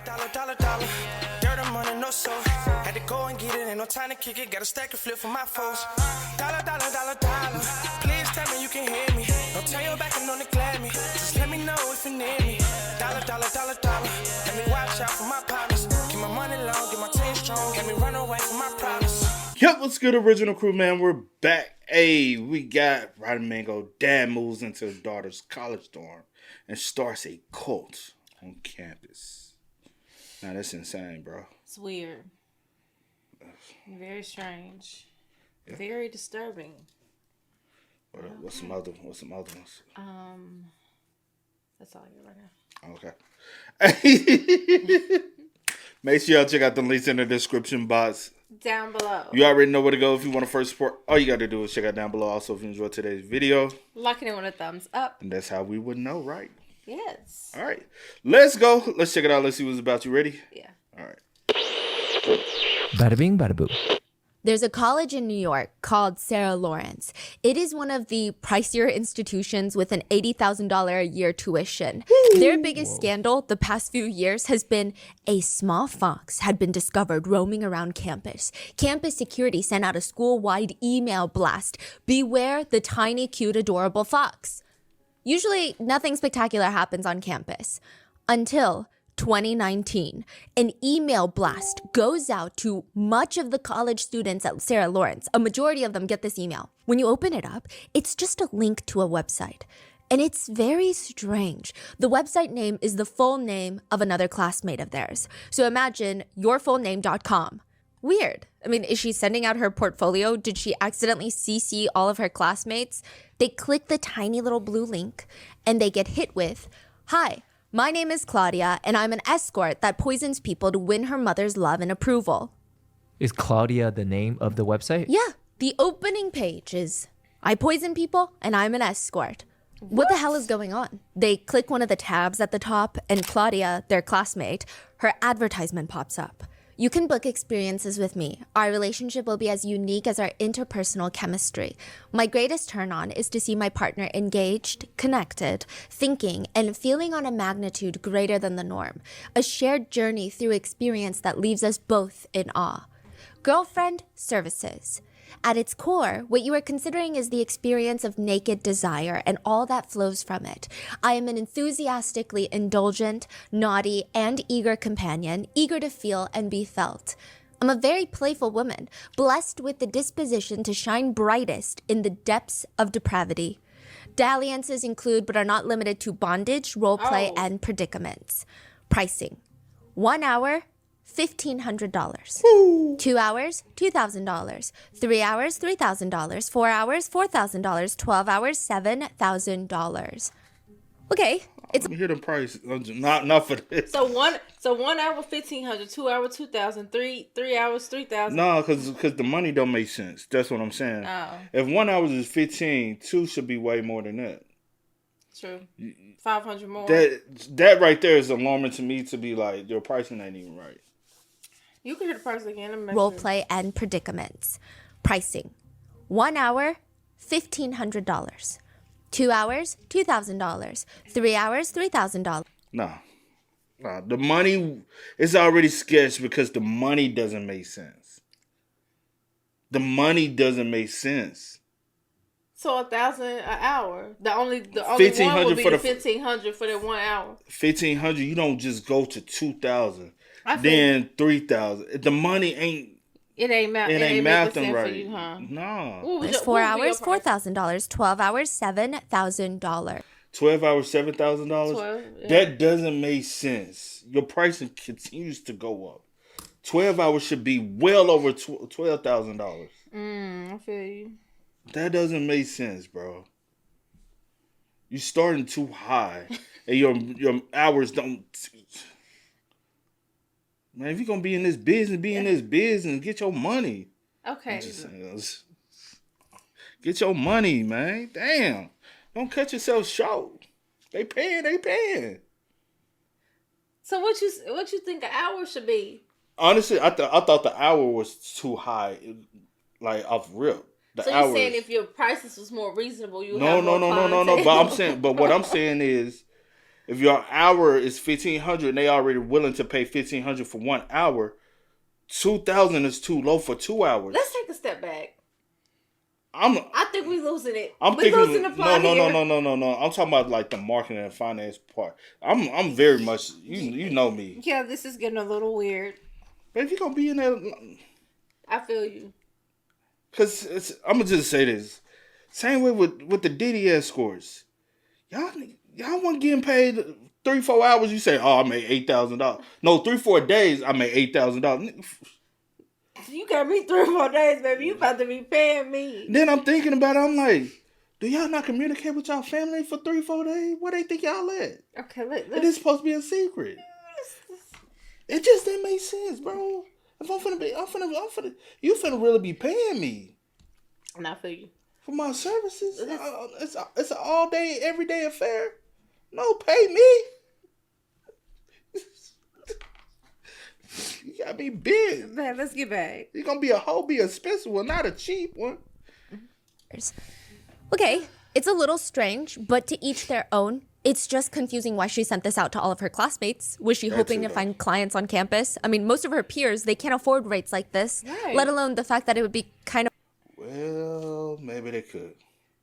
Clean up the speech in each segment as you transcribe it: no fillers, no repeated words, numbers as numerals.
Dollar. Dirt and money, no soul. Had to go and get it, ain't no time to kick it. Got a stack of flip for my foes. Dollar. Please tell me you can hear me. Don't turn your back and don't neglect me. Just let me know if you need me. Dollar. Let me watch out for my partners. Keep my money long, get my team strong. Let me run away from my problems. Yep, what's good, original crew, man? We're back. Hey, we got Roddy Mango. Dad moves into his daughter's college dorm and starts a cult on campus. Now, that's insane, bro. It's weird. Very strange. Yeah. Very disturbing. What's some other ones? That's all I got right now. Okay. Make sure y'all check out the links in the description box. Down below. You already know where to go if you want to first support. All you got to do is check out down below. Also, if you enjoyed today's video, like it in with a thumbs up. And that's how we would know, right? Yes. All right. Let's go. Let's check it out. Let's see what's about. You ready? Yeah. All right. Bada bing, bada boo. There's a college in New York called Sarah Lawrence. It is one of the pricier institutions with an $80,000 a year tuition. Their biggest scandal the past few years has been a small fox had been discovered roaming around campus. Campus security sent out a school-wide email blast. Beware the tiny, cute, adorable fox. Usually, nothing spectacular happens on campus until 2019, an email blast goes out to much of the college students at Sarah Lawrence. A majority of them get this email. When you open it up, it's just a link to a website. And it's very strange. The website name is the full name of another classmate of theirs. So imagine yourfullname.com. Weird. I mean, is she sending out her portfolio? Did she accidentally CC all of her classmates? They click the tiny little blue link and they get hit with, "Hi, my name is Claudia, and I'm an escort that poisons people to win her mother's love and approval." Is Claudia the name of the website? Yeah, the opening page is, "I poison people, and I'm an escort." What the hell is going on? They click one of the tabs at the top, and Claudia, their classmate, her advertisement pops up. "You can book experiences with me. Our relationship will be as unique as our interpersonal chemistry. My greatest turn on is to see my partner engaged, connected, thinking, and feeling on a magnitude greater than the norm. A shared journey through experience that leaves us both in awe. Girlfriend services. At its core, what you are considering is the experience of naked desire and all that flows from it. I am an enthusiastically indulgent, naughty, and eager companion, eager to feel and be felt. I'm a very playful woman, blessed with the disposition to shine brightest in the depths of depravity. Dalliances include but are not limited to bondage, roleplay, and predicaments. Pricing. 1 hour, $1,500. 2 hours, $2,000. 3 hours, $3,000. 4 hours, $4,000. 12 hours, $7,000. Okay, it's Hear the price. Not for this. So 1 hour 1,500, 2 hours 2,000, 3 hours 3,000. No, because the money don't make sense. That's what I'm saying. Oh. If 1 hour is 15, 2 should be way more than that. True. 500 more. That right there is alarming to me to be like, your pricing ain't even right. You can hear the price again. roleplay and predicaments. Pricing. 1 hour, $1,500. 2 hours, $2,000. 3 hours, $3,000. No. The money is already sketched because the money doesn't make sense. The money doesn't make sense. So 1,000 an hour. The only one would be the 1,500 for that 1 hour. 1,500. You don't just go to 2,000. Then 3,000. The money ain't. It ain't mathing right. For you, huh? No. It's 4 hours, $4,000. 12 hours, $7,000. 12 hours, $7,000. Yeah. That doesn't make sense. Your pricing continues to go up. 12 hours should be well over $12,000. I feel you. That doesn't make sense, bro. You're starting too high, and your hours don't. Man, if you're gonna be in this business, get your money. Okay. I'm just saying, get your money, man. Damn. Don't cut yourself short. They paying. So what you think an hour should be? Honestly, I thought the hour was too high, like off rip. So you're saying if your prices was more reasonable, you no. But what I'm saying is, if your hour is $1,500 and they already willing to pay $1,500 for 1 hour, $2,000 is too low for 2 hours. Let's take a step back. I think we losing it. Losing the plot here. No. I'm talking about like the marketing and finance part. I'm very much you know me. Yeah, this is getting a little weird. But if you're gonna be in there, I feel you. Cause I'm gonna just say this. Same way with the Diddy escorts. Y'all weren't getting paid 3-4 hours. You say, oh, I made $8,000. No, 3-4 days I made $8,000. You got me 3 or 4 days, baby. You about to be paying me. Then I'm thinking about it. I'm like, do y'all not communicate with y'all family for 3-4 days? Where they think y'all at? Okay, it is supposed to be a secret. It just didn't make sense, bro. If you finna really be paying me. And I feel you. For my services. It's an all day, everyday affair. No, pay me. You got me big. Man, let's get back. You're gonna be a hoe, be a expensive one, not a cheap one. Okay, it's a little strange, but to each their own. It's just confusing why she sent this out to all of her classmates. Was she hoping to find clients on campus? I mean, most of her peers, they can't afford rates like this, let alone the fact that it would be kind of... Well, maybe they could.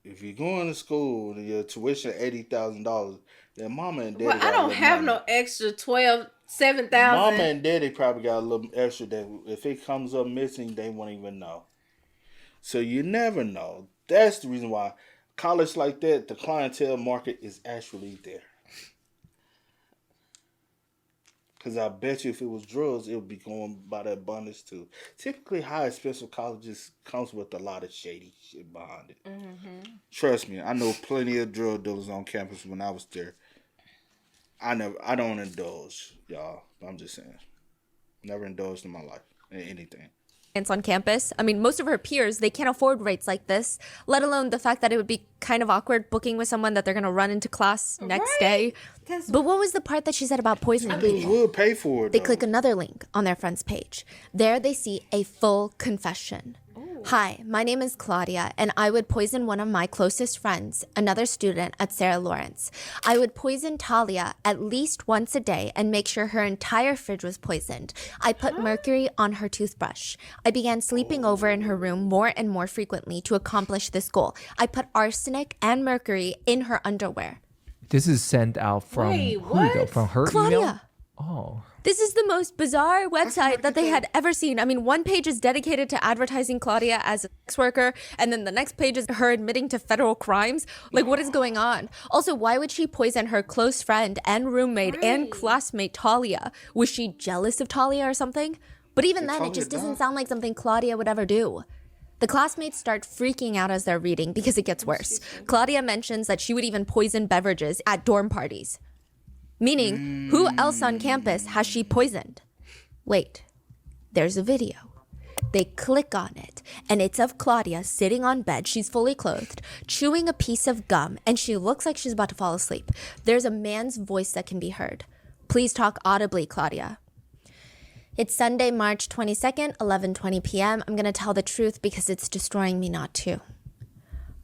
If you're going to school and your tuition $80,000, then mama and daddy Well, I don't have no extra $7,000. Mama and daddy probably got a little extra that if it comes up missing, they won't even know. So you never know. That's the reason why college like that, the clientele market is actually there. Because I bet you if it was drugs, it would be going by the abundance too. Typically, high expensive colleges comes with a lot of shady shit behind it. Mm-hmm. Trust me, I know plenty of drug dealers on campus when I was there. I don't indulge, y'all. I'm just saying. Never indulged in my life in anything. On campus. I mean, most of her peers, they can't afford rates like this, let alone the fact that it would be kind of awkward booking with someone that they're going to run into class next day. But what was the part that she said about poisoning people? They would pay for it. They click another link on their friend's page. There they see a full confession. Hi, my name is Claudia, and I would poison one of my closest friends, another student at Sarah Lawrence. I would poison Talia at least once a day and make sure her entire fridge was poisoned. I put mercury on her toothbrush. I began sleeping over in her room more and more frequently to accomplish this goal. I put arsenic and mercury in her underwear. This is sent out from who though? From her Claudia. email? Oh. This is the most bizarre website that they had ever seen. I mean, one page is dedicated to advertising Claudia as a sex worker, and then the next page is her admitting to federal crimes. Like, what is going on? Also, why would she poison her close friend and roommate and classmate Talia? Was she jealous of Talia or something? But even then, it just doesn't sound like something Claudia would ever do. The classmates start freaking out as they're reading because it gets worse. Claudia mentions that she would even poison beverages at dorm parties. Meaning, who else on campus has she poisoned? Wait, there's a video. They click on it, and it's of Claudia sitting on bed. She's fully clothed, chewing a piece of gum, and she looks like she's about to fall asleep. There's a man's voice that can be heard. Please talk audibly, Claudia. It's Sunday, March 22nd, 11:20 p.m. I'm going to tell the truth because it's destroying me not to.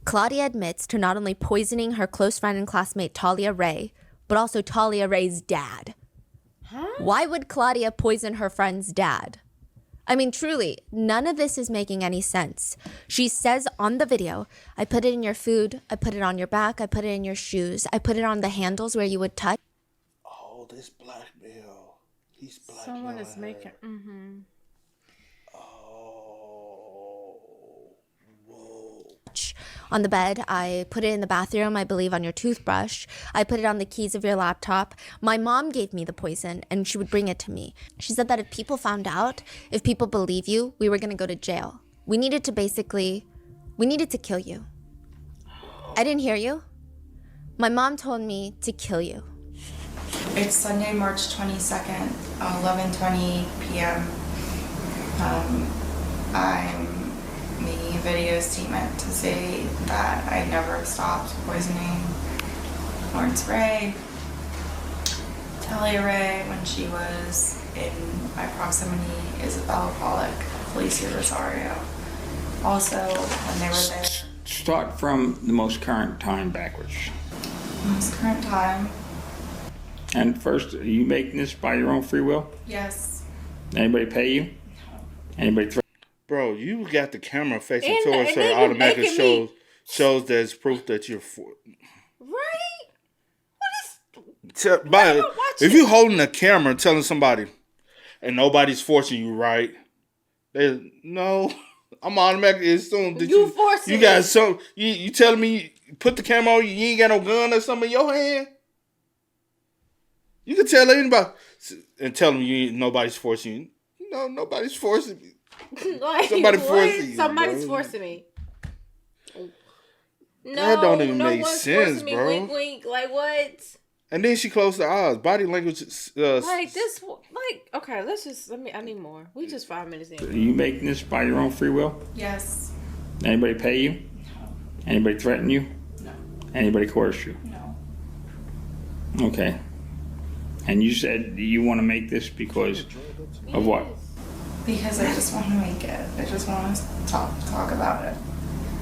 Claudia admits to not only poisoning her close friend and classmate Talia Ray, but also Talia Ray's dad. Why would Claudia poison her friend's dad? I mean, truly, none of this is making any sense. She says on the video, I put it in your food, I put it on your back, I put it in your shoes, I put it on the handles where you would touch. Oh, this blackmail. He's blackmailing. Someone is making... Mm-hmm. On the bed, I put it in the bathroom, I believe on your toothbrush. I put it on the keys of your laptop. My mom gave me the poison and she would bring it to me. She said that if people found out, if people believe you, we were going to go to jail. We needed to kill you. I didn't hear you. My mom told me to kill you. It's Sunday, March 22nd, 11:20 p.m. I'm making a video statement to say that I never stopped poisoning Lawrence Ray, Talia Ray, when she was in my proximity, Isabel Pollock, Felicia Rosario. Also, when they were there. Start from the most current time backwards. Most current time. And first, are you making this by your own free will? Yes. Anybody pay you? Anybody threaten? Bro, you got the camera facing And- towards and her. then you Automatically making me- shows there's proof that you're for. Right? But watch if it. you holding a camera and telling somebody, and nobody's forcing you, right? No, I'm automatically assuming that You forcing you got some. You telling me put the camera on, you ain't got no gun or something in your hand. You can tell anybody and tell them nobody's forcing you. No, nobody's forcing me. Like, Somebody what? forcing you, Somebody's bro. forcing me. No, That don't even no make one's sense, forcing me. bro. Wink, wink. Like what? And then she closed her eyes. Body language. Like this. Like okay. I need more. We just 5 minutes in. Are you making this by your own free will? Yes. Anybody pay you? Anybody threaten you? No. Anybody coerce you? No. Okay. And you said you want to make this because of what? Because I just want to make it. I just want to talk about it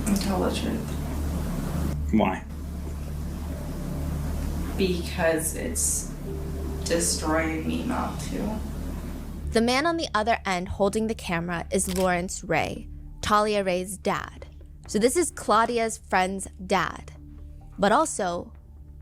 and tell the truth. Why? Because it's destroying me not to. The man on the other end holding the camera is Lawrence Ray, Talia Ray's dad. So this is Claudia's friend's dad, but also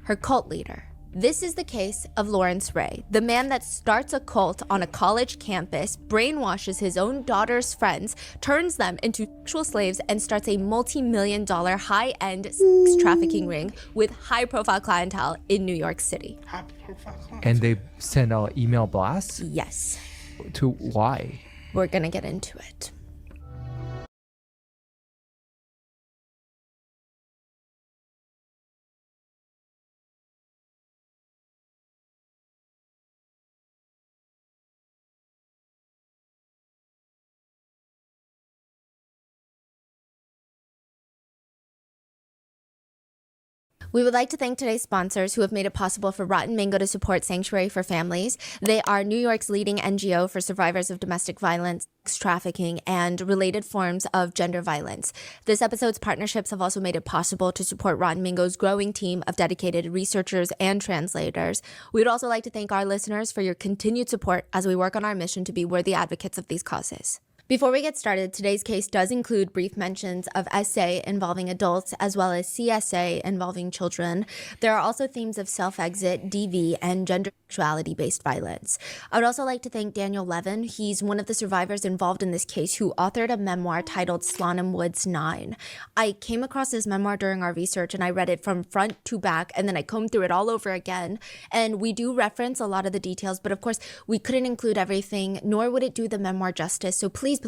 her cult leader. This is the case of Lawrence Ray, the man that starts a cult on a college campus, brainwashes his own daughter's friends, turns them into sexual slaves, and starts a multi-million-dollar high-end sex trafficking ring with high-profile clientele in New York City. And they send out email blasts? Yes, To why? we're gonna get into it. We would like to thank today's sponsors who have made it possible for Rotten Mango to support Sanctuary for Families. They are New York's leading NGO for survivors of domestic violence, sex trafficking, and related forms of gender violence. This episode's partnerships have also made it possible to support Rotten Mango's growing team of dedicated researchers and translators. We would also like to thank our listeners for your continued support as we work on our mission to be worthy advocates of these causes. Before we get started, today's case does include brief mentions of SA involving adults as well as CSA involving children. There are also themes of self-exit, DV, and gender sexuality-based violence. I would also like to thank Daniel Levin. He's one of the survivors involved in this case who authored a memoir titled Slonim Woods 9. I came across this memoir during our research and I read it from front to back and then I combed through it all over again. And we do reference a lot of the details, but of course we couldn't include everything, nor would it do the memoir justice. So please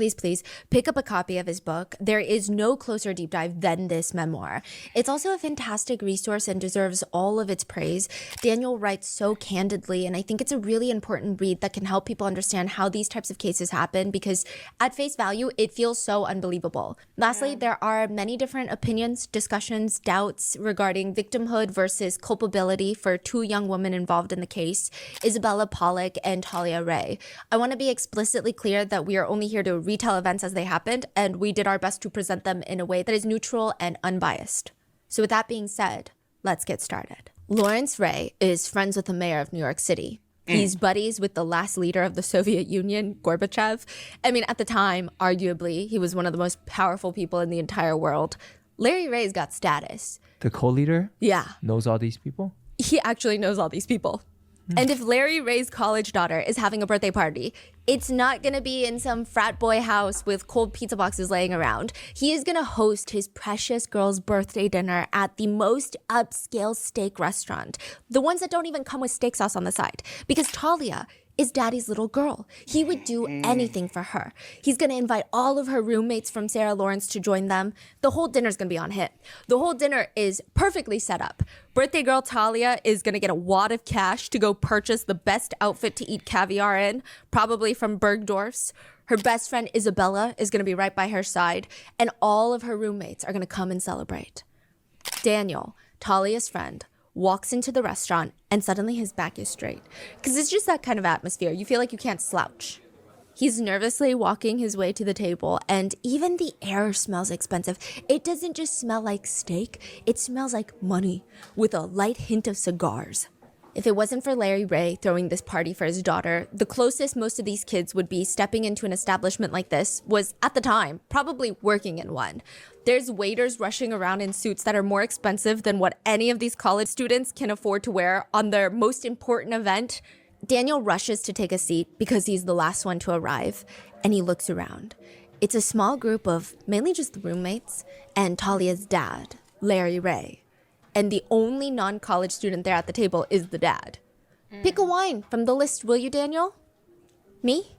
pick up a copy of his book. There is no closer deep dive than this memoir. It's also a fantastic resource and deserves all of its praise. Daniel writes so candidly, and I think it's a really important read that can help people understand how these types of cases happen because at face value, it feels so unbelievable. Lastly, there are many different opinions, discussions, doubts regarding victimhood versus culpability for two young women involved in the case, Isabella Pollock and Talia Ray. I want to be explicitly clear that we are only here to retell events as they happened, and we did our best to present them in a way that is neutral and unbiased. So with that being said, let's get started. Lawrence Ray is friends with the mayor of New York City. He's buddies with the last leader of the Soviet Union, Gorbachev. I mean, at the time, arguably, he was one of the most powerful people in the entire world. Larry Ray's got status. The co-leader Yeah, knows all these people? he actually knows all these people. And if Larry Ray's college daughter is having a birthday party, it's not going to be in some frat boy house with cold pizza boxes laying around. He is going to host his precious girl's birthday dinner at the most upscale steak restaurant. The ones that don't even come with steak sauce on the side. Because Talia is daddy's little girl. He would do anything for her. He's going to invite all of her roommates from Sarah Lawrence to join them. The whole dinner's going to be on him. The whole dinner is perfectly set up. Birthday girl Talia is going to get a wad of cash to go purchase the best outfit to eat caviar in, probably from Bergdorf's. Her best friend Isabella is going to be right by her side, and all of her roommates are going to come and celebrate. Daniel, Talia's friend, walks into the restaurant and suddenly his back is straight. Because it's just that kind of atmosphere. You feel like you can't slouch. He's nervously walking his way to the table, and even the air smells expensive. It doesn't just smell like steak, it smells like money, with a light hint of cigars. If it wasn't for Larry Ray throwing this party for his daughter, the closest most of these kids would be stepping into an establishment like this was, at the time, probably working in one. There's waiters rushing around in suits that are more expensive than what any of these college students can afford to wear on their most important event. Daniel rushes to take a seat because he's the last one to arrive, and he looks around. It's a small group of mainly just the roommates and Talia's dad, Larry Ray. And the only non-college student there at the table is the dad. Pick a wine from the list, will you, Daniel? Me?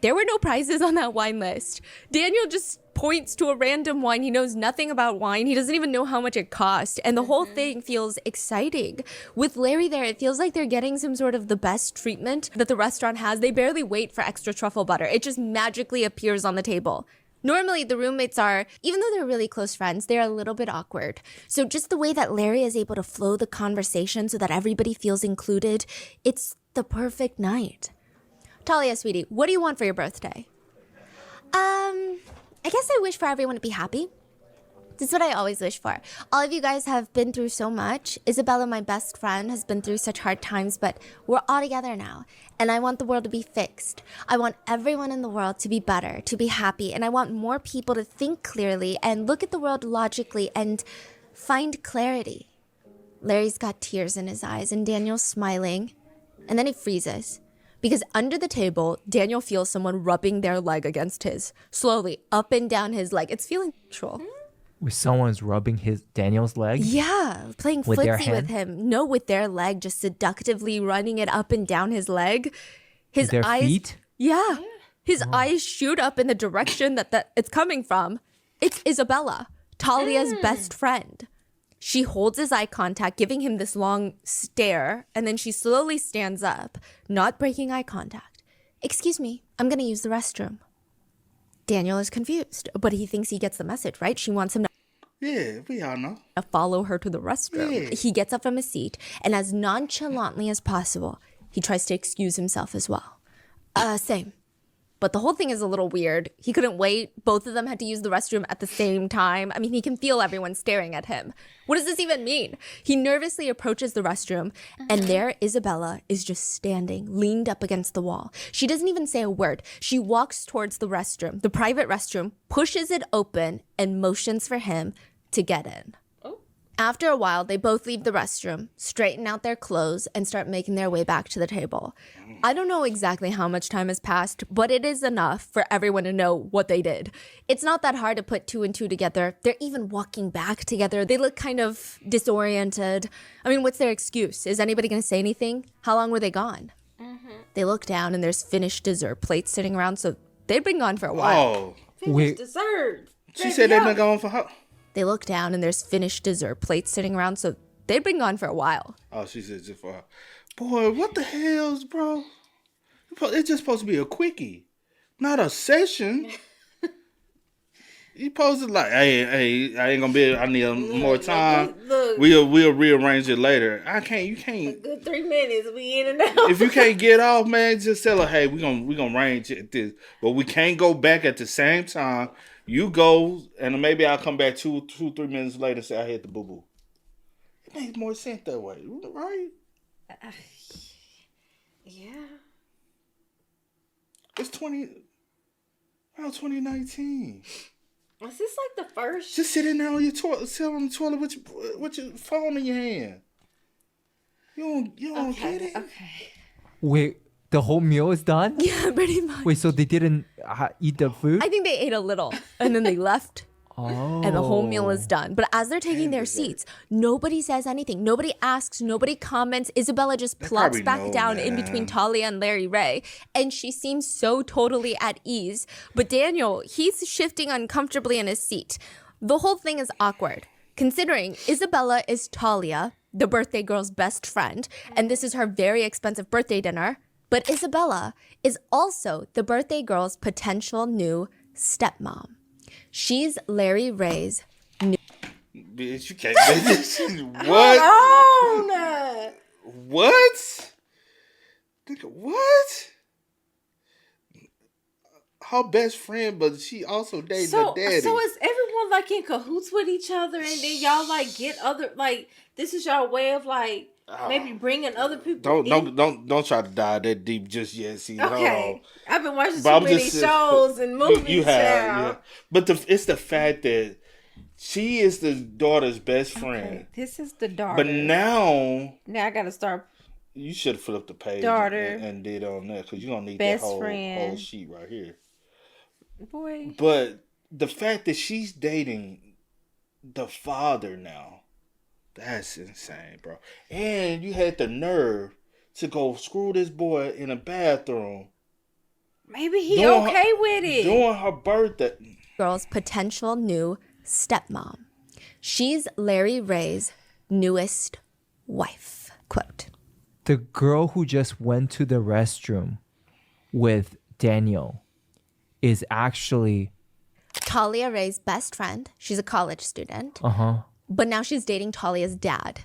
There were no prizes on that wine list. Daniel just points to a random wine. He knows nothing about wine. He doesn't even know how much it cost. And the whole thing feels exciting. With Larry there, it feels like they're getting some sort of the best treatment that the restaurant has. They barely wait for extra truffle butter. It just magically appears on the table. Normally, the roommates are, even though they're really close friends, they're a little bit awkward. So just the way that Larry is able to flow the conversation so that everybody feels included, it's the perfect night. Talia, sweetie, what do you want for your birthday? I guess I wish for everyone to be happy. This is what I always wish for. All of you guys have been through so much. Isabella, my best friend, has been through such hard times, but we're all together now. And I want the world to be fixed. I want everyone in the world to be better, to be happy. And I want more people to think clearly and look at the world logically and find clarity. Larry's got tears in his eyes and Daniel's smiling. And then he freezes. Because under the table, Daniel feels someone rubbing their leg against his. Slowly, up and down his leg. It's feeling natural. Someone's rubbing Daniel's leg? Yeah, playing With their footsie hand? with him. No, with their leg, just seductively running it up and down his leg. His Their eyes, feet? Yeah. His eyes shoot up in the direction that it's coming from. It's Isabella, Talia's best friend. She holds his eye contact, giving him this long stare, and then she slowly stands up, not breaking eye contact. Excuse me, I'm going to use the restroom. Daniel is confused, but he thinks he gets the message, right? She wants him to Yeah, we all know. follow her to the restroom. Yeah. He gets up from his seat, and as nonchalantly as possible, he tries to excuse himself as well. Same. But the whole thing is a little weird. He couldn't wait. Both of them had to use the restroom at the same time. I mean, he can feel everyone staring at him. What does this even mean? He nervously approaches the restroom, and there Isabella is just standing, leaned up against the wall. She doesn't even say a word. She walks towards the restroom, the private restroom, pushes it open, and motions for him to get in. After a while, they both leave the restroom, straighten out their clothes, and start making their way back to the table. I don't know exactly how much time has passed, but it is enough for everyone to know what they did. It's not that hard to put two and two together. They're even walking back together. They look kind of disoriented. I mean, what's their excuse? Is anybody going to say anything? How long were they gone? They look down, and there's finished dessert plates sitting around, so they'd been gone for a while. Oh, Wait, Dessert. she said they've been going for how? They look down, and there's finished dessert plates sitting around, so they'd been gone for a while. Oh, she said just for. Boy, what the hell's, bro? It's just supposed to be a quickie, not a session. You supposed to like, hey, I ain't gonna be. I need more time. Look. We'll rearrange it later. I can't. You can't. Good 3 minutes. We in and out. If you can't get off, man, just tell her, hey, we gonna range it this, but we can't go back at the same time. You go, and maybe I'll come back 2-3 minutes later and say I hit the boo boo. It makes more sense that way, right? Yeah. It's 2019. Is this like the first? Just sit in there on your toilet, sit on the toilet with your phone in your hand. You don't get it. Okay. wait, the whole meal is done? Yeah, pretty much. Wait, so they didn't eat the food? I think they ate a little, and then they left. Oh. And the whole meal is done. But as they're taking their seats, nobody says anything. Nobody asks. Nobody comments. Isabella just plops probably back know, down in man. between Talia and Larry Ray. And she seems so totally at ease. But Daniel, he's shifting uncomfortably in his seat. The whole thing is awkward, considering Isabella is Talia, the birthday girl's best friend. And this is her very expensive birthday dinner. But Isabella is also the birthday girl's potential new stepmom. She's Larry Ray's Bitch, you can't do this. What? Oh, What? Nigga, what? Her best friend, but she also dating her daddy. So is everyone like in cahoots with each other, and then y'all like get other like this is y'all way of like Maybe bringing other people. Don't try to dive that deep just yet. See, Okay, I've been watching but too many shows and movies. You have, now. yeah. But it's the fact that she is the daughter's best friend. Okay, this is the daughter. But now I gotta start. You should have flipped the page Daughter and did on that because you're gonna need best that whole friend. sheet right here. Boy, but the fact that she's dating the father now, that's insane, bro. And you had the nerve to go screw this boy in a bathroom. Maybe he okay with it. During her birthday. Girl's potential new stepmom. She's Larry Ray's newest wife. Quote. The girl who just went to the restroom with Daniel is actually Talia Ray's best friend. She's a college student. But now she's dating Talia's dad.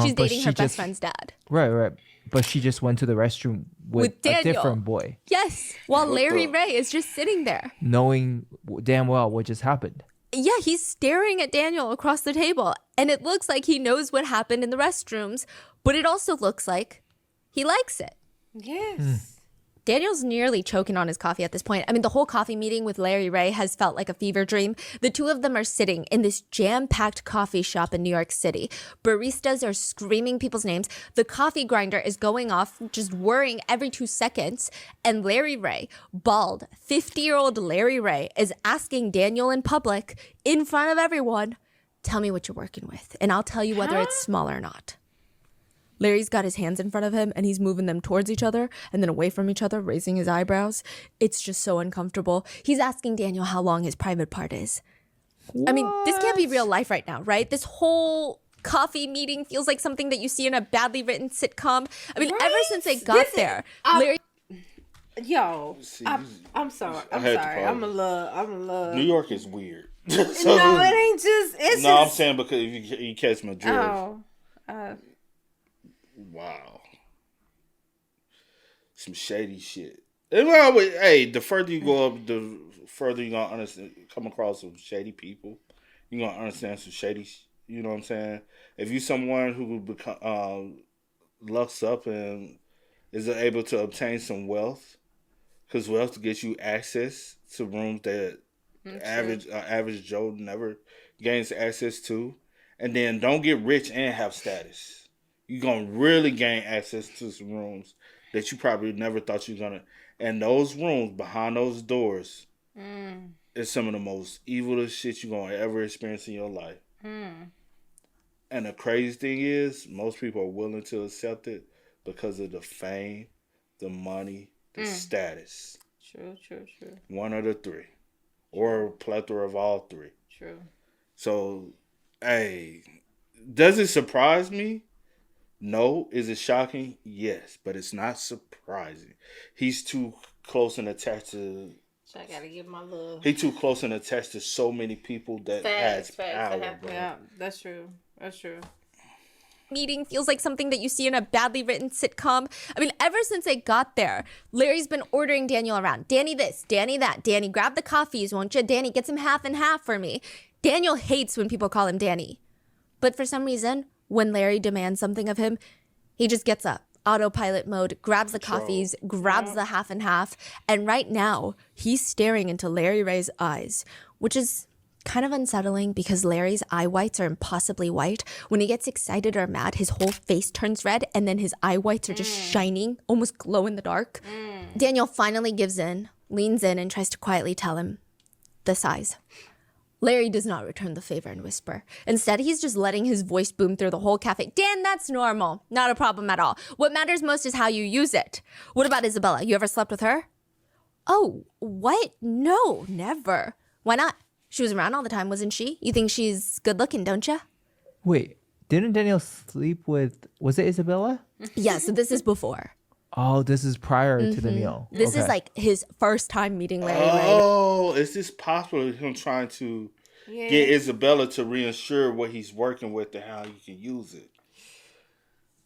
She's dating her best friend's dad. Right. But she just went to the restroom with a different boy. Yes. While Larry Ray is just sitting there. Knowing damn well what just happened. Yeah, he's staring at Daniel across the table. And it looks like he knows what happened in the restrooms. But it also looks like he likes it. Yes. Daniel's nearly choking on his coffee at this point. I mean, the whole coffee meeting with Larry Ray has felt like a fever dream. The two of them are sitting in this jam-packed coffee shop in New York City. Baristas are screaming people's names. The coffee grinder is going off, just whirring every 2 seconds. And Larry Ray, bald, 50-year-old Larry Ray, is asking Daniel in public, in front of everyone, tell me what you're working with, and I'll tell you whether it's small or not. Larry's got his hands in front of him and he's moving them towards each other and then away from each other, raising his eyebrows. It's just so uncomfortable. He's asking Daniel how long his private part is. What? I mean, this can't be real life right now, right? This whole coffee meeting feels like something that you see in a badly written sitcom. I mean, ever since they got there, Larry... Yo, I'm sorry. I'm a love. New York is weird. No, it ain't just... I'm saying because you catch my drift. Wow. Some shady shit. And the further you go up, the further you're going to understand, come across some shady people. You're going to understand some shady, you know what I'm saying? If you're someone who lucks up and is able to obtain some wealth, because wealth gets you access to rooms that average Joe never gains access to. And then don't get rich and have status. You're going to really gain access to some rooms that you probably never thought you were going to. And those rooms behind those doors is some of the most evilest shit you're going to ever experience in your life. And the crazy thing is, most people are willing to accept it because of the fame, the money, the status. True. One of the three. Or a plethora of all three. True. So, hey, does it surprise me? No. Is it shocking? Yes, but it's not surprising. He's too close and attached to. So I gotta give my love. He's too close and attached to so many people that has power. Bro. Yeah, that's true. Meeting feels like something that you see in a badly written sitcom. I mean, ever since they got there, Larry's been ordering Daniel around. Danny this, Danny that. Danny, grab the coffees, won't you? Danny, get some half and half for me. Daniel hates when people call him Danny. But for some reason, when Larry demands something of him, he just gets up, autopilot mode, grabs the coffees, grabs the half and half, and right now, he's staring into Larry Ray's eyes, which is kind of unsettling because Larry's eye whites are impossibly white. When he gets excited or mad, his whole face turns red, and then his eye whites are just shining, almost glow in the dark. Daniel finally gives in, leans in, and tries to quietly tell him the size. Larry does not return the favor and whisper. Instead, he's just letting his voice boom through the whole cafe. Dan, that's normal. Not a problem at all. What matters most is how you use it. What about Isabella? You ever slept with her? Oh, what? No, never. Why not? She was around all the time, wasn't she? You think she's good looking, don't you? Wait, didn't Daniel sleep with, was it Isabella? Yeah, so this is before. Oh, this is prior to the meal. This is like his first time meeting Larry Ray. Oh, is this possible? Him trying to get Isabella to reassure what he's working with and how he can use it.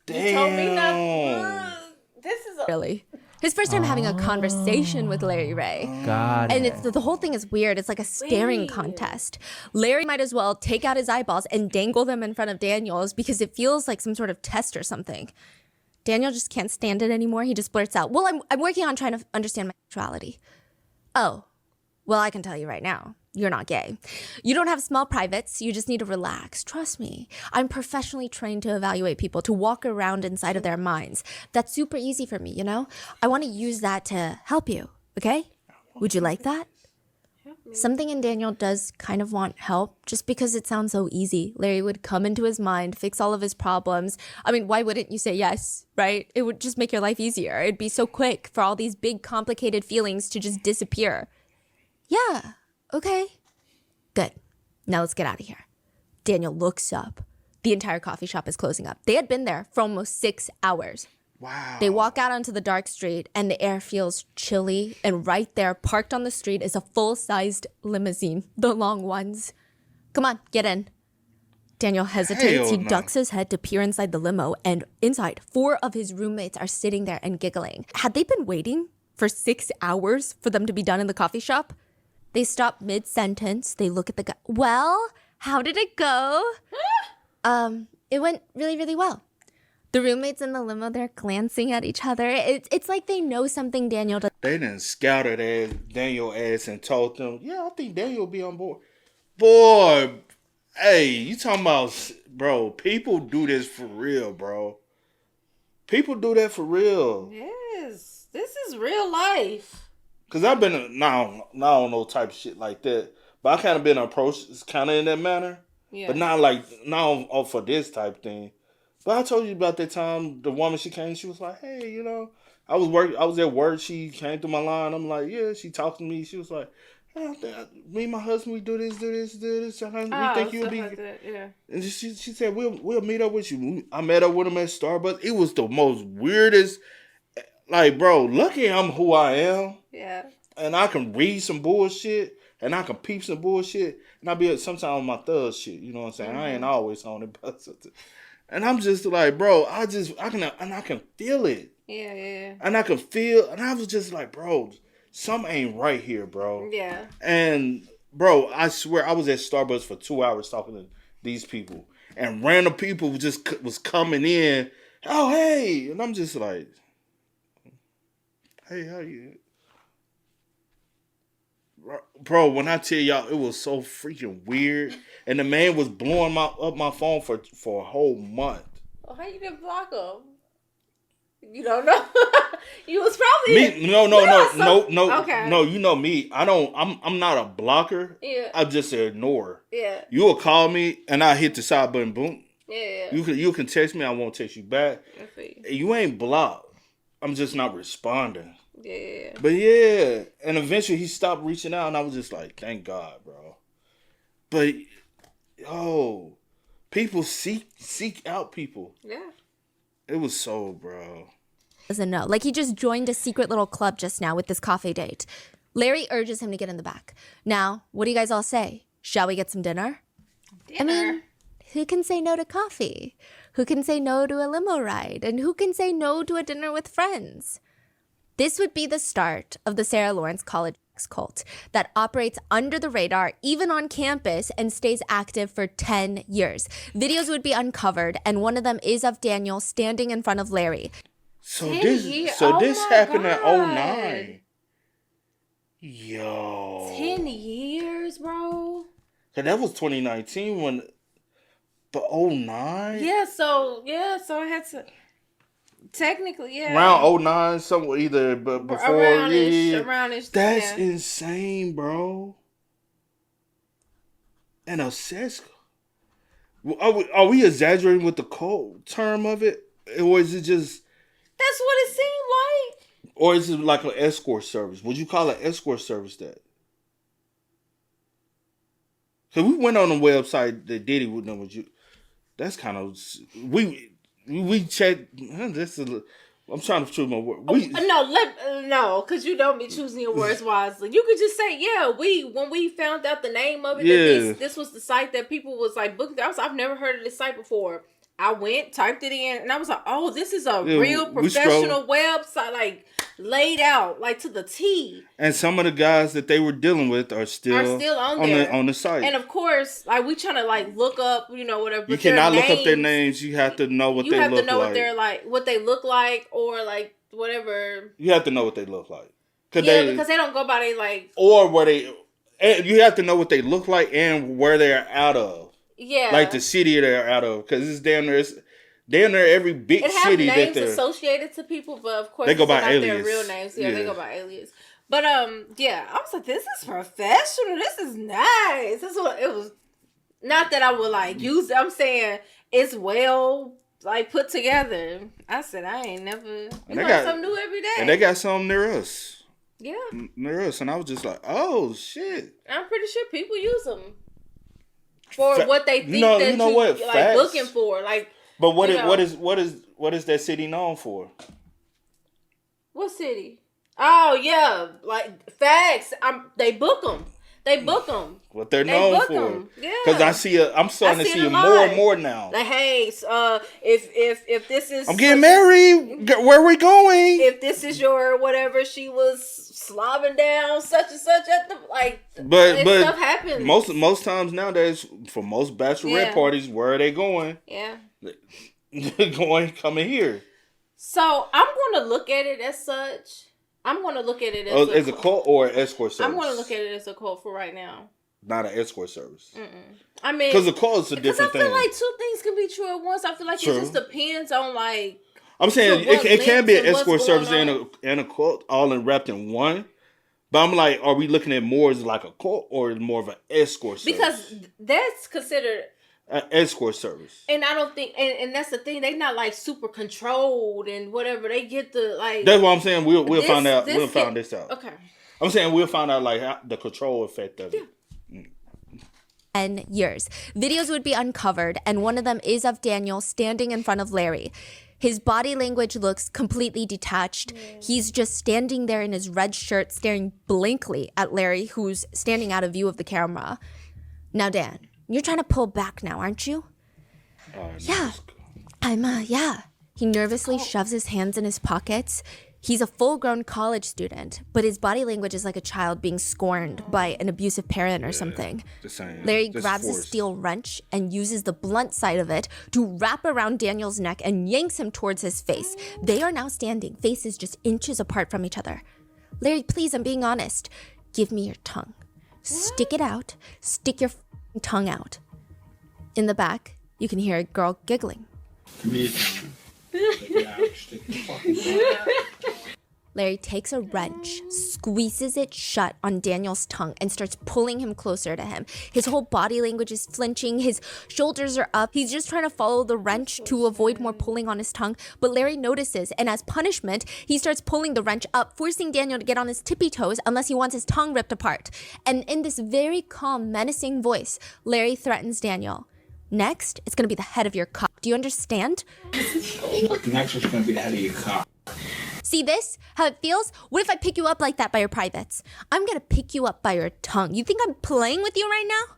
Damn. You told me not. This is Really? His first time having a conversation with Larry Ray. Got And it. it's the whole thing is weird. It's like a staring contest. Larry might as well take out his eyeballs and dangle them in front of Daniel's because it feels like some sort of test or something. Daniel just can't stand it anymore. He just blurts out, well, I'm working on trying to understand my sexuality. Oh, well, I can tell you right now. You're not gay. You don't have small privates. You just need to relax. Trust me. I'm professionally trained to evaluate people, to walk around inside of their minds. That's super easy for me, you know? I want to use that to help you, okay? Would you like that? Something in Daniel does kind of want help just because it sounds so easy. Larry would come into his mind, fix all of his problems. I mean, why wouldn't you say yes, right? It would just make your life easier. It'd be so quick for all these big, complicated feelings to just disappear. Yeah. Okay. Good. Now let's get out of here. Daniel looks up. The entire coffee shop is closing up. They had been there for almost 6 hours. Wow. They walk out onto the dark street and the air feels chilly. And right there, parked on the street, is a full-sized limousine. The long ones. Come on, get in. Daniel hesitates. He ducks his head to peer inside the limo. And inside, 4 of his roommates are sitting there and giggling. Had they been waiting for 6 hours for them to be done in the coffee shop? They stop mid-sentence. They look at the guy. Well, how did it go? It went really, really well. The roommates in the limo, they're glancing at each other. It's like they know something Daniel does. They done scouted Daniel ass and told them, yeah, I think Daniel will be on board. Boy, hey, you talking about, bro, people do this for real, bro. People do that for real. Yes. This is real life. Because I've been, now I don't know type of shit like that. But I kind of been approached kind of in that manner. Yeah. But not for this type thing. But I told you about that time, the woman, she came, she was like, hey, you know, I was at work, she came through my line. I'm like, yeah, she talked to me. She was like, hey, me and my husband, we do this. We think you'll be. Like that, yeah. And she said, we'll meet up with you. I met up with him at Starbucks. It was the most weirdest. Like, bro, lucky I'm who I am. Yeah. And I can read some bullshit. And I can peep some bullshit. And I be sometimes on my thug shit. You know what I'm saying? Mm-hmm. I ain't always on it. But and I'm just like, bro, I can feel it. Yeah. And I can feel. And I was just like, bro, something ain't right here, bro. Yeah. And, bro, I swear I was at Starbucks for 2 hours talking to these people. And random people just was coming in. Oh, hey. And I'm just like, hey, how you? Bro, when I tell y'all, it was so freaking weird. And the man was blowing up my phone for a whole month. Well, how you didn't block him? You don't know. You was probably No. Okay. No, you know me. I'm not a blocker. Yeah. I just ignore. Yeah. You will call me and I hit the side button, boom. Yeah. You can text me, I won't text you back. I see. You ain't blocked. I'm just not responding. Yeah. But yeah, and eventually he stopped reaching out, and I was just like, thank God, bro. But people seek out people. Yeah. It was so, bro. Doesn't know. Like he just joined a secret little club just now with this coffee date. Larry urges him to get in the back. Now, what do you guys all say? Shall we get some dinner? I mean, who can say no to coffee? Who can say no to a limo ride? And who can say no to a dinner with friends? This would be the start of the Sarah Lawrence College cult that operates under the radar, even on campus, and stays active for 10 years. Videos would be uncovered, and one of them is of Daniel standing in front of Larry. So this happened in 2009. Yo. 10 years, bro. So that was 2019 when, but 2009? Yeah, so it had to. Technically, yeah. Around 2009, somewhere either, but before. Aroundish. That's insane, bro. And a sex. Are we exaggerating with the code term of it? Or is it just. That's what it seemed like. Or is it like an escort service? Would you call an escort service that? So we went on the website that Diddy would know what you. That's kind of. We checked. This is. I'm trying to choose my word. No, because you don't be choosing your words wisely. You could just say, yeah. When we found out the name of it, that this was the site that people was like booking. I've never heard of this site before. I went, typed it in, and I was like, oh, this is a real professional website. Like laid out like to the T. And some of the guys that they were dealing with are still on there on the site. And of course, like we trying to like look up, whatever. You cannot look up their names. You have to know what they look like. You have to know what they're like, what they look like, or like whatever. You have to know what they look like. Because they don't go by they like. Or where they. You have to know what they look like and where they're out of. Yeah. Like the city they're out of, because it's damn near every big city that names they're associated to people, but of course they go by not alias. Their real names. Yeah, they go by alias. But I was like, this is professional. This is nice. This is what it was. Not that I would like use it. I'm saying it's well like put together. I said I ain't never. We learn something new every day. And they got something near us. Yeah. Near us, and I was just like, oh shit. I'm pretty sure people use them for what they think what? Like Facts. looking for, like. But what is that city known for? What city? Oh yeah, like facts. They book them. They book them. What they're known for. Them. Yeah. Because I'm starting to see it more and more now. Like, hey, if this is, I'm getting married. Where are we going? If this is your whatever, she was slobbing down such and such at the But stuff happens. Most times nowadays, for most bachelorette parties, where are they going? Yeah. Coming here. So I'm going to look at it as such. I'm going to look at it as a cult or an escort service. I'm going to look at it as a cult for right now. Not an escort service. I mean, because a cult is a different thing. I feel like two things can be true at once. I feel like it just depends on like. I'm saying it can be an escort service and a cult all wrapped in one. But I'm like, are we looking at more as like a cult or more of an escort service? Because that's considered an escort service. And I don't think, and that's the thing, they not like super controlled and whatever. They get the like. That's what I'm saying. We'll find out. We'll find this out. Okay. I'm saying we'll find out like the control effect of it. 10 years. Videos would be uncovered, and one of them is of Daniel standing in front of Larry. His body language looks completely detached. He's just standing there in his red shirt, staring blankly at Larry, who's standing out of view of the camera. Now, Dan, you're trying to pull back now, aren't you? Yeah. Yeah. He nervously shoves his hands in his pockets. He's a full-grown college student, but his body language is like a child being scorned by an abusive parent or something. Larry grabs a steel wrench and uses the blunt side of it to wrap around Daniel's neck and yanks him towards his face. They are now standing, faces just inches apart from each other. Larry, please, I'm being honest. Give me your tongue. Stick it out. Stick your tongue out. In the back, you can hear a girl giggling. Give me your tongue. Stick it out. Stick your fucking tongue out. Larry takes a wrench, squeezes it shut on Daniel's tongue, and starts pulling him closer to him. His whole body language is flinching. His shoulders are up. He's just trying to follow the wrench to avoid more pulling on his tongue. But Larry notices, and as punishment, he starts pulling the wrench up, forcing Daniel to get on his tippy toes unless he wants his tongue ripped apart. And in this very calm, menacing voice, Larry threatens Daniel. Next, it's going to be the head of your cock. Do you understand? Next, it's going to be the head of your cock. See this? How it feels? What if I pick you up like that by your privates? I'm gonna pick you up by your tongue. You think I'm playing with you right now?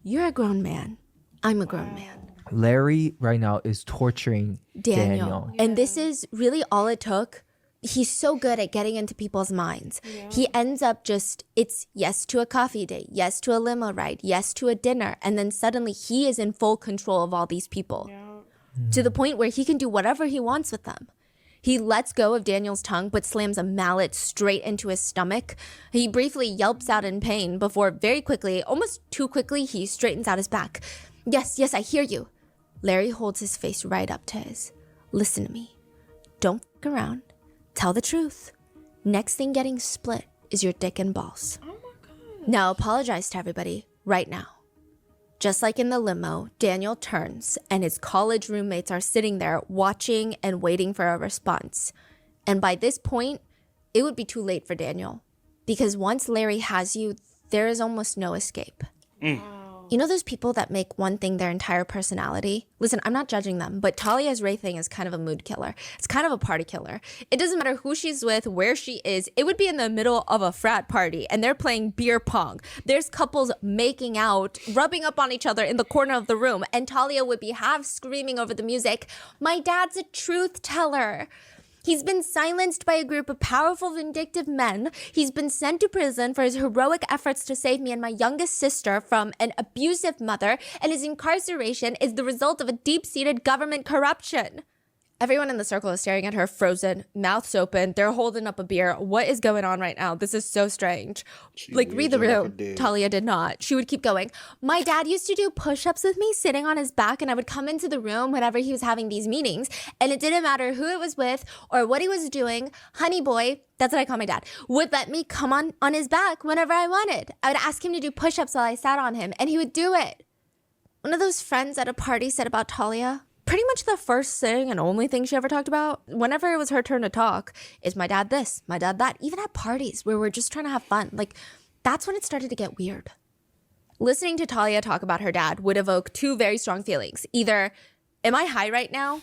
You're a grown man. I'm a grown man. Larry right now is torturing Daniel. And this is really all it took. He's so good at getting into people's minds. Yeah. He ends up it's yes to a coffee date, yes to a limo ride, yes to a dinner. And then suddenly he is in full control of all these people. Yeah. To the point where he can do whatever he wants with them. He lets go of Daniel's tongue, but slams a mallet straight into his stomach. He briefly yelps out in pain before very quickly, almost too quickly, he straightens out his back. Yes, I hear you. Larry holds his face right up to his. Listen to me. Don't f*** around. Tell the truth. Next thing getting split is your dick and balls. Oh my God. Now apologize to everybody right now. Just like in the limo, Daniel turns and his college roommates are sitting there watching and waiting for a response. And by this point, it would be too late for Daniel. Because once Larry has you, there is almost no escape. You know those people that make one thing their entire personality? Listen, I'm not judging them, but Talia's Ray thing is kind of a mood killer. It's kind of a party killer. It doesn't matter who she's with, where she is. It would be in the middle of a frat party and they're playing beer pong. There's couples making out, rubbing up on each other in the corner of the room, and Talia would be half screaming over the music, "My dad's a truth teller." He's been silenced by a group of powerful, vindictive men. He's been sent to prison for his heroic efforts to save me and my youngest sister from an abusive mother, and his incarceration is the result of a deep-seated government corruption. Everyone in the circle is staring at her, frozen, mouths open. They're holding up a beer. What is going on right now? This is so strange. Read the room. Talia did not. She would keep going. My dad used to do push-ups with me sitting on his back, and I would come into the room whenever he was having these meetings, and it didn't matter who it was with or what he was doing. Honey boy, that's what I call my dad, would let me come on his back whenever I wanted. I would ask him to do push-ups while I sat on him, and he would do it. One of those friends at a party said about Talia, pretty much the first thing and only thing she ever talked about, whenever it was her turn to talk, is my dad this, my dad that. Even at parties where we're just trying to have fun. Like, that's when it started to get weird. Listening to Talia talk about her dad would evoke two very strong feelings. Either, am I high right now?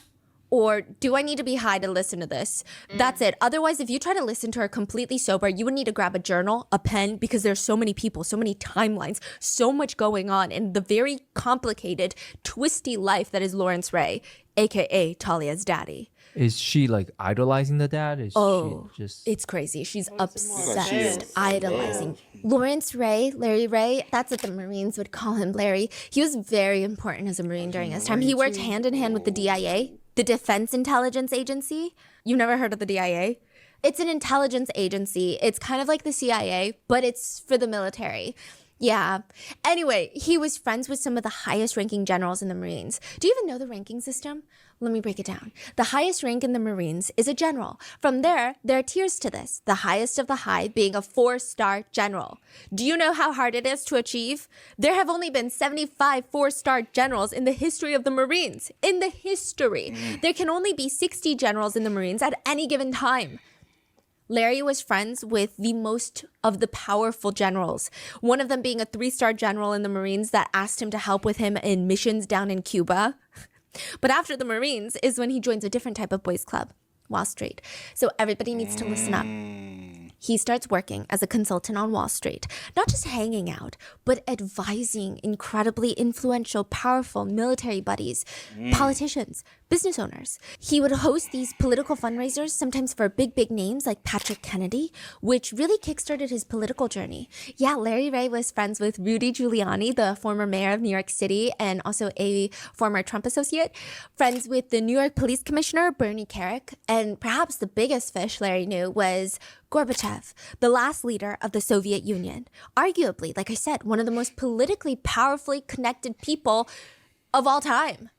Or do I need to be high to listen to this? That's it. Otherwise, if you try to listen to her completely sober, you would need to grab a journal, a pen, because there's so many people, so many timelines, so much going on in the very complicated, twisty life that is Lawrence Ray, aka Talia's daddy. Is she like idolizing the dad? Is she just... It's crazy. She's obsessed, Like she is. idolizing. Lawrence Ray, Larry Ray, that's what the Marines would call him, Larry. He was very important as a Marine during his time. He worked hand in hand with the DIA, the Defense Intelligence Agency. You've never heard of the DIA? It's an intelligence agency. It's kind of like the CIA, but it's for the military. Yeah. Anyway, he was friends with some of the highest ranking generals in the Marines. Do you even know the ranking system? Let me break it down. The highest rank in the Marines is a general. From there are tiers to this, the highest of the high being a 4-star general. Do you know how hard it is to achieve? There have only been 75 4-star generals in the history of the Marines. In the history. There can only be 60 generals in the Marines at any given time. Larry was friends with the most of the powerful generals, one of them being a 3-star general in the Marines that asked him to help with him in missions down in Cuba. But after the Marines is when he joins a different type of boys club, Wall Street. So everybody needs to listen up. He starts working as a consultant on Wall Street, not just hanging out, but advising incredibly influential, powerful military buddies, politicians, business owners. He would host these political fundraisers, sometimes for big names like Patrick Kennedy, which really kickstarted his political journey. Yeah, Larry Ray was friends with Rudy Giuliani, the former mayor of New York City and also a former Trump associate, friends with the New York Police Commissioner, Bernie Kerik, and perhaps the biggest fish Larry knew was Gorbachev, the last leader of the Soviet Union. Arguably, like I said, one of the most politically powerfully connected people of all time.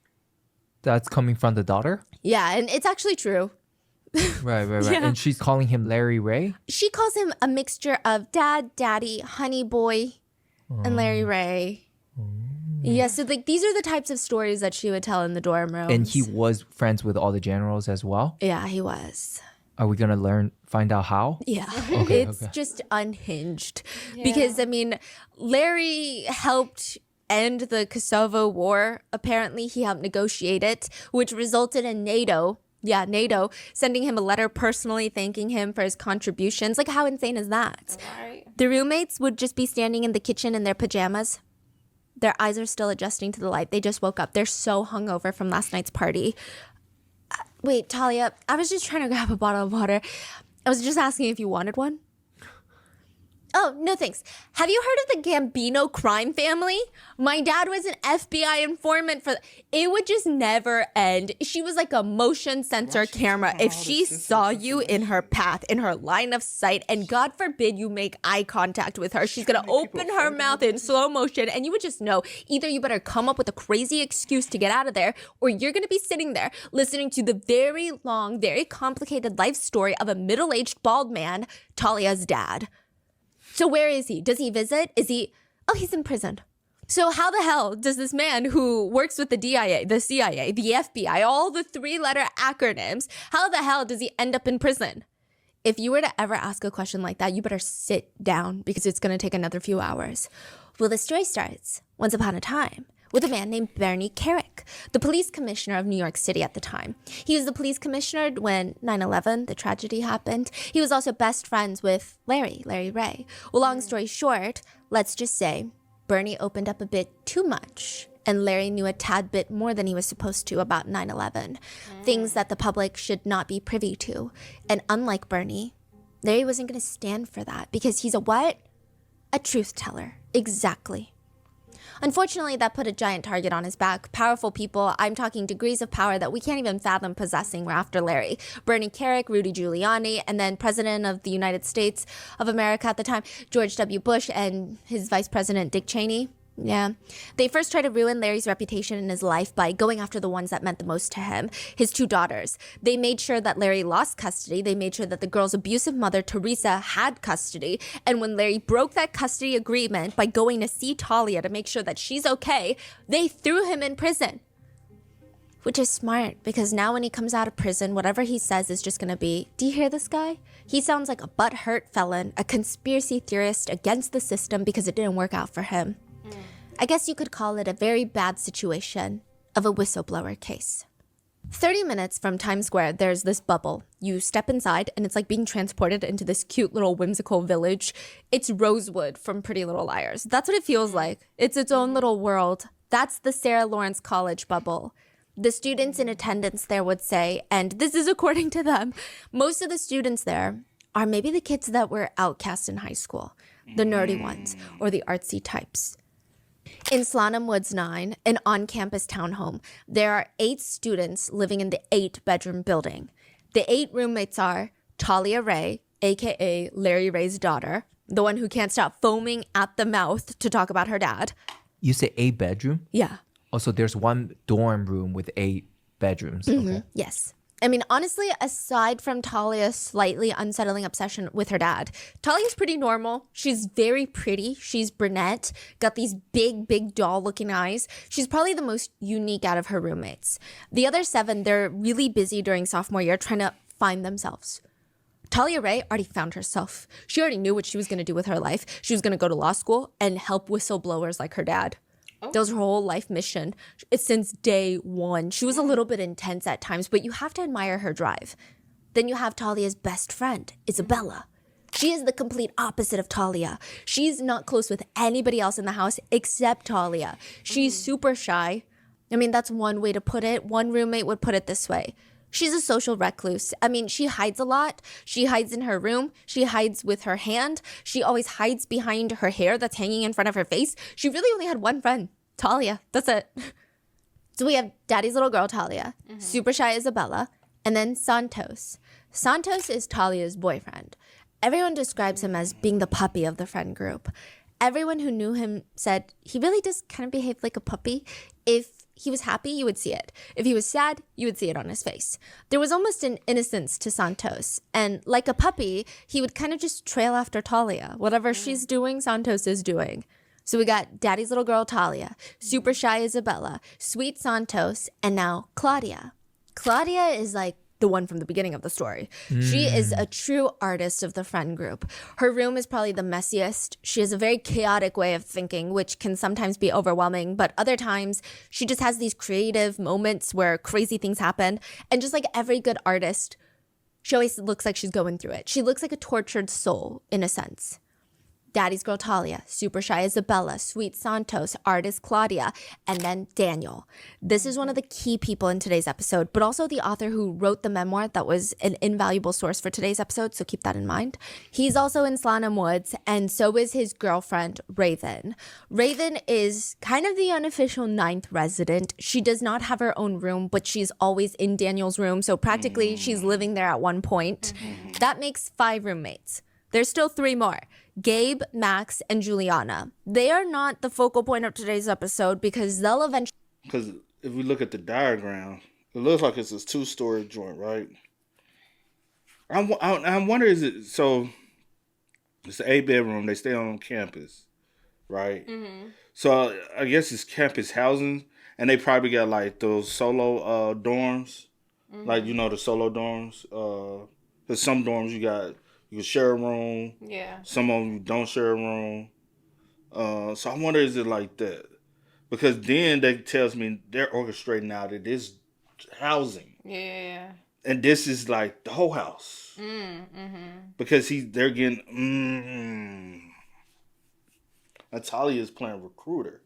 That's coming from the daughter? Yeah, and it's actually true. Right. Yeah. And she's calling him Larry Ray? She calls him a mixture of dad, daddy, honey boy, and Larry Ray. Yeah, so like these are the types of stories that she would tell in the dorm rooms. And he was friends with all the generals as well? Yeah, he was. Are we going to find out how? Yeah, Okay, it's okay. just unhinged. Because, I mean, Larry helped end the Kosovo War. Apparently, he helped negotiate it, which resulted in NATO, sending him a letter personally thanking him for his contributions. Like, how insane is that? Right. The roommates would just be standing in the kitchen in their pajamas. Their eyes are still adjusting to the light. They just woke up. They're so hungover from last night's party. Wait, Talia, I was just trying to grab a bottle of water. I was just asking if you wanted one. Oh, no thanks. Have you heard of the Gambino crime family? My dad was an FBI informant for... It would just never end. She was like a motion sensor camera. If she saw you in her path, in her line of sight, and God forbid you make eye contact with her, she's gonna open her mouth in slow motion, and you would just know, either you better come up with a crazy excuse to get out of there, or you're gonna be sitting there listening to the very long, very complicated life story of a middle-aged bald man, Talia's dad. So where is he? Does he visit? Oh, he's in prison. So how the hell does this man who works with the DIA, the CIA, the FBI, all the 3-letter acronyms, how the hell does he end up in prison? If you were to ever ask a question like that, you better sit down because it's going to take another few hours. Well, the story starts once upon a time with a man named Bernie Kerik, the police commissioner of New York City at the time. He was the police commissioner when 9/11, the tragedy, happened. He was also best friends with Larry Ray. Well, long story short, let's just say Bernie opened up a bit too much and Larry knew a tad bit more than he was supposed to about 9/11, things that the public should not be privy to. And unlike Bernie, Larry wasn't going to stand for that because he's a what? A truth teller. Exactly. Unfortunately, that put a giant target on his back. Powerful people, I'm talking degrees of power that we can't even fathom possessing, were after Larry. Bernie Kerik, Rudy Giuliani, and then President of the United States of America at the time, George W. Bush, and his Vice President, Dick Cheney. Yeah. They first tried to ruin Larry's reputation and his life by going after the ones that meant the most to him, his 2 daughters. They made sure that Larry lost custody. They made sure that the girl's abusive mother, Teresa, had custody. And when Larry broke that custody agreement by going to see Talia to make sure that she's okay, they threw him in prison. Which is smart, because now when he comes out of prison, whatever he says is just going to be, do you hear this guy? He sounds like a butthurt felon, a conspiracy theorist against the system because it didn't work out for him. I guess you could call it a very bad situation of a whistleblower case. 30 minutes from Times Square, there's this bubble. You step inside, and it's like being transported into this cute little whimsical village. It's Rosewood from Pretty Little Liars. That's what it feels like. It's its own little world. That's the Sarah Lawrence College bubble. The students in attendance there would say, and this is according to them, most of the students there are maybe the kids that were outcast in high school, the nerdy ones, or the artsy types. In Slanham Woods 9, an on-campus townhome, there are 8 students living in the 8-bedroom building. The 8 roommates are Talia Ray, a.k.a. Larry Ray's daughter, the one who can't stop foaming at the mouth to talk about her dad. You say 8 bedroom? Yeah. Also, there's one dorm room with 8 bedrooms. Okay. Yes. I mean, honestly, aside from Talia's slightly unsettling obsession with her dad, Talia's pretty normal. She's very pretty. She's brunette, got these big doll-looking eyes. She's probably the most unique out of her roommates. The other 7, they're really busy during sophomore year trying to find themselves. Talia Ray already found herself. She already knew what she was going to do with her life. She was going to go to law school and help whistleblowers like her dad. That was her whole life mission. It's since day one. She was a little bit intense at times, but you have to admire her drive. Then you have Talia's best friend, Isabella. She is the complete opposite of Talia. She's not close with anybody else in the house except Talia. She's super shy. I mean, that's one way to put it. One roommate would put it this way. She's a social recluse. I mean, she hides a lot. She hides in her room. She hides with her hand. She always hides behind her hair that's hanging in front of her face. She really only had one friend, Talia. That's it. So we have daddy's little girl, Talia, super shy Isabella, and then Santos. Santos is Talia's boyfriend. Everyone describes him as being the puppy of the friend group. Everyone who knew him said he really just kind of behaved like a puppy. If he was happy, you would see it. If he was sad, you would see it on his face. There was almost an innocence to Santos. And like a puppy, he would kind of just trail after Talia. Whatever she's doing, Santos is doing. So we got daddy's little girl, Talia, super shy Isabella, sweet Santos, and now Claudia. Claudia is like the one from the beginning of the story. She is a true artist of the friend group. Her room is probably the messiest. She has a very chaotic way of thinking, which can sometimes be overwhelming, but other times she just has these creative moments where crazy things happen. And just like every good artist, she always looks like she's going through it. She looks like a tortured soul, in a sense. Daddy's girl Talia, super shy Isabella, sweet Santos, artist Claudia, and then Daniel. This is one of the key people in today's episode, but also the author who wrote the memoir that was an invaluable source for today's episode, so keep that in mind. He's also in Slanham Woods, and so is his girlfriend, Raven. Raven is kind of the unofficial 9th resident. She does not have her own room, but she's always in Daniel's room, so practically she's living there at one point. That makes 5 roommates. There's still 3 more. Gabe, Max, and Juliana. They are not the focal point of today's episode because they'll eventually... Because if we look at the diagram, it looks like it's a 2-story joint, right? I wonder, is it... So, it's an 8-bedroom. They stay on campus, right? So, I guess it's campus housing. And they probably got, like, those solo dorms. Like, you know, the solo dorms. Because some dorms you can share a room. Yeah. Some of them you don't share a room. So I wonder, is it like that? Because then that tells me they're orchestrating out of this housing. Yeah. And this is like the whole house. Because they're getting... Natalia is playing recruiter.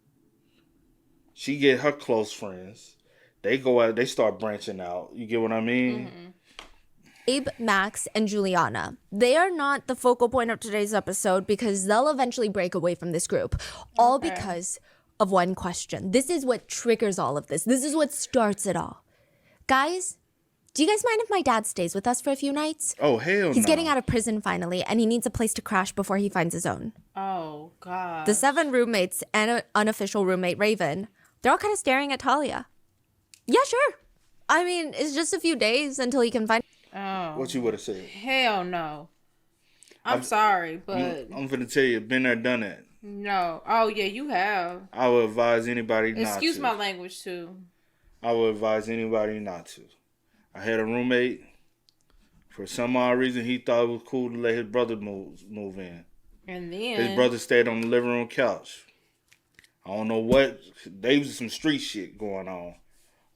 She get her close friends. They go out. They start branching out. You get what I mean? Abe, Max, and Juliana. They are not the focal point of today's episode because they'll eventually break away from this group. All because of one question. This is what triggers all of this. This is what starts it all. Guys, do you guys mind if my dad stays with us for a few nights? Oh, hell no. He's getting out of prison finally, and he needs a place to crash before he finds his own. Oh, God. The 7 roommates and an unofficial roommate, Raven, they're all kind of staring at Talia. Yeah, sure. I mean, it's just a few days until he can find... Oh. What you would have said? Hell no. I'm sorry, but... I'm finna tell you, been there, done that. No. Oh, yeah, you have. I would advise anybody not to. Excuse my language, too. I would advise anybody not to. I had a roommate. For some odd reason, he thought it was cool to let his brother move in. And then... His brother stayed on the living room couch. I don't know what... There was some street shit going on.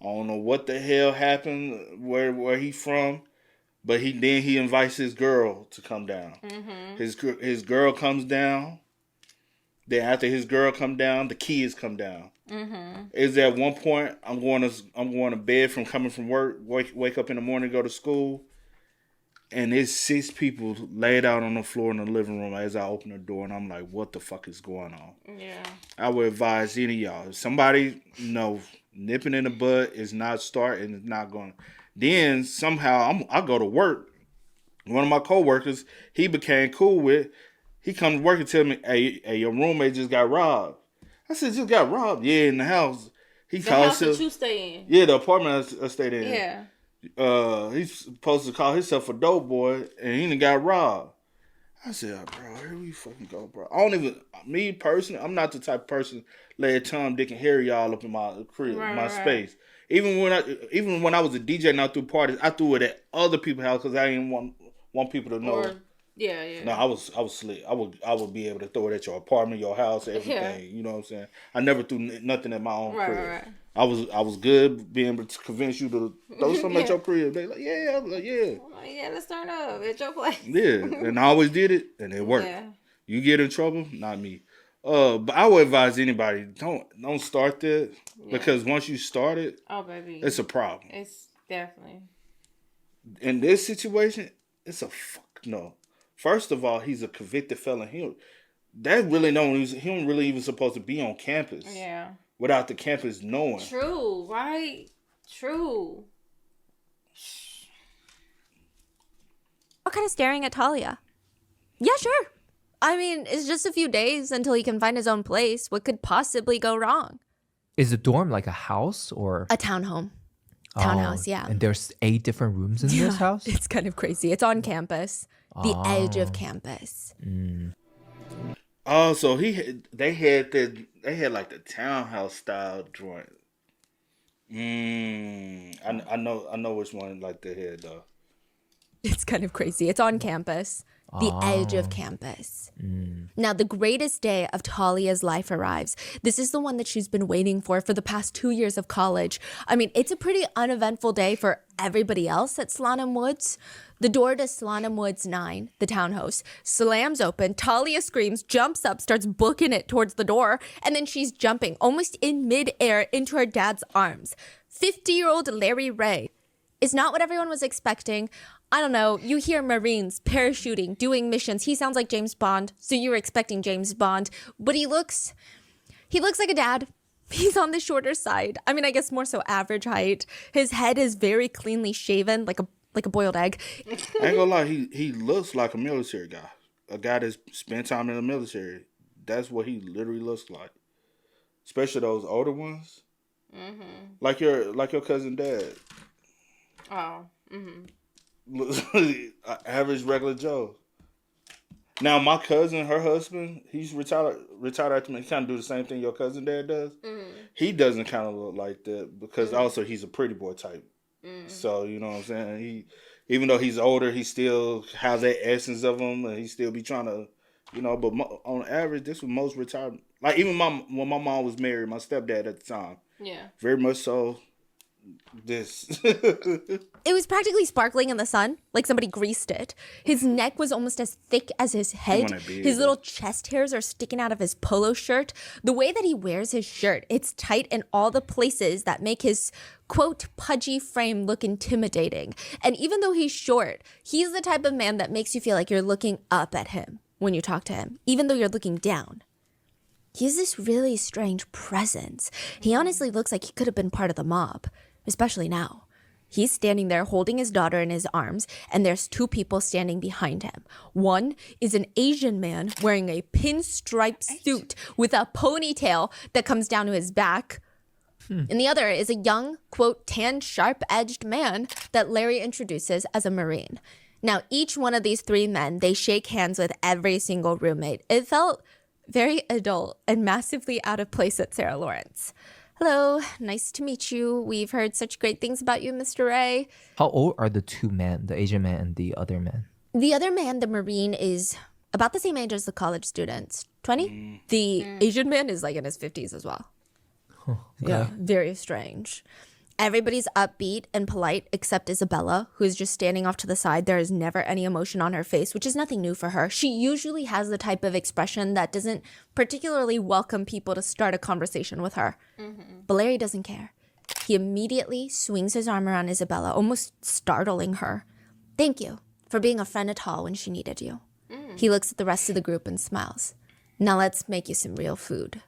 I don't know what the hell happened, where he from. But he invites his girl to come down. Mm-hmm. His girl comes down. Then after his girl come down, the kids come down. Mm-hmm. Is at one point I'm going to bed from coming from work, wake up in the morning, go to school, and there's 6 people laid out on the floor in the living room as I open the door, and I'm like, what the fuck is going on? Yeah. I would advise any of y'all, if somebody nipping in the butt is not starting, it's not going. Then somehow I go to work. One of my coworkers, he became cool with. He comes to work and tell me, hey, your roommate just got robbed. I said, just got robbed? Yeah, in the house. The house that you stay in. Yeah, the apartment I stayed in. Yeah. He's supposed to call himself a dope boy, and he done got robbed. I said, bro, here we fucking go, bro. Me personally, I'm not the type of person lay Tom, Dick, and Harry all up in my crib, space. Even when I was a DJ and I threw parties, I threw it at other people's house because I didn't want people to know. Yeah. No, I was slick. I would be able to throw it at your apartment, your house, everything. Yeah. You know what I'm saying? I never threw nothing at my own crib. Right. I was good being able to convince you to throw something at your crib. They like, yeah. I'm like, yeah. Yeah, let's turn up at your place. Yeah, and I always did it, and it worked. Yeah. You get in trouble, not me. But I would advise anybody, don't start that because once you start it, oh baby, it's a problem. It's definitely in this situation. It's a fuck no. First of all, he's a convicted felon. He don't really even supposed to be on campus. Yeah. Without the campus knowing. True, right? True. What kind of staring at Talia? Yeah, sure. I mean, it's just a few days until he can find his own place. What could possibly go wrong? Is the dorm like a house or a townhome? Townhouse, yeah. And there's 8 different rooms in this house? It's kind of crazy. It's on campus. The edge of campus. Oh, so they had like the townhouse style joint. I know which one like they had though. It's kind of crazy. It's on campus. The edge of campus. Now, the greatest day of Talia's life arrives. This is the one that she's been waiting for the past 2 years of college. I mean, it's a pretty uneventful day for everybody else at Slanham Woods. The door to Slanham Woods 9, the townhouse, slams open. Talia screams, jumps up, starts booking it towards the door, and then she's jumping almost in midair into her dad's arms. 50-year-old Larry Ray is not what everyone was expecting. I don't know, you hear Marines parachuting, doing missions. He sounds like James Bond, so you're expecting James Bond. But he looks like a dad. He's on the shorter side. I mean, I guess more so average height. His head is very cleanly shaven, like a boiled egg. I ain't gonna lie, he looks like a military guy. A guy that's spent time in the military. That's what he literally looks like. Especially those older ones. Mm-hmm. Like your cousin dad. Oh. Mm-hmm. Average regular Joe. Now my cousin, her husband, he's retired after me. He kind of do the same thing your cousin dad does. Mm-hmm. He doesn't kind of look like that because also he's a pretty boy type. Mm-hmm. So you know what I'm saying. Even though he's older, he still has that essence of him, and he still be trying to, But on average, this was most retired. Like even when my mom was married, my stepdad at the time. Yeah. Very much so. this. It was practically sparkling in the sun, like somebody greased it. His neck was almost as thick as his head. His little chest hairs are sticking out of his polo shirt. The way that he wears his shirt, it's tight in all the places that make his, quote, pudgy frame look intimidating. And even though he's short, he's the type of man that makes you feel like you're looking up at him when you talk to him, even though you're looking down. He has this really strange presence. He honestly looks like he could have been part of the mob, especially now. He's standing there holding his daughter in his arms, and there's two people standing behind him. One is an Asian man wearing a pinstripe suit with a ponytail that comes down to his back. And the other is a young, quote, tan, sharp-edged man that Larry introduces as a Marine. Now, each one of these three men, they shake hands with every single roommate. It felt very adult and massively out of place at Sarah Lawrence. Hello, nice to meet you. We've heard such great things about you, Mr. Ray. How old are the two men, the Asian man and the other man? The other man, the Marine, is about the same age as the college students, 20. The Asian man is like in his 50s as well. Yeah, very strange. Everybody's upbeat and polite except Isabella, who is just standing off to the side. There is never any emotion on her face, which is nothing new for her. She usually has the type of expression that doesn't particularly welcome people to start a conversation with her. But Larry doesn't care. He immediately swings his arm around Isabella, almost startling her. Thank you for being a friend at all when she needed you. He looks at the rest of the group and smiles. Now let's make you some real food.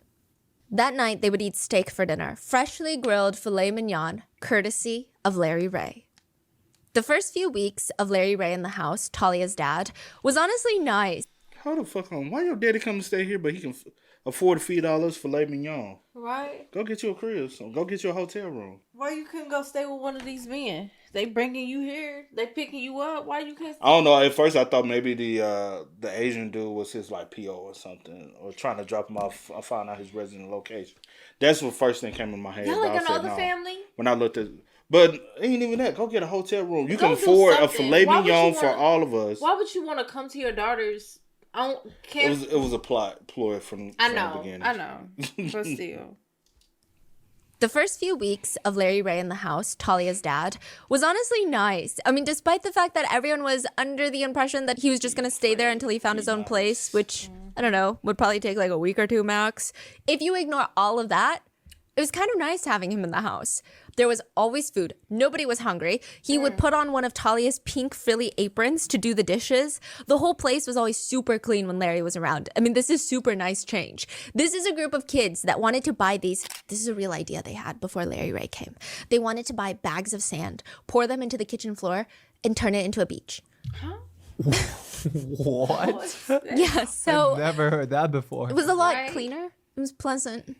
That night, they would eat steak for dinner, freshly grilled filet mignon, courtesy of Larry Ray. The first few weeks of Larry Ray in the house, Talia's dad, was honestly nice. Hold the fuck on. Why your daddy come to stay here, but he can afford to feed all us filet mignon? Right? Go get you a crib. So go get you a hotel room. Why you couldn't go stay with one of these men? They bringing you here. They picking you up. Why you can't? I don't know. At first, I thought maybe the Asian dude was his like PO or something, or trying to drop him off. I found out his resident location. That's what first thing came in my head. Y'all but like I said, another no. family? When I looked at, but ain't even that. Go get a hotel room. You Go can do afford a something. filet Why would you mignon for wanna- all of us. Why would you want to come to your daughter's? It was a ploy from the beginning. I know, but still. The first few weeks of Larry Ray in the house, Talia's dad, was honestly nice. I mean, despite the fact that everyone was under the impression that he was just going to stay there until he found his own place, which, I don't know, would probably take like a week or two max. If you ignore all of that, it was kind of nice having him in the house. There was always food. Nobody was hungry. He would put on one of Talia's pink frilly aprons to do the dishes. The whole place was always super clean when Larry was around. I mean, this is super nice change. This is a group of kids that wanted to buy these. This is a real idea they had before Larry Ray came. They wanted to buy bags of sand, pour them into the kitchen floor, and turn it into a beach. What? Yeah, so Never heard that before. it was a lot Right. cleaner. It was pleasant.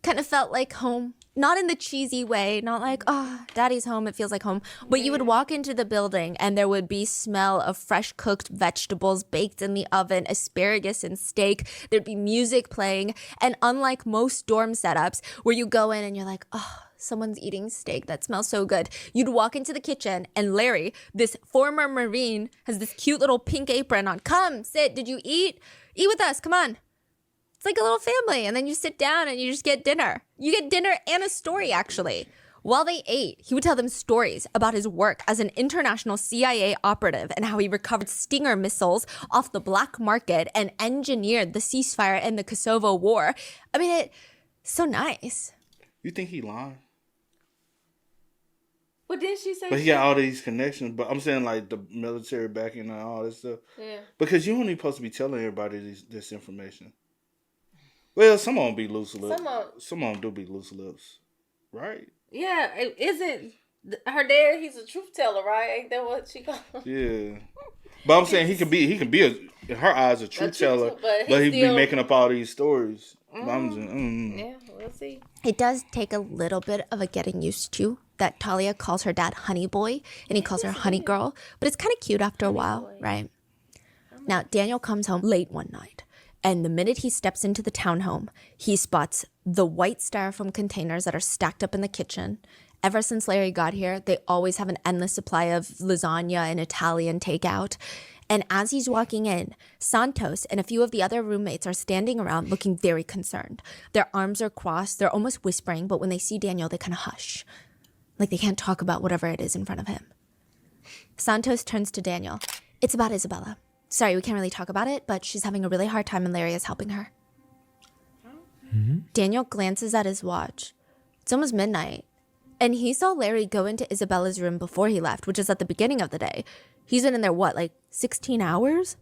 Kind of felt like home. Not in the cheesy way, not like, oh, daddy's home, it feels like home. But you would walk into the building and there would be smell of fresh cooked vegetables baked in the oven, asparagus and steak. There'd be music playing. And unlike most dorm setups where you go in and you're like, oh, someone's eating steak, that smells so good. You'd walk into the kitchen and Larry, this former Marine, has this cute little pink apron on. Come, sit, did you eat? Eat with us, come on. It's like a little family, and then you sit down and you just get dinner. You get dinner and a story, actually. While they ate, he would tell them stories about his work as an international CIA operative and how he recovered Stinger missiles off the black market and engineered the ceasefire in the Kosovo War. I mean, it's so nice. You think he lying? What did she say? But he got all these connections. But I'm saying like the military backing and all this stuff. Yeah. Because you only supposed to be telling everybody this information. Well, some of them be loose lips. Some of them do be loose lips, right? Yeah, it isn't her dad. He's a truth teller, right? Ain't that what she called him? Yeah, but I'm saying he can be in her eyes a truth teller, but he be making up all these stories. I'm just, Yeah, we'll see. It does take a little bit of a getting used to that Talia calls her dad honey boy and he calls her honey girl, but it's kind of cute after a while, right? Now, Daniel comes home late one night. And the minute he steps into the townhome, he spots the white styrofoam containers that are stacked up in the kitchen. Ever since Larry got here, they always have an endless supply of lasagna and Italian takeout. And as he's walking in, Santos and a few of the other roommates are standing around looking very concerned. Their arms are crossed. They're almost whispering, but when they see Daniel, they kind of hush. Like they can't talk about whatever it is in front of him. Santos turns to Daniel. It's about Isabella. Sorry, we can't really talk about it, but she's having a really hard time and Larry is helping her. Daniel glances at his watch. It's almost midnight. And he saw Larry go into Isabella's room before he left, which is at the beginning of the day. He's been in there, what, like 16 hours?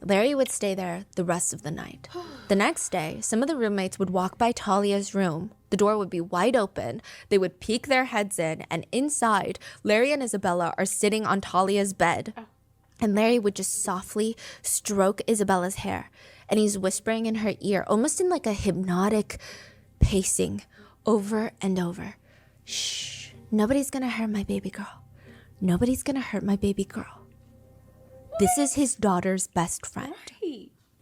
Larry would stay there the rest of the night. The next day, some of the roommates would walk by Talia's room. The door would be wide open. They would peek their heads in, and inside, Larry and Isabella are sitting on Talia's bed. And Larry would just softly stroke Isabella's hair. And he's whispering in her ear, almost in like a hypnotic pacing, over and over. Shh, nobody's gonna hurt my baby girl. Nobody's gonna hurt my baby girl. This is his daughter's best friend.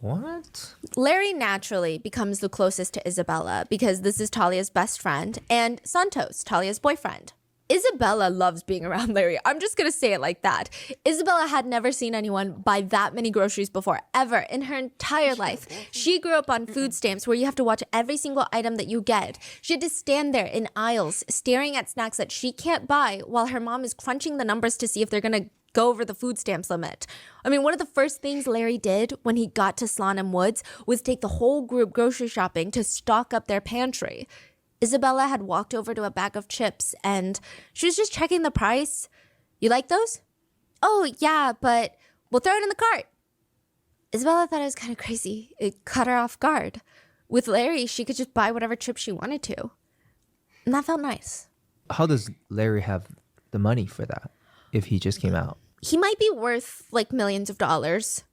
What? Larry naturally becomes the closest to Isabella because this is Talia's best friend and Santos, Talia's boyfriend. Isabella loves being around Larry. I'm just going to say it like that. Isabella had never seen anyone buy that many groceries before, ever, in her entire life. She grew up on food stamps where you have to watch every single item that you get. She had to stand there in aisles staring at snacks that she can't buy while her mom is crunching the numbers to see if they're going to go over the food stamps limit. I mean, one of the first things Larry did when he got to Slonim Woods was take the whole group grocery shopping to stock up their pantry. Isabella had walked over to a bag of chips and she was just checking the price. You like those? Oh, yeah, but we'll throw it in the cart. Isabella thought it was kind of crazy. It caught her off guard. With Larry, she could just buy whatever chips she wanted to. And that felt nice. How does Larry have the money for that if he just came out? He might be worth like millions of dollars.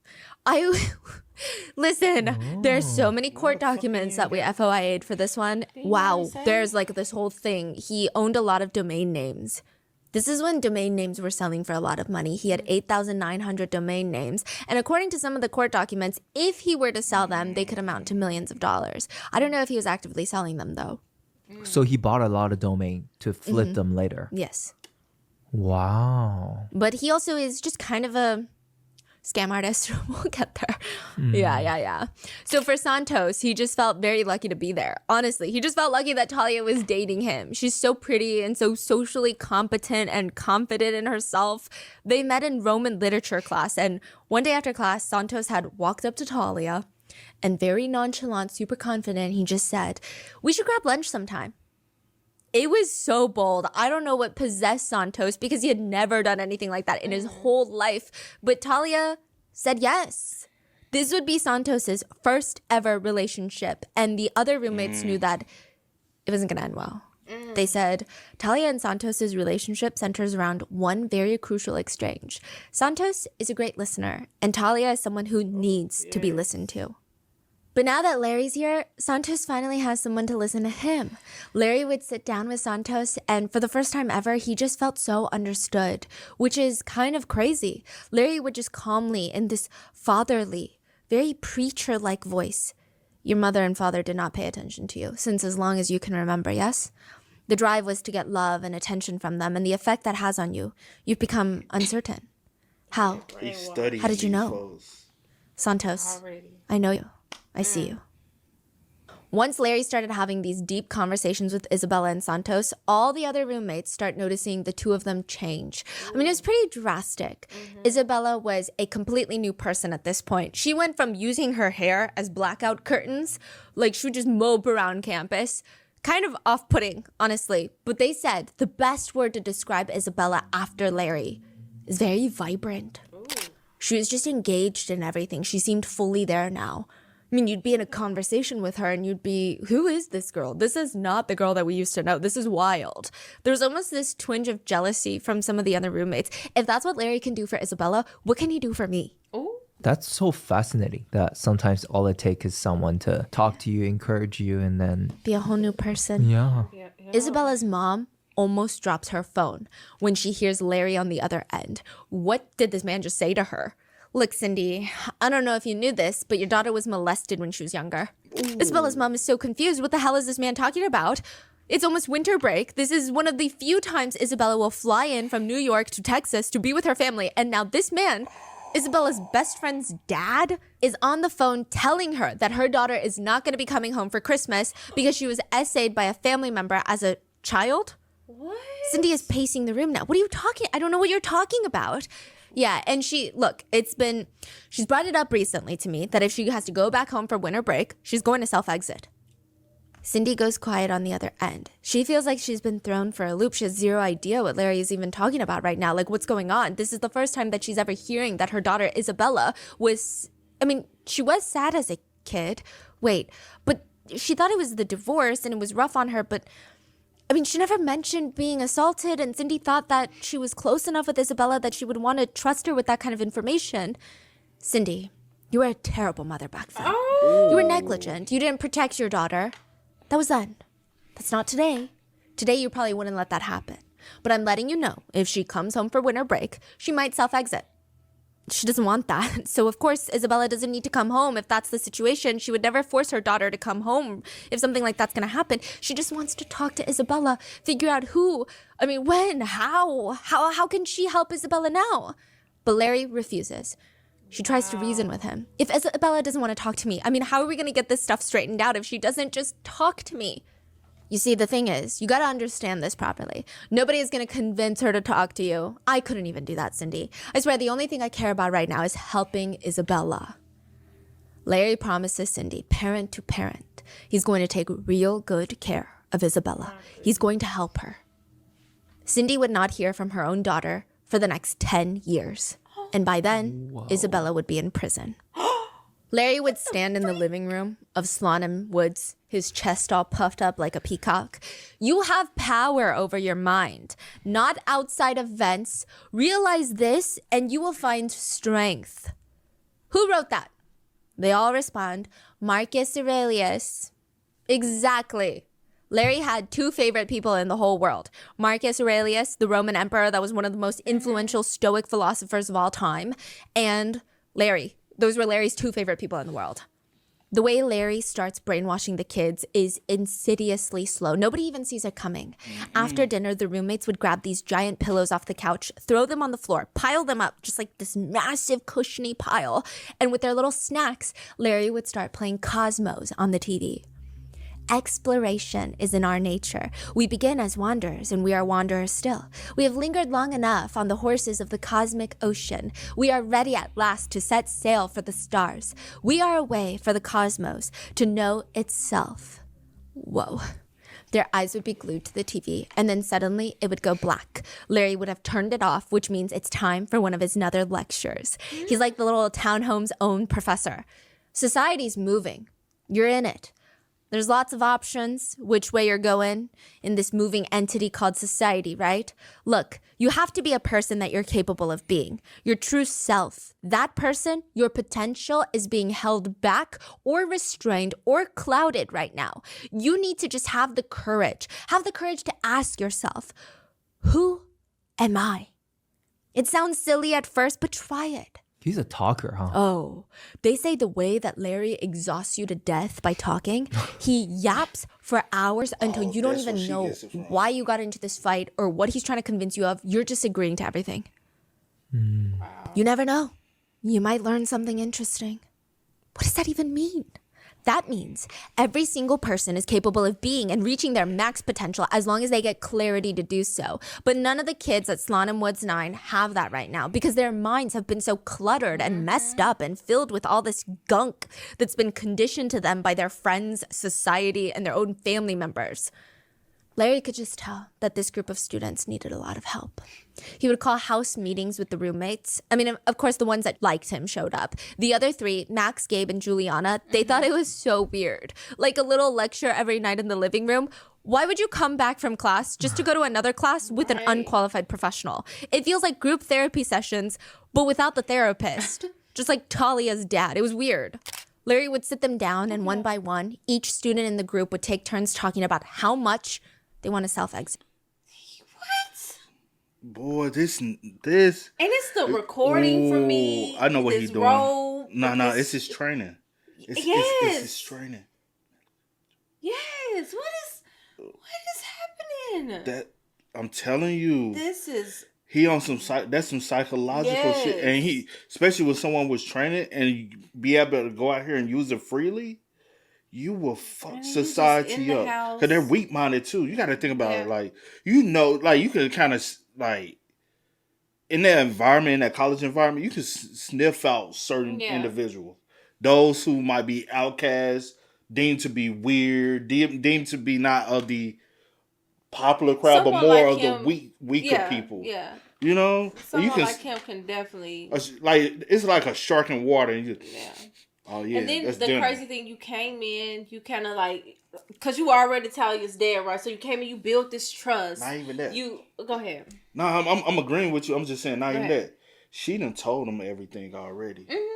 Listen, there's so many court documents that we FOIA'd for this one. Wow, there's like this whole thing. He owned a lot of domain names. This is when domain names were selling for a lot of money. He had 8,900 domain names. And according to some of the court documents, if he were to sell them, they could amount to millions of dollars. I don't know if he was actively selling them though. So he bought a lot of domain to flip them later. Yes. Wow. But he also is just kind of a scam artist. We'll get there. Yeah. So for Santos, he just felt very lucky to be there. Honestly, he just felt lucky that Talia was dating him. She's so pretty and so socially competent and confident in herself. They met in Roman literature class, and one day after class, Santos had walked up to Talia and very nonchalant, super confident, he just said, "We should grab lunch sometime." It was so bold. I don't know what possessed Santos because he had never done anything like that in his whole life. But Talia said yes. This would be Santos's first ever relationship. And the other roommates knew that it wasn't going to end well. They said Talia and Santos's relationship centers around one very crucial exchange. Santos is a great listener, and Talia is someone who needs to be listened to. But now that Larry's here, Santos finally has someone to listen to him. Larry would sit down with Santos, and for the first time ever, he just felt so understood, which is kind of crazy. Larry would just calmly, in this fatherly, very preacher-like voice, "Your mother and father did not pay attention to you, since as long as you can remember, yes? The drive was to get love and attention from them, and the effect that has on you, you've become uncertain. How? How did you know? Santos, I know you. I see you." Once Larry started having these deep conversations with Isabella and Santos, all the other roommates start noticing the two of them change. I mean, it was pretty drastic. Isabella was a completely new person at this point. She went from using her hair as blackout curtains, like she would just mope around campus. Kind of off-putting, honestly. But they said the best word to describe Isabella after Larry is very vibrant. She was just engaged in everything. She seemed fully there now. I mean, you'd be in a conversation with her and you'd be, who is this girl? This is not the girl that we used to know. This is wild. There's almost this twinge of jealousy from some of the other roommates. If that's what Larry can do for Isabella, what can he do for me? That's so fascinating that sometimes all it takes is someone to talk to you, encourage you, and then Be a whole new person. yeah. Isabella's mom almost drops her phone when she hears Larry on the other end. What did this man just say to her? "Look, Cindy, I don't know if you knew this, but your daughter was molested when she was younger." Isabella's mom is so confused. What the hell is this man talking about? It's almost winter break. This is one of the few times Isabella will fly in from New York to Texas to be with her family. And now this man, Isabella's best friend's dad, is on the phone telling her that her daughter is not going to be coming home for Christmas because she was essayed by a family member as a child. What? Cindy is pacing the room now. What are you talking? I don't know what you're talking about. Yeah, and she's brought it up recently to me that if she has to go back home for winter break, she's going to self-exit. Cindy goes quiet on the other end. She feels like she's been thrown for a loop. She has zero idea what Larry is even talking about right now. Like, what's going on? This is the first time that she's ever hearing that her daughter Isabella she was sad as a kid. Wait, but she thought it was the divorce and it was rough on her, but she never mentioned being assaulted, and Cindy thought that she was close enough with Isabella that she would want to trust her with that kind of information. Cindy, you were a terrible mother back then. Oh. You were negligent. You didn't protect your daughter. That was then. That's not today. Today, you probably wouldn't let that happen. But I'm letting you know, if she comes home for winter break, she might self-exit. She doesn't want that. So, of course, Isabella doesn't need to come home if that's the situation. She would never force her daughter to come home if something like that's going to happen. She just wants to talk to Isabella, figure out when, how can she help Isabella now? But Larry refuses. She tries to reason with him. If Isabella doesn't want to talk to me, how are we going to get this stuff straightened out if she doesn't just talk to me? You see, the thing is, you got to understand this properly. Nobody is going to convince her to talk to you. I couldn't even do that, Cindy. I swear, the only thing I care about right now is helping Isabella. Larry promises Cindy, parent to parent, he's going to take real good care of Isabella. He's going to help her. Cindy would not hear from her own daughter for the next 10 years. And by then, Isabella would be in prison. Larry would stand in the living room of Slonim Woods, his chest all puffed up like a peacock. You have power over your mind, not outside events. Realize this, and you will find strength. Who wrote that? They all respond, Marcus Aurelius. Exactly. Larry had two favorite people in the whole world. Marcus Aurelius, the Roman emperor that was one of the most influential Stoic philosophers of all time, and Larry. Those were Larry's two favorite people in the world. The way Larry starts brainwashing the kids is insidiously slow. Nobody even sees it coming. After dinner, the roommates would grab these giant pillows off the couch, throw them on the floor, pile them up, just like this massive cushiony pile. And with their little snacks, Larry would start playing Cosmos on the TV. Exploration is in our nature. We begin as wanderers, and we are wanderers still. We have lingered long enough on the horses of the cosmic ocean. We are ready at last to set sail for the stars. We are away for the cosmos to know itself. Whoa. Their eyes would be glued to the TV, and then suddenly it would go black. Larry would have turned it off, which means it's time for one of his other lectures. He's like the little townhome's own professor. Society's moving. You're in it. There's lots of options, which way you're going in this moving entity called society, right? Look, you have to be a person that you're capable of being. Your true self. That person, your potential is being held back or restrained or clouded right now. You need to just have the courage. Have the courage to ask yourself, who am I? It sounds silly at first, but try it. He's a talker, huh? Oh, they say the way that Larry exhausts you to death by talking, he yaps for hours until you don't even know why you got into this fight or what he's trying to convince you of. You're just agreeing to everything. Wow. You never know. You might learn something interesting. What does that even mean? That means every single person is capable of being and reaching their max potential as long as they get clarity to do so. But none of the kids at Slonim Woods 9 have that right now because their minds have been so cluttered and messed up and filled with all this gunk that's been conditioned to them by their friends, society, and their own family members. Larry could just tell that this group of students needed a lot of help. He would call house meetings with the roommates. Of course, the ones that liked him showed up. The other three, Max, Gabe, and Juliana, they thought it was so weird. Like a little lecture every night in the living room. Why would you come back from class just to go to another class with an unqualified professional? It feels like group therapy sessions, but without the therapist. Just like Talia's dad. It was weird. Larry would sit them down, and one by one, each student in the group would take turns talking about how much they want to self-exit. What? Boy, this. And it's the recording for me. I know what he's doing. No, it's his training. It's his training. Yes. What is happening? That I'm telling you. This is. He on that's some psychological shit, and he, especially when someone was training and you be able to go out here and use it freely. you will fuck And you just in society the up. house. Because they're weak minded too. You got to think about Yeah. it. Like, you know, like, you can kind of, like, in that environment, in that college environment, you can sniff out certain Yeah. individuals. Those who might be outcasts, deemed to be weird, deemed to be not of the popular crowd, Someone but more like of the him- weaker people. Yeah. You know? You Someone can, like him can definitely. like, it's like a shark in water. And you just, Yeah. oh, yeah. And then that's the dinner. crazy thing, you came in, you kind of like, because you already Talia's dead, right? So you came in, you built this trust. Not even that. You go ahead. No, I'm agreeing with you. I'm just saying, not even ahead. that. She done told him everything already. Mm-hmm.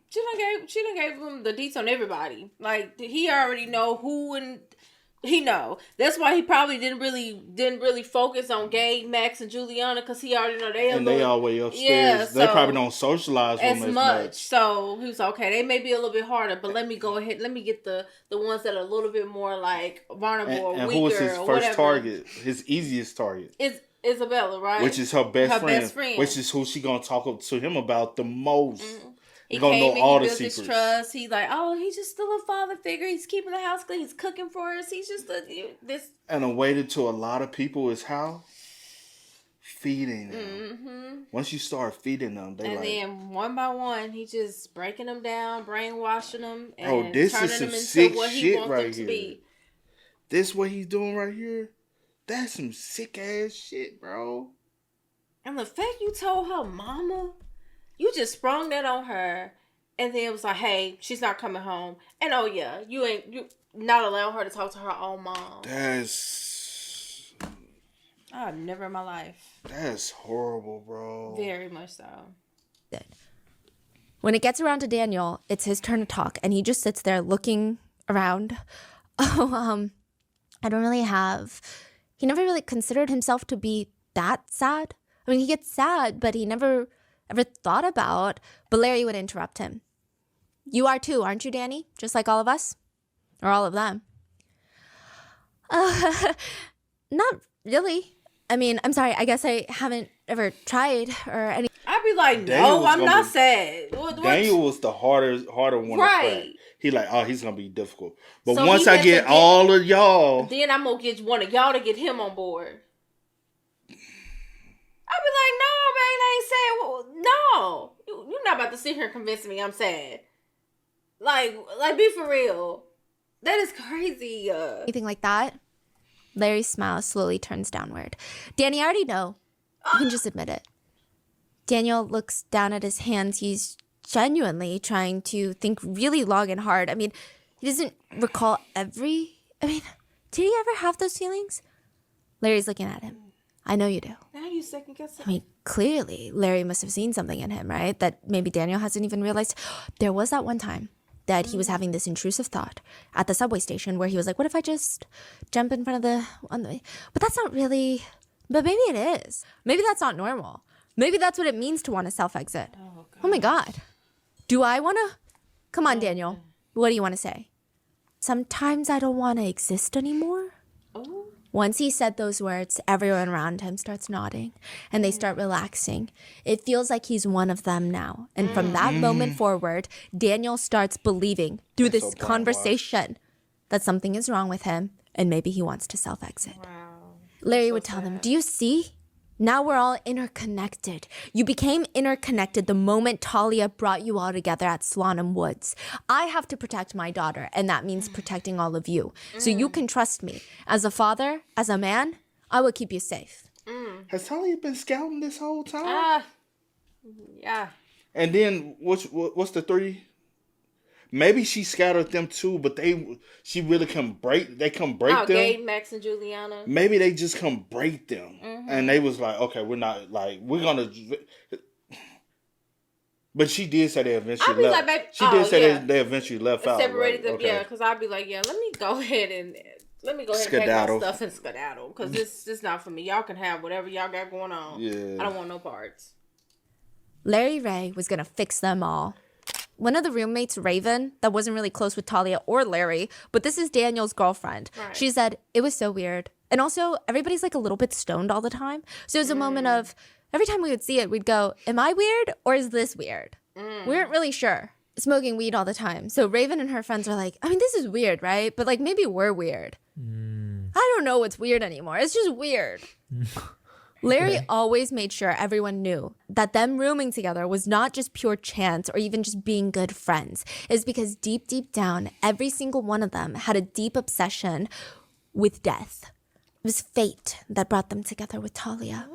She done gave him the deets on everybody. Like he already know who, and he know. That's why he probably didn't really focus on Gabe, Max, and Juliana, because he already know they And they all way upstairs. Yeah, they so- probably don't socialize with as them as much. much. So he was okay. They may be a little bit harder, but let me go ahead. Let me get the ones that are a little bit more like vulnerable And or weaker who was his or first whatever. target? His easiest target. It's Isabella, right? Which is her best friend. friend. Which is who she gonna talk to him about the most. He gonna came know in, all he the built his secrets. trust. He's like, oh, he's just still a father figure. He's keeping the house clean. He's cooking for us. He's just this. And a way to a lot of people is how? Feeding them. Mm-hmm. Once you start feeding them, they And like, then one by one, he just breaking them down, brainwashing them, and bro, this turning is them some into sick what he shit wants right them to here. be. This what he's doing right here? That's some sick ass shit, bro. And the fact you told her mama, you just sprung that on her, and then it was like, hey, she's not coming home. And oh yeah, you not allowing her to talk to her own mom. That's Never in my life. That's horrible, bro. Very much so. When it gets around to Daniel, it's his turn to talk, and he just sits there looking around. I don't really have. He never really considered himself to be that sad. I mean, he gets sad, but he never ever thought about. But Larry would interrupt him. You are too, aren't you, Danny? Just like all of us? Or all of them? Not really. I mean, I'm sorry. I guess I haven't ever tried or any. I'd be like, Daniel no, was I'm gonna not be- sad. Daniel was the harder one Right. to crack. He like, oh, he's gonna be difficult. But So once he I had to get get- all of y'all, Then I'm gonna get one of y'all to get him on board. I'd be like, no, man, I ain't sad. Well, no, you're not about to sit here and convince me I'm sad. Like, be for real. That is crazy. Anything like that. Larry's smile slowly turns downward. Danny, I already know. You can just admit it. Daniel looks down at his hands. He's genuinely trying to think really long and hard. I mean, he doesn't recall did he ever have those feelings? Larry's looking at him. I know you do. Now you second guessing. I mean, clearly, Larry must have seen something in him, right? That maybe Daniel hasn't even realized. There was that one time that he was having this intrusive thought at the subway station where he was like, what if I just jump in front of the... But that's not really... But maybe it is. Maybe that's not normal. Maybe that's what it means to want to self-exit. Oh my God. Do I want to? Come on, Daniel. What do you want to say? Sometimes I don't want to exist anymore. Oh. Once he said those words, everyone around him starts nodding and they start relaxing. It feels like he's one of them now. And from that moment forward, Daniel starts believing through this so brainwashed. conversation that something is wrong with him and maybe he wants to self-exit. Wow. Larry would tell them, do you see? Now we're all interconnected. You became interconnected the moment Talia brought you all together at Swanham Woods. I have to protect my daughter, and that means protecting all of you. So you can trust me. As a father, as a man, I will keep you safe. has Talia been scouting this whole time? Yeah. And then what's the three? Maybe she scattered them too, but she really can break. They come break them. Gabe, Max, and Juliana. Maybe they just come break them, and they was like, okay, we're not like we're gonna. But she did say they eventually I'd be left. like, babe, She did say yeah. they eventually left out. Separated right? them, Okay. yeah, because I'd be like, yeah, let me go ahead and pack Skedaddle. my stuff and skedaddle, because this is not for me. Y'all can have whatever y'all got going on. Yeah. I don't want no parts. Larry Ray was going to fix them all. One of the roommates, Raven, that wasn't really close with Talia or Larry, but this is Daniel's girlfriend. Right. She said, it was so weird. And also, everybody's like a little bit stoned all the time. So it was a moment of, every time we would see it, we'd go, am I weird or is this weird? We weren't really sure. smoking weed all the time. So Raven and her friends are like, I mean, this is weird, right? But like, maybe we're weird. I don't know what's weird anymore. It's just weird. Larry always made sure everyone knew that them rooming together was not just pure chance or even just being good friends. It's because deep, deep down, every single one of them had a deep obsession with death. It was fate that brought them together with Talia.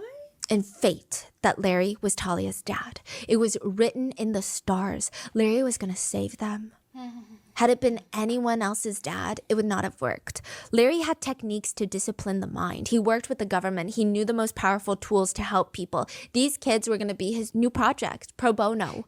And fate that Larry was Talia's dad. It was written in the stars. Larry was going to save them. Had it been anyone else's dad, it would not have worked. Larry had techniques to discipline the mind. He worked with the government. He knew the most powerful tools to help people. These kids were going to be his new project, pro bono.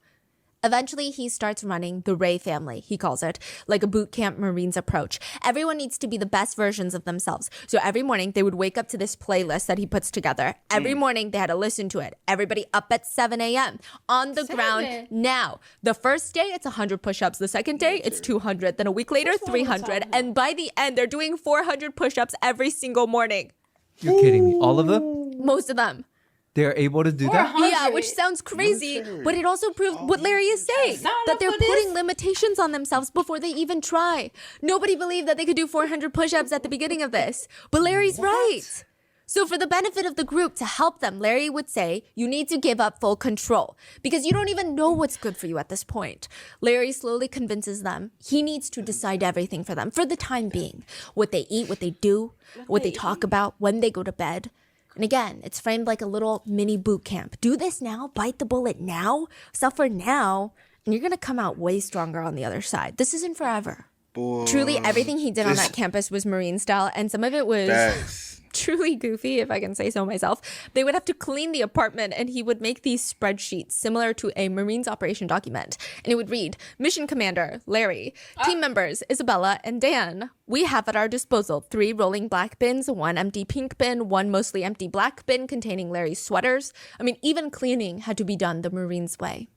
Eventually, he starts running the Ray family, he calls it, like a boot camp Marines approach. Everyone needs to be the best versions of themselves. So every morning, they would wake up to this playlist that he puts together. Every morning, they had to listen to it. Everybody up at 7 a.m. on the ground now. The first day, it's 100 push-ups. The second day, it's 200. Then a week later, 300. And by the end, they're doing 400 push-ups every single morning. You're kidding me. All of them? Most of them. They're able to do that? Yeah, which sounds crazy, but it also proves what Larry is saying, that they're putting limitations on themselves before they even try. Nobody believed that they could do 400 push-ups at the beginning of this, but Larry's right. So for the benefit of the group, to help them, Larry would say, you need to give up full control because you don't even know what's good for you at this point. Larry slowly convinces them he needs to decide everything for them for the time being. What they eat, what they do, what they talk about, when they go to bed. And again, it's framed like a little mini boot camp. Do this now, bite the bullet now, suffer now, and you're going to come out way stronger on the other side. This isn't forever. Boy, Truly, everything he did on that campus was Marine style, and some of it was truly goofy, if I can say so myself. They would have to clean the apartment, and he would make these spreadsheets similar to a Marines operation document. And it would read, Mission Commander, Larry, team members, Isabella and Dan. We have at our disposal 3 rolling black bins, 1 empty pink bin, 1 mostly empty black bin containing Larry's sweaters. I mean, even cleaning had to be done the Marines way.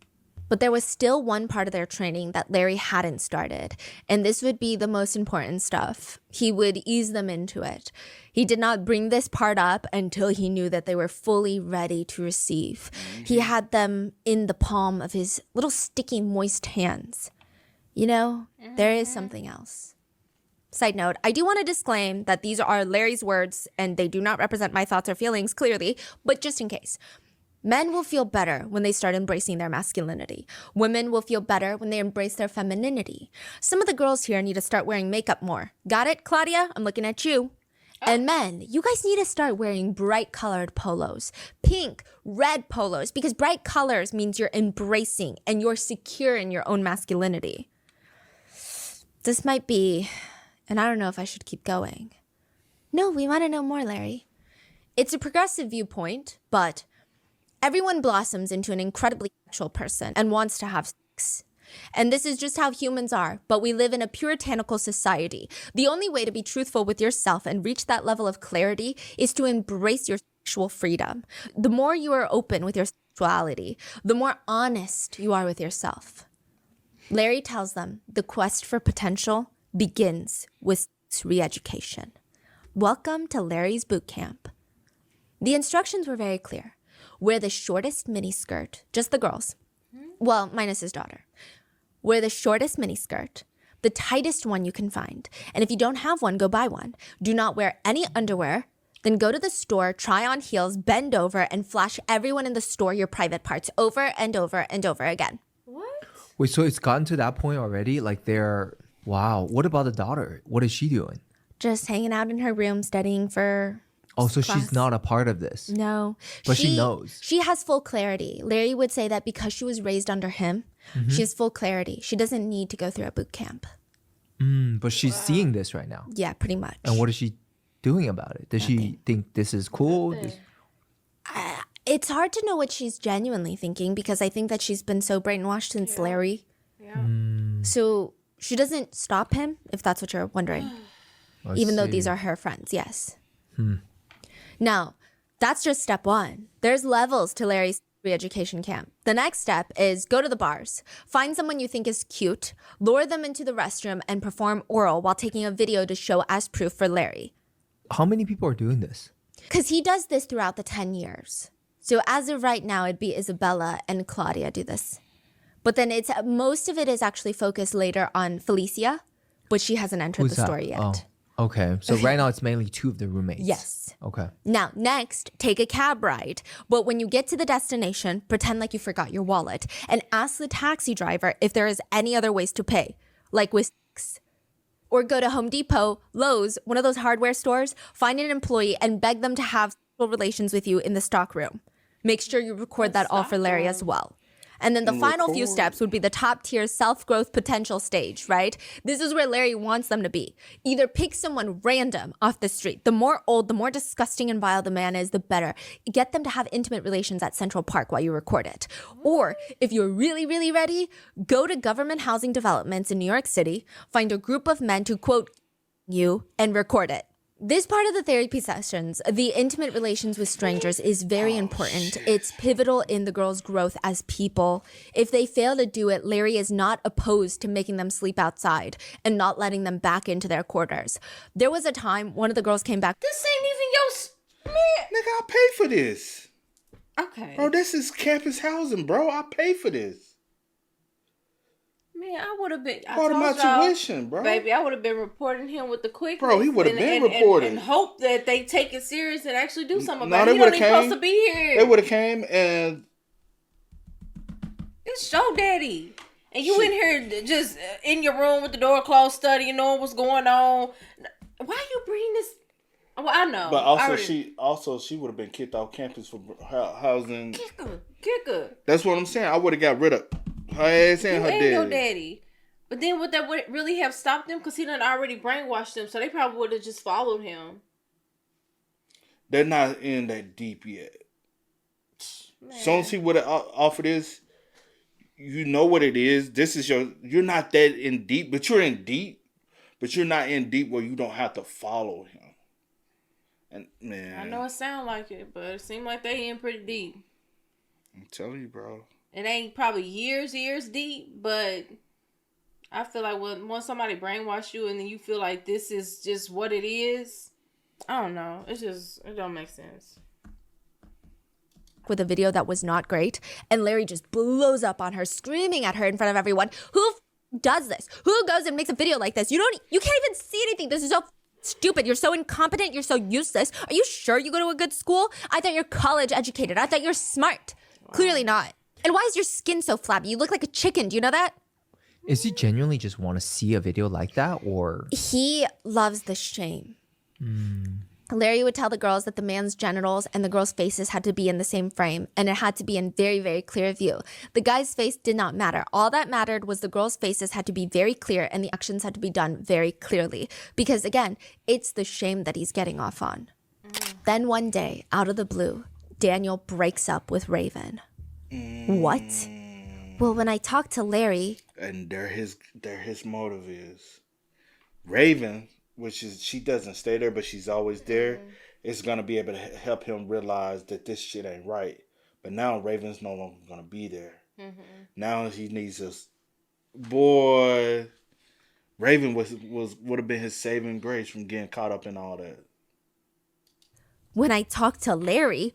But there was still one part of their training that Larry hadn't started, and this would be the most important stuff. He would ease them into it. He did not bring this part up until he knew that they were fully ready to receive. He had them in the palm of his little sticky, moist hands. You know, there is something else. Side note, I do want to disclaim that these are Larry's words, and they do not represent my thoughts or feelings clearly, but just in case. Men will feel better when they start embracing their masculinity. Women will feel better when they embrace their femininity. Some of the girls here need to start wearing makeup more. Got it, Claudia? I'm looking at you. And men, you guys need to start wearing bright colored polos. Pink, red polos, because bright colors means you're embracing and you're secure in your own masculinity. This might be, and I don't know if I should keep going. No, we want to know more, Larry. It's a progressive viewpoint, but everyone blossoms into an incredibly sexual person and wants to have sex. And this is just how humans are, but we live in a puritanical society. The only way to be truthful with yourself and reach that level of clarity is to embrace your sexual freedom. The more you are open with your sexuality, the more honest you are with yourself. Larry tells them the quest for potential begins with sex re-education. Welcome to Larry's boot camp. The instructions were very clear. Wear the shortest miniskirt, just the girls. Well, minus his daughter. Wear the shortest miniskirt, the tightest one you can find. And if you don't have one, go buy one. Do not wear any underwear. Then go to the store, try on heels, bend over, and flash everyone in the store your private parts over and over and over again. What? Wait, so it's gotten to that point already? Like wow. What about the daughter? What is she doing? Just hanging out in her room studying for Oh, so class. she's not a part of this. No. But she knows. She has full clarity. Larry would say that because she was raised under him, she has full clarity. She doesn't need to go through a boot camp. But she's seeing this right now. Yeah, pretty much. And what is she doing about it? Does she think this is cool? It's hard to know what she's genuinely thinking because I think that she's been so brainwashed since Larry. Yeah. So she doesn't stop him, if that's what you're wondering. Even though these are her friends, yes. Now, that's just step 1. There's levels to Larry's re-education camp. The next step is go to the bars. Find someone you think is cute, lure them into the restroom, and perform oral while taking a video to show as proof for Larry. How many people are doing this? Because he does this throughout the 10 years. So as of right now, it'd be Isabella and Claudia do this. But then it's most of it is actually focused later on Felicia, but she hasn't entered Who's the that? story yet. Oh, okay. So right now it's mainly two of the roommates. Yes. Okay. Now, next, take a cab ride. But when you get to the destination, pretend like you forgot your wallet and ask the taxi driver if there is any other ways to pay, like with or go to Home Depot, Lowe's, one of those hardware stores, find an employee and beg them to have sexual relations with you in the stock room. Make sure you record that all for Larry as well. And then the final few steps would be the top tier self-growth potential stage, right? This is where Larry wants them to be. Either pick someone random off the street. The more old, the more disgusting and vile the man is, the better. Get them to have intimate relations at Central Park while you record it. Or if you're really, really ready, go to government housing developments in New York City, find a group of men to quote you and record it. This part of the therapy sessions, the intimate relations with strangers, is very important. It's pivotal in the girls' growth as people. If they fail to do it, Larry is not opposed to making them sleep outside and not letting them back into their quarters. There was a time one of the girls came back. This ain't even your man. Nigga, I pay for this. Okay. Bro, this is campus housing, bro. I pay for this. Man, I would have been. Part of my tuition, bro. Baby, I would have been reporting him with the quick. Bro, he would have been reported. And hope that they take it serious and actually do something No, about it. they He don't would've even came. supposed to be here. They would have came and It's your daddy. And you in here just in your room with the door closed studying, knowing what's going on. Why you bring this? Well, I know. But also she would have been kicked off campus for housing. Kicker. That's what I'm saying. I would have got rid of her ass and her Ain't daddy. no daddy. But then would that really have stopped them? Because he done already brainwashed them. So they probably would have just followed him. They're not in that deep yet. Man. Soon as he would have offered this, you know what it is. This is you're not that in deep, but you're in deep. But you're not in deep where you don't have to follow him. And man, I know it sound like it, but it seemed like they in pretty deep. I'm telling you, bro. It ain't probably years deep, but I feel like once somebody brainwash you and then you feel like this is just what it is, I don't know. It don't make sense. With a video that was not great, and Larry just blows up on her, screaming at her in front of everyone. Who does this? Who goes and makes a video like this? You can't even see anything. This is so stupid. You're so incompetent. You're so useless. Are you sure you go to a good school? I thought you're college educated. I thought you're smart. Wow. Clearly not. And why is your skin so flabby? You look like a chicken. Do you know that? Is he genuinely just want to see a video like that, or? He loves the shame. Larry would tell the girls that the man's genitals and the girls' faces had to be in the same frame, and it had to be in very, very clear view. The guy's face did not matter. All that mattered was the girls' faces had to be very clear and the actions had to be done very clearly. Because again, it's the shame that he's getting off on. Then one day, out of the blue, Daniel breaks up with Raven. What? Well, when I talked to Larry... And there his motive is. Raven, which is, she doesn't stay there, but she's always there, is going to be able to help him realize that this shit ain't right. But now Raven's no longer going to be there. Now he needs us. Boy, Raven would have been his saving grace from getting caught up in all that. When I talked to Larry...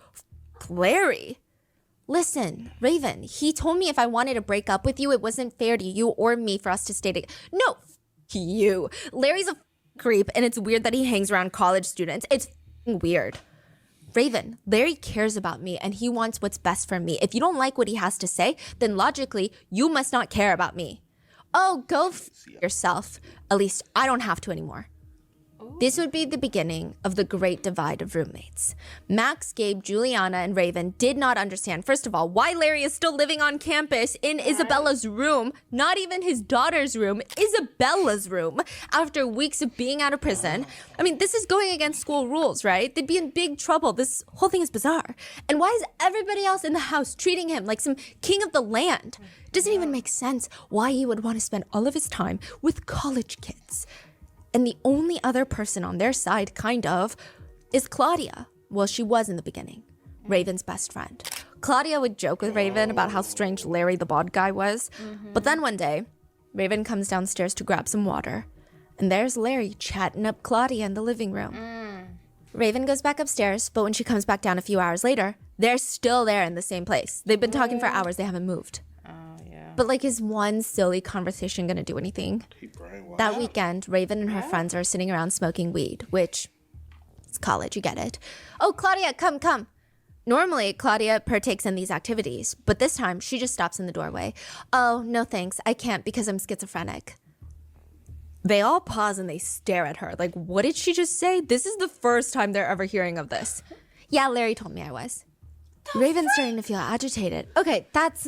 Listen, Raven, he told me if I wanted to break up with you, it wasn't fair to you or me for us to stay together. No, you. Larry's a creep, and it's weird that he hangs around college students. It's weird. Raven, Larry cares about me, and he wants what's best for me. If you don't like what he has to say, then logically, you must not care about me. Oh, go yourself. At least I don't have to anymore. This would be the beginning of the great divide of roommates. Max, Gabe, Juliana, and Raven did not understand, first of all, why Larry is still living on campus in Isabella's room, not even his daughter's room, Isabella's room, after weeks of being out of prison. I mean, this is going against school rules, right? They'd be in big trouble. This whole thing is bizarre. And why is everybody else in the house treating him like some king of the land? It doesn't even make sense why he would want to spend all of his time with college kids. And the only other person on their side, kind of, is Claudia. Well, she was in the beginning. Raven's best friend. Claudia would joke with Raven about how strange Larry the bald guy was. But then one day, Raven comes downstairs to grab some water. And there's Larry chatting up Claudia in the living room. Raven goes back upstairs, but when she comes back down a few hours later, they're still there in the same place. They've been talking for hours. They haven't moved. Oh, yeah. But like, is one silly conversation gonna do anything? He brainwashed. That weekend, Raven and her friends are sitting around smoking weed, which it's college, you get it. Oh, Claudia, come. Normally, Claudia partakes in these activities, but this time she just stops in the doorway. Oh, no thanks. I can't because I'm schizophrenic. They all pause and they stare at her. Like, what did she just say? This is the first time they're ever hearing of this. Yeah, Larry told me I was. Raven's starting to feel agitated. Okay, that's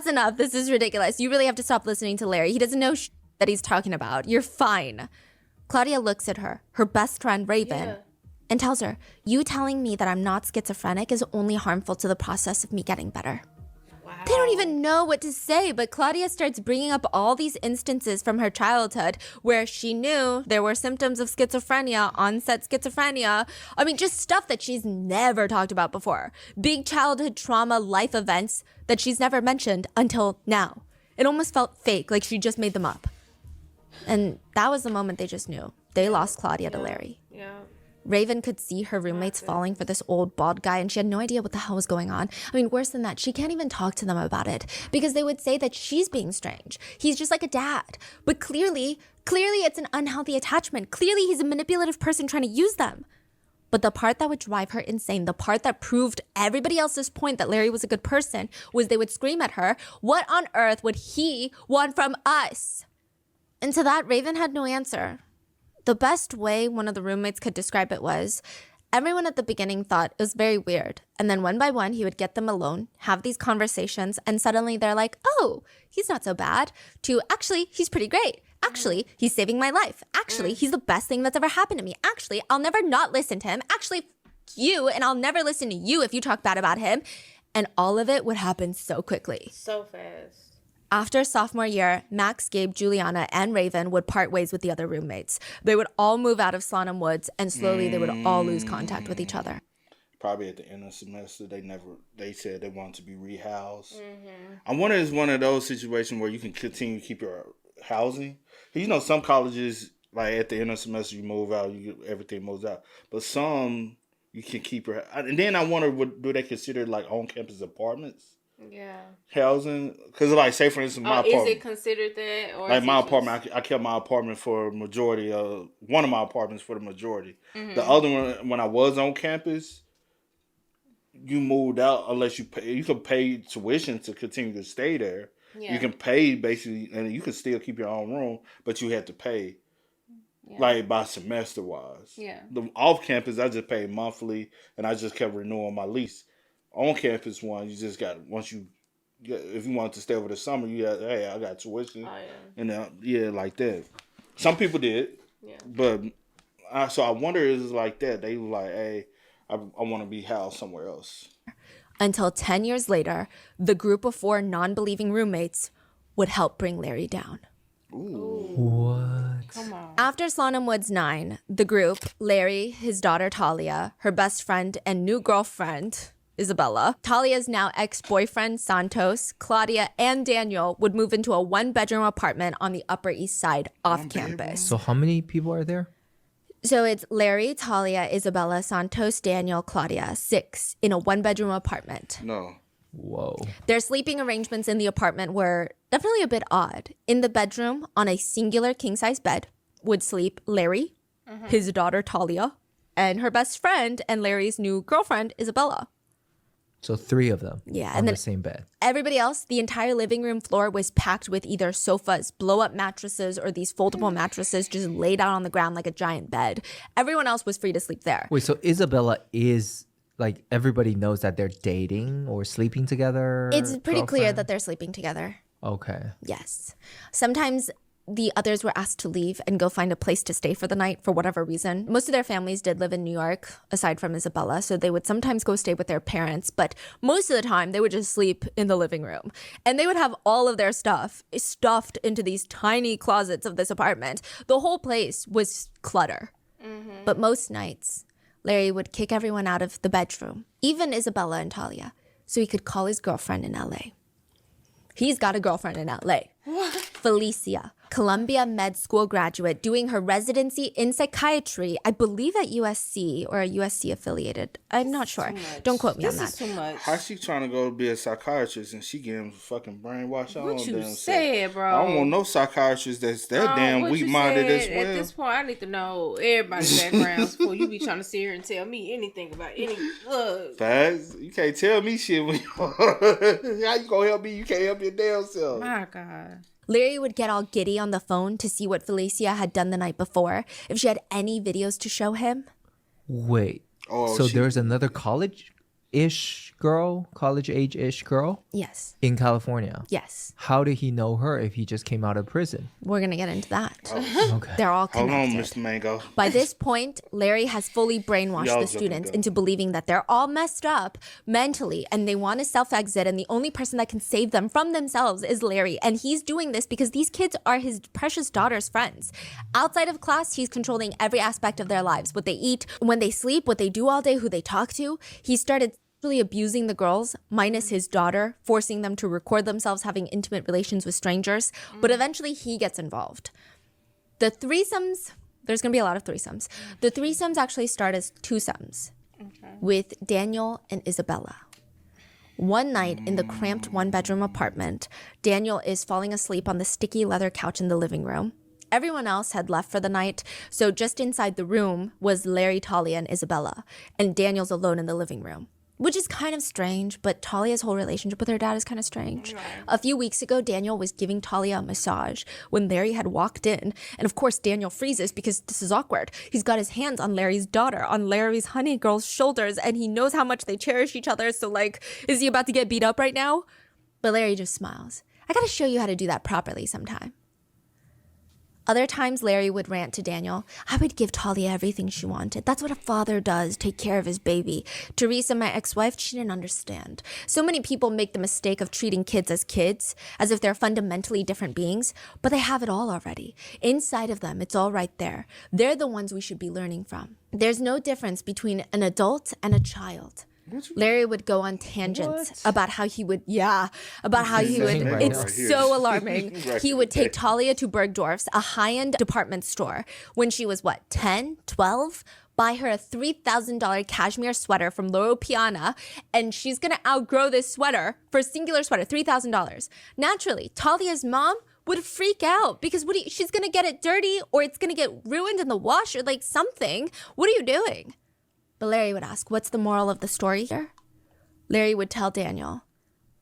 enough. This is ridiculous. You really have to stop listening to Larry. He doesn't know that he's talking about. You're fine. Claudia looks at her best friend Raven, and tells her, you telling me that I'm not schizophrenic is only harmful to the process of me getting better. Wow. They don't even know what to say, but Claudia starts bringing up all these instances from her childhood where she knew there were symptoms of schizophrenia, onset schizophrenia. I mean, just stuff that she's never talked about before. Big childhood trauma, life events that she's never mentioned until now. It almost felt fake, like she just made them up. And that was the moment they just knew. They lost Claudia to Larry. Yeah. Raven could see her roommates falling for this old bald guy, and she had no idea what the hell was going on. I mean, worse than that, she can't even talk to them about it because they would say that she's being strange. He's just like a dad. But clearly it's an unhealthy attachment. Clearly he's a manipulative person trying to use them. But the part that would drive her insane, the part that proved everybody else's point that Larry was a good person, was they would scream at her, what on earth would he want from us? And to that, Raven had no answer. The best way one of the roommates could describe it was, everyone at the beginning thought it was very weird. And then one by one, he would get them alone, have these conversations, and suddenly they're like, oh, he's not so bad, to actually, he's pretty great. Actually, he's saving my life. Actually, he's the best thing that's ever happened to me. Actually, I'll never not listen to him. Actually, you, and I'll never listen to you if you talk bad about him. And all of it would happen so quickly. So fast. After sophomore year, Max, Gabe, Juliana, and Raven would part ways with the other roommates. They would all move out of Slaugham Woods, and slowly they would all lose contact with each other. Probably at the end of the semester, they said they wanted to be rehoused. I wonder if it's one of those situations where you can continue to keep your housing. You know, some colleges, like at the end of the semester, you move out, everything moves out. But some, you can keep your... And then I wonder, do they consider like on-campus apartments? Yeah. Housing, because like, say for instance, my apartment. Is it considered that, or like my apartment? I kept my apartment for a majority of one of my apartments for the majority. The other one, when I was on campus, you moved out unless you pay. You could pay tuition to continue to stay there. Yeah. You can pay basically, and you can still keep your own room, but you had to pay. Yeah. Like by semester wise. Yeah. The off campus, I just paid monthly, and I just kept renewing my lease. On campus one, you just got, if you wanted to stay over the summer, you had, hey, I got tuition. Oh, yeah. And like that. Some people did. Yeah. But, so I wonder if it's like that. They were like, hey, I want to be housed somewhere else. Until 10 years later, the group of 4 non-believing roommates would help bring Larry down. Ooh. What? Come on. After Slaugham Woods 9, the group, Larry, his daughter Talia, her best friend and new girlfriend, Isabella, Talia's now ex-boyfriend, Santos, Claudia, and Daniel would move into a 1-bedroom apartment on the Upper East Side off campus. So how many people are there? So it's Larry, Talia, Isabella, Santos, Daniel, Claudia, 6 in a 1-bedroom apartment. No. Whoa. Their sleeping arrangements in the apartment were definitely a bit odd. In the bedroom, on a singular king-size bed, would sleep Larry, his daughter Talia, and her best friend and Larry's new girlfriend, Isabella. So 3 of them on the same bed. Everybody else, the entire living room floor was packed with either sofas, blow-up mattresses, or these foldable mattresses just laid out on the ground like a giant bed. Everyone else was free to sleep there. Wait, so Isabella is, like, everybody knows that they're dating or sleeping together? It's pretty clear that they're sleeping together. Okay. Yes. Sometimes the others were asked to leave and go find a place to stay for the night for whatever reason. Most of their families did live in New York, aside from Isabella, so they would sometimes go stay with their parents, but most of the time they would just sleep in the living room. And they would have all of their stuff stuffed into these tiny closets of this apartment. The whole place was clutter. But most nights, Larry would kick everyone out of the bedroom, even Isabella and Talia, so he could call his girlfriend in LA. He's got a girlfriend in LA. What? Felicia, Columbia Med School graduate doing her residency in psychiatry, I believe at USC or a USC affiliated. I'm not sure. Don't quote me on This is that. too much. How she trying to go be a psychiatrist and she getting fucking brainwashed? What you said, bro? I don't want no psychiatrist that's that damn what you weak-minded as said, well. At this point, I need to know everybody's backgrounds before you be trying to sit here and tell me anything about any. Facts. You can't tell me shit. How you gonna help me? You can't help your damn self. My God. Larry would get all giddy on the phone to see what Felicia had done the night before, if she had any videos to show him. Wait. Oh, So there's another college-ish girl, college-age-ish girl Yes. in California. Yes. How did he know her if he just came out of prison? We're going to get into that. Okay. They're all Hold on, connected. Mr. Mango. By this point, Larry has fully brainwashed Y'all the jumping students down. into believing that they're all messed up mentally and they want to self-exit, and the only person that can save them from themselves is Larry. And he's doing this because these kids are his precious daughter's friends. Outside of class, he's controlling every aspect of their lives. What they eat, when they sleep, what they do all day, who they talk to. He started sexually abusing the girls, minus his daughter, forcing them to record themselves having intimate relations with strangers. But eventually he gets involved. The threesomes, there's going to be a lot of threesomes. The threesomes actually start as twosomes with Daniel and Isabella. One night in the cramped one-bedroom apartment, Daniel is falling asleep on the sticky leather couch in the living room. Everyone else had left for the night, so just inside the room was Larry, Talia, and Isabella, and Daniel's alone in the living room. Which is kind of strange, but Talia's whole relationship with her dad is kind of strange. A few weeks ago, Daniel was giving Talia a massage when Larry had walked in. And of course, Daniel freezes because this is awkward. He's got his hands on Larry's daughter, on Larry's honey girl's shoulders, and he knows how much they cherish each other. So like, is he about to get beat up right now? But Larry just smiles. I gotta show you how to do that properly sometime. Other times, Larry would rant to Daniel, I would give Talia everything she wanted. That's what a father does, take care of his baby. Teresa, my ex-wife, she didn't understand. So many people make the mistake of treating kids, as if they're fundamentally different beings, but they have it all already. Inside of them, it's all right there. They're the ones we should be learning from. There's no difference between an adult and a child. Larry would go on tangents about how he would, it's so alarming. He would take Talia to Bergdorf's, a high-end department store, when she was, 10, 12? Buy her a $3,000 cashmere sweater from Loro Piana, and she's going to outgrow this sweater for a singular sweater, $3,000. Naturally, Talia's mom would freak out because she's going to get it dirty or it's going to get ruined in the wash or like something. What are you doing? But Larry would ask, what's the moral of the story here? Larry would tell Daniel,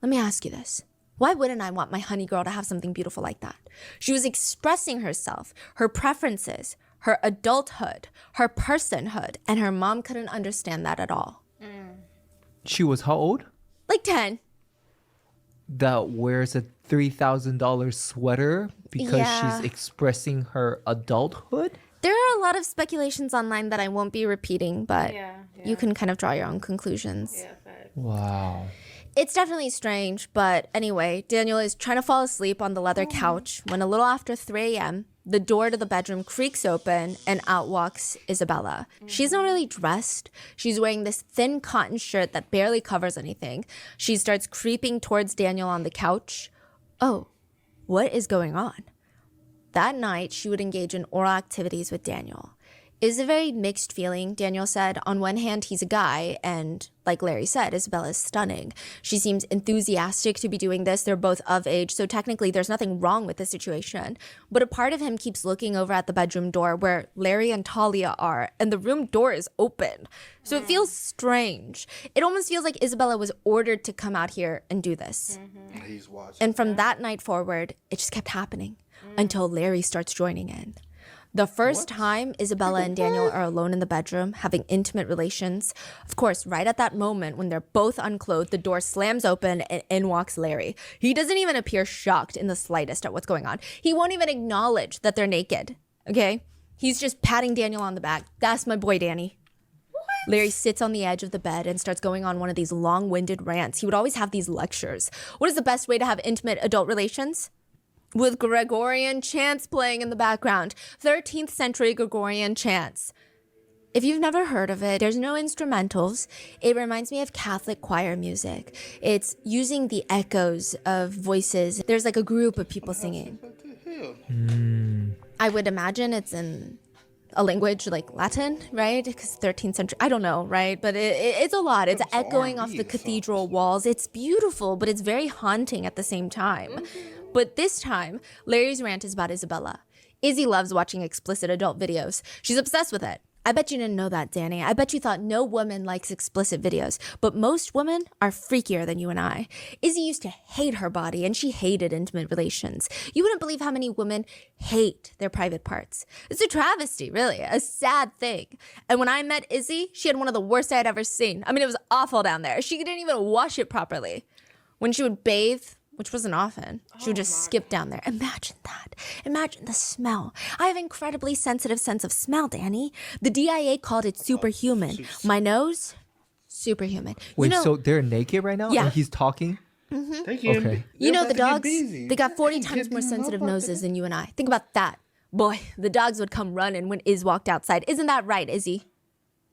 let me ask you this. Why wouldn't I want my honey girl to have something beautiful like that? She was expressing herself, her preferences, her adulthood, her personhood, and her mom couldn't understand that at all. She was how old? Like 10. That wears a $3,000 sweater because Yeah. she's expressing her adulthood? There are a lot of speculations online that I won't be repeating, but you can kind of draw your own conclusions. Wow. It's definitely strange, but anyway, Daniel is trying to fall asleep on the leather couch when a little after 3 a.m., the door to the bedroom creaks open and out walks Isabella. She's not really dressed. She's wearing this thin cotton shirt that barely covers anything. She starts creeping towards Daniel on the couch. Oh, what is going on? That night, she would engage in oral activities with Daniel. It was a very mixed feeling, Daniel said. On one hand, he's a guy, and like Larry said, Isabella is stunning. She seems enthusiastic to be doing this. They're both of age, so technically there's nothing wrong with the situation. But a part of him keeps looking over at the bedroom door where Larry and Talia are, and the room door is open. So it feels strange. It almost feels like Isabella was ordered to come out here and do this. He's watching. And from that night forward, it just kept happening until Larry starts joining in. The first time Isabella and Daniel are alone in the bedroom having intimate relations, of course, right at that moment when they're both unclothed, the door slams open and in walks Larry. He doesn't even appear shocked in the slightest at what's going on. He won't even acknowledge that they're naked, okay? He's just patting Daniel on the back. That's my boy, Danny. Larry sits on the edge of the bed and starts going on one of these long-winded rants. He would always have these lectures. What is the best way to have intimate adult relations? With Gregorian chants playing in the background. 13th century Gregorian chants. If you've never heard of it, there's no instrumentals. It reminds me of Catholic choir music. It's using the echoes of voices. There's like a group of people singing. Hell. I would imagine it's in a language like Latin, right? Because 13th century, I don't know, right? But it's a lot. It's echoing off the cathedral walls. It's beautiful, but it's very haunting at the same time. But this time, Larry's rant is about Isabella. Izzy loves watching explicit adult videos. She's obsessed with it. I bet you didn't know that, Danny. I bet you thought no woman likes explicit videos, but most women are freakier than you and I. Izzy used to hate her body, and she hated intimate relations. You wouldn't believe how many women hate their private parts. It's a travesty, really, a sad thing. And when I met Izzy, she had one of the worst I had ever seen. I mean, it was awful down there. She didn't even wash it properly. When she would bathe, which wasn't often, she would just skip down there. Imagine that. Imagine the smell. I have an incredibly sensitive sense of smell, Danny. The DIA called it superhuman. My nose, superhuman. Wait, so they're naked right now? Yeah. And he's talking? Okay. You know, the dogs, they got 40 times more sensitive noses than you and I. Think about that. Boy, the dogs would come running when Iz walked outside. Isn't that right, Izzy?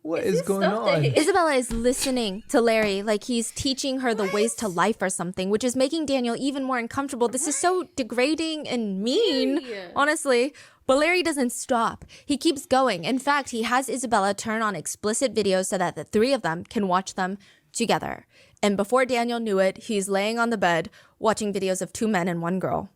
What is going on? Isabella is listening to Larry like he's teaching her the ways to life or something, which is making Daniel even more uncomfortable. This is so degrading and mean, honestly. But Larry doesn't stop. He keeps going. In fact, he has Isabella turn on explicit videos so that the three of them can watch them together. And before Daniel knew it, he's laying on the bed watching videos of two men and one girl.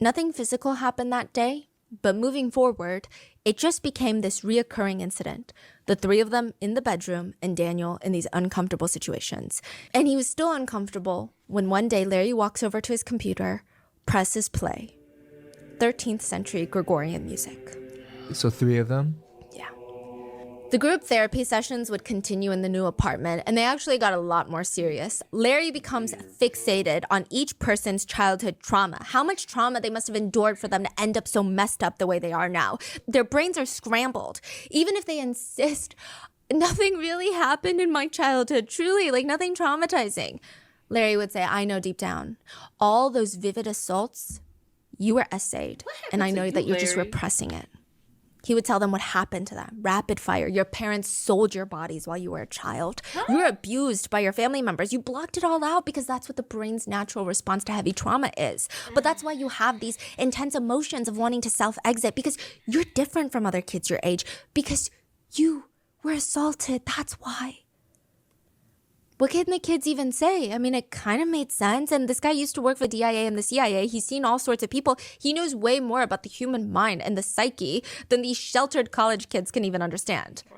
Nothing physical happened that day, but moving forward, it just became this reoccurring incident. The three of them in the bedroom and Daniel in these uncomfortable situations. And he was still uncomfortable when one day Larry walks over to his computer, presses play. 13th century Gregorian music. So three of them? Yeah. The group therapy sessions would continue in the new apartment, and they actually got a lot more serious. Larry becomes fixated on each person's childhood trauma, how much trauma they must have endured for them to end up so messed up the way they are now. Their brains are scrambled. Even if they insist, nothing really happened in my childhood, truly, like nothing traumatizing. Larry would say, I know deep down, all those vivid assaults, you were essayed, and I know that you're just repressing it. He would tell them what happened to them. Rapid fire. Your parents sold your bodies while you were a child. You were abused by your family members. You blocked it all out because that's what the brain's natural response to heavy trauma is. But that's why you have these intense emotions of wanting to self-exit, because you're different from other kids your age, because you were assaulted. That's why. What can the kids even say? I mean, it kind of made sense. And this guy used to work for the DIA and the CIA. He's seen all sorts of people. He knows way more about the human mind and the psyche than these sheltered college kids can even understand. Wow.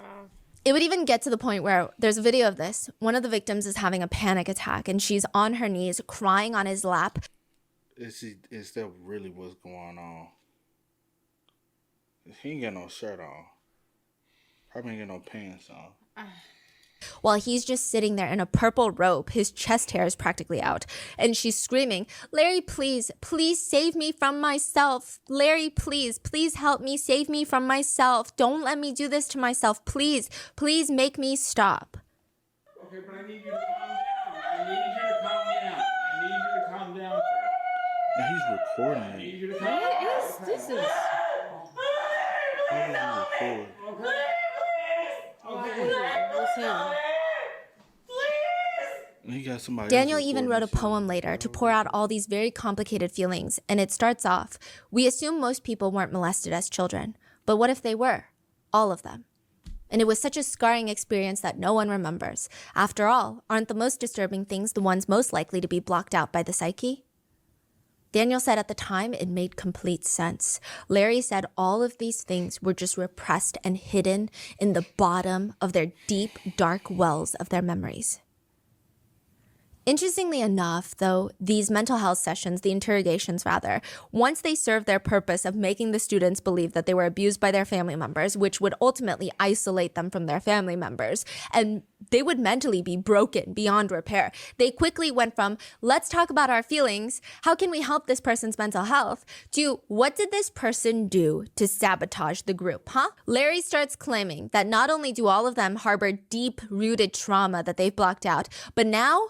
It would even get to the point where there's a video of this. One of the victims is having a panic attack and she's on her knees crying on his lap. Is that really what's going on? He ain't got no shirt on. Probably ain't got no pants on. While he's just sitting there in a purple robe, his chest hair is practically out. And she's screaming, Larry, please, please save me from myself. Larry, please, please help me, save me from myself. Don't let me do this to myself. Please, please make me stop. Okay, but I need you to calm down. I need you to calm down. I need you to calm down. And he's recording I it. need you to calm down. This is. How did he record? What's him? He got somebody Daniel else even wrote a recording poem later to pour out all these very complicated feelings, and it starts off, we assume most people weren't molested as children, but what if they were? All of them. And it was such a scarring experience that no one remembers. After all, aren't the most disturbing things the ones most likely to be blocked out by the psyche? Daniel said at the time it made complete sense. Larry said all of these things were just repressed and hidden in the bottom of their deep, dark wells of their memories. Interestingly enough, though, these mental health sessions, the interrogations rather, once they served their purpose of making the students believe that they were abused by their family members, which would ultimately isolate them from their family members, and they would mentally be broken beyond repair. They quickly went from, let's talk about our feelings, how can we help this person's mental health, to what did this person do to sabotage the group, huh? Larry starts claiming that not only do all of them harbor deep-rooted trauma that they've blocked out, but now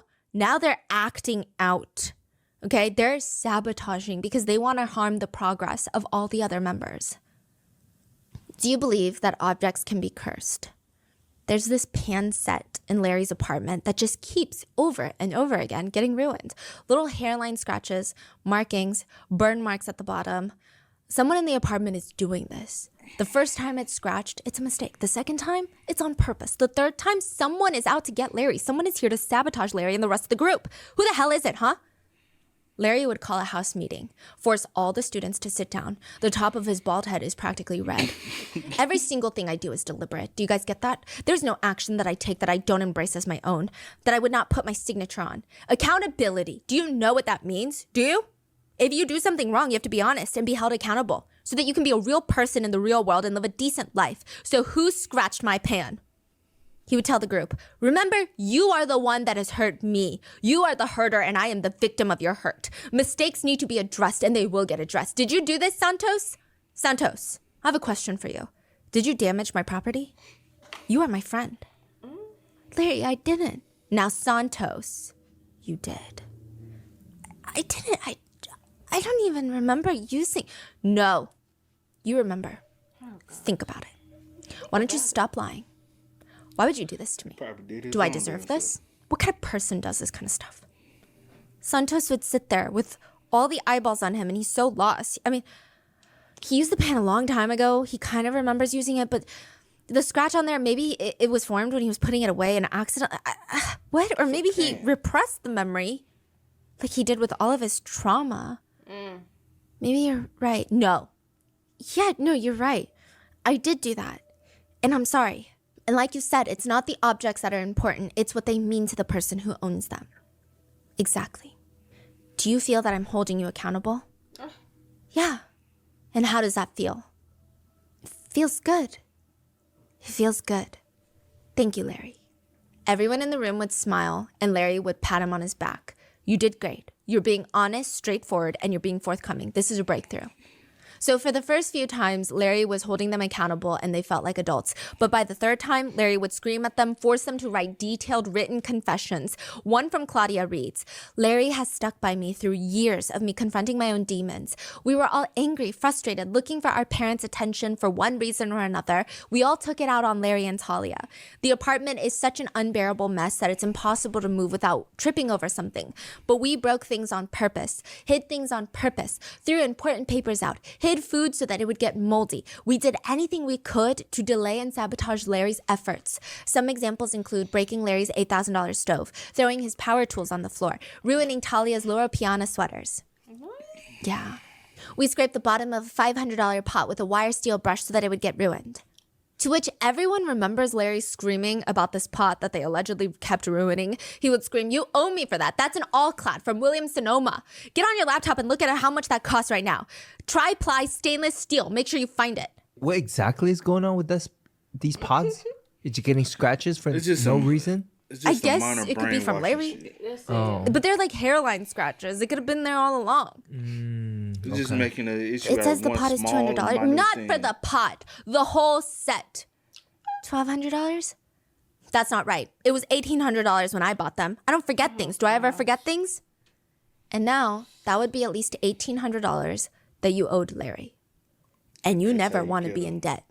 they're acting out, okay? They're sabotaging because they want to harm the progress of all the other members. Do you believe that objects can be cursed? There's this pan set in Larry's apartment that just keeps over and over again getting ruined. Little hairline scratches, markings, burn marks at the bottom. Someone in the apartment is doing this. The first time it's scratched, it's a mistake. The second time, it's on purpose. The third time, someone is out to get Larry. Someone is here to sabotage Larry and the rest of the group. Who the hell is it, huh? Larry would call a house meeting, force all the students to sit down. The top of his bald head is practically red. Every single thing I do is deliberate. Do you guys get that? There's no action that I take that I don't embrace as my own, that I would not put my signature on. Accountability. Do you know what that means? Do you? If you do something wrong, you have to be honest and be held accountable so that you can be a real person in the real world and live a decent life. So who scratched my pan? He would tell the group, remember, you are the one that has hurt me. You are the hurter and I am the victim of your hurt. Mistakes need to be addressed and they will get addressed. Did you do this, Santos? Santos, I have a question for you. Did you damage my property? You are my friend. Larry, I didn't. Now, Santos, you did. I didn't. I don't even remember using... No, you remember. Think about it. Why don't you stop lying? Why would you do this to me? Do I deserve this? What kind of person does this kind of stuff? Santos would sit there with all the eyeballs on him and he's so lost. I mean, he used the pan a long time ago. He kind of remembers using it, but the scratch on there, maybe it was formed when he was putting it away in an accident. What? Or maybe he repressed the memory like he did with all of his trauma. Maybe you're right. No. Yeah, no, you're right. I did do that. And I'm sorry. And like you said, it's not the objects that are important. It's what they mean to the person who owns them. Exactly. Do you feel that I'm holding you accountable? Yeah. And how does that feel? It feels good. It feels good. Thank you, Larry. Everyone in the room would smile and Larry would pat him on his back. You did great. You're being honest, straightforward, and you're being forthcoming. This is a breakthrough. So for the first few times, Larry was holding them accountable and they felt like adults. But by the third time, Larry would scream at them, force them to write detailed written confessions. One from Claudia reads, Larry has stuck by me through years of me confronting my own demons. We were all angry, frustrated, looking for our parents' attention for one reason or another. We all took it out on Larry and Talia. The apartment is such an unbearable mess that it's impossible to move without tripping over something. But we broke things on purpose, hid things on purpose, threw important papers out, hid food so that it would get moldy. We did anything we could to delay and sabotage Larry's efforts. Some examples include breaking Larry's $8,000 stove, throwing his power tools on the floor, ruining Talia's Loro Piana sweaters. Yeah. We scraped the bottom of a $500 pot with a wire steel brush so that it would get ruined. To which everyone remembers Larry screaming about this pot that they allegedly kept ruining. He would scream, you owe me for that. That's an all-clad from Williams-Sonoma. Get on your laptop and look at how much that costs right now. Tri-ply stainless steel. Make sure you find it. What exactly is going on with these pods? Is you getting scratches for no reason? I guess it could be from Larry. Oh. But they're like hairline scratches. It could have been there all along. It's just making an issue. It says the pot is $200. Not for the pot. The whole set. $1,200? That's not right. It was $1,800 when I bought them. I don't forget things. Do I ever forget things? And now that would be at least $1,800 that you owed Larry. And you never want to be in debt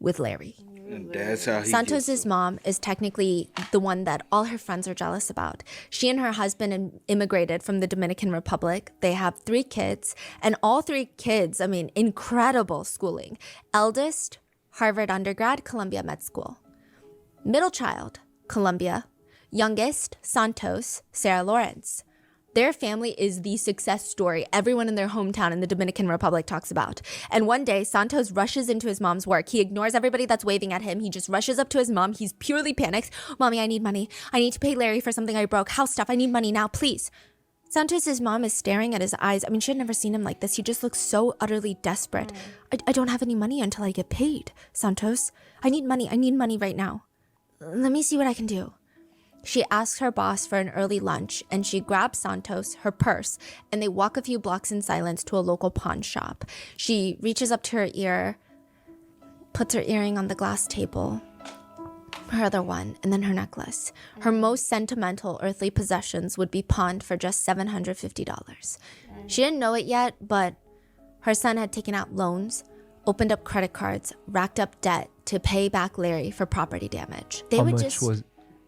with Larry. And that's how he Santos's mom is technically the one that all her friends are jealous about. She and her husband immigrated from the Dominican Republic. They have 3 kids, and all 3 kids, incredible schooling. Eldest, Harvard undergrad, Columbia Med School. Middle child, Columbia. Youngest, Santos, Sarah Lawrence. Their family is the success story everyone in their hometown in the Dominican Republic talks about. And one day, Santos rushes into his mom's work. He ignores everybody that's waving at him. He just rushes up to his mom. He's purely panicked. Mommy, I need money. I need to pay Larry for something I broke. House stuff. I need money now, please. Santos's mom is staring at his eyes. She had never seen him like this. He just looks so utterly desperate. I don't have any money until I get paid, Santos. I need money. I need money right now. Let me see what I can do. She asks her boss for an early lunch, and she grabs Santos, her purse, and they walk a few blocks in silence to a local pawn shop. She reaches up to her ear, puts her earring on the glass table, her other one, and then her necklace. Her most sentimental earthly possessions would be pawned for just $750. She didn't know it yet, but her son had taken out loans, opened up credit cards, racked up debt to pay back Larry for property damage. How much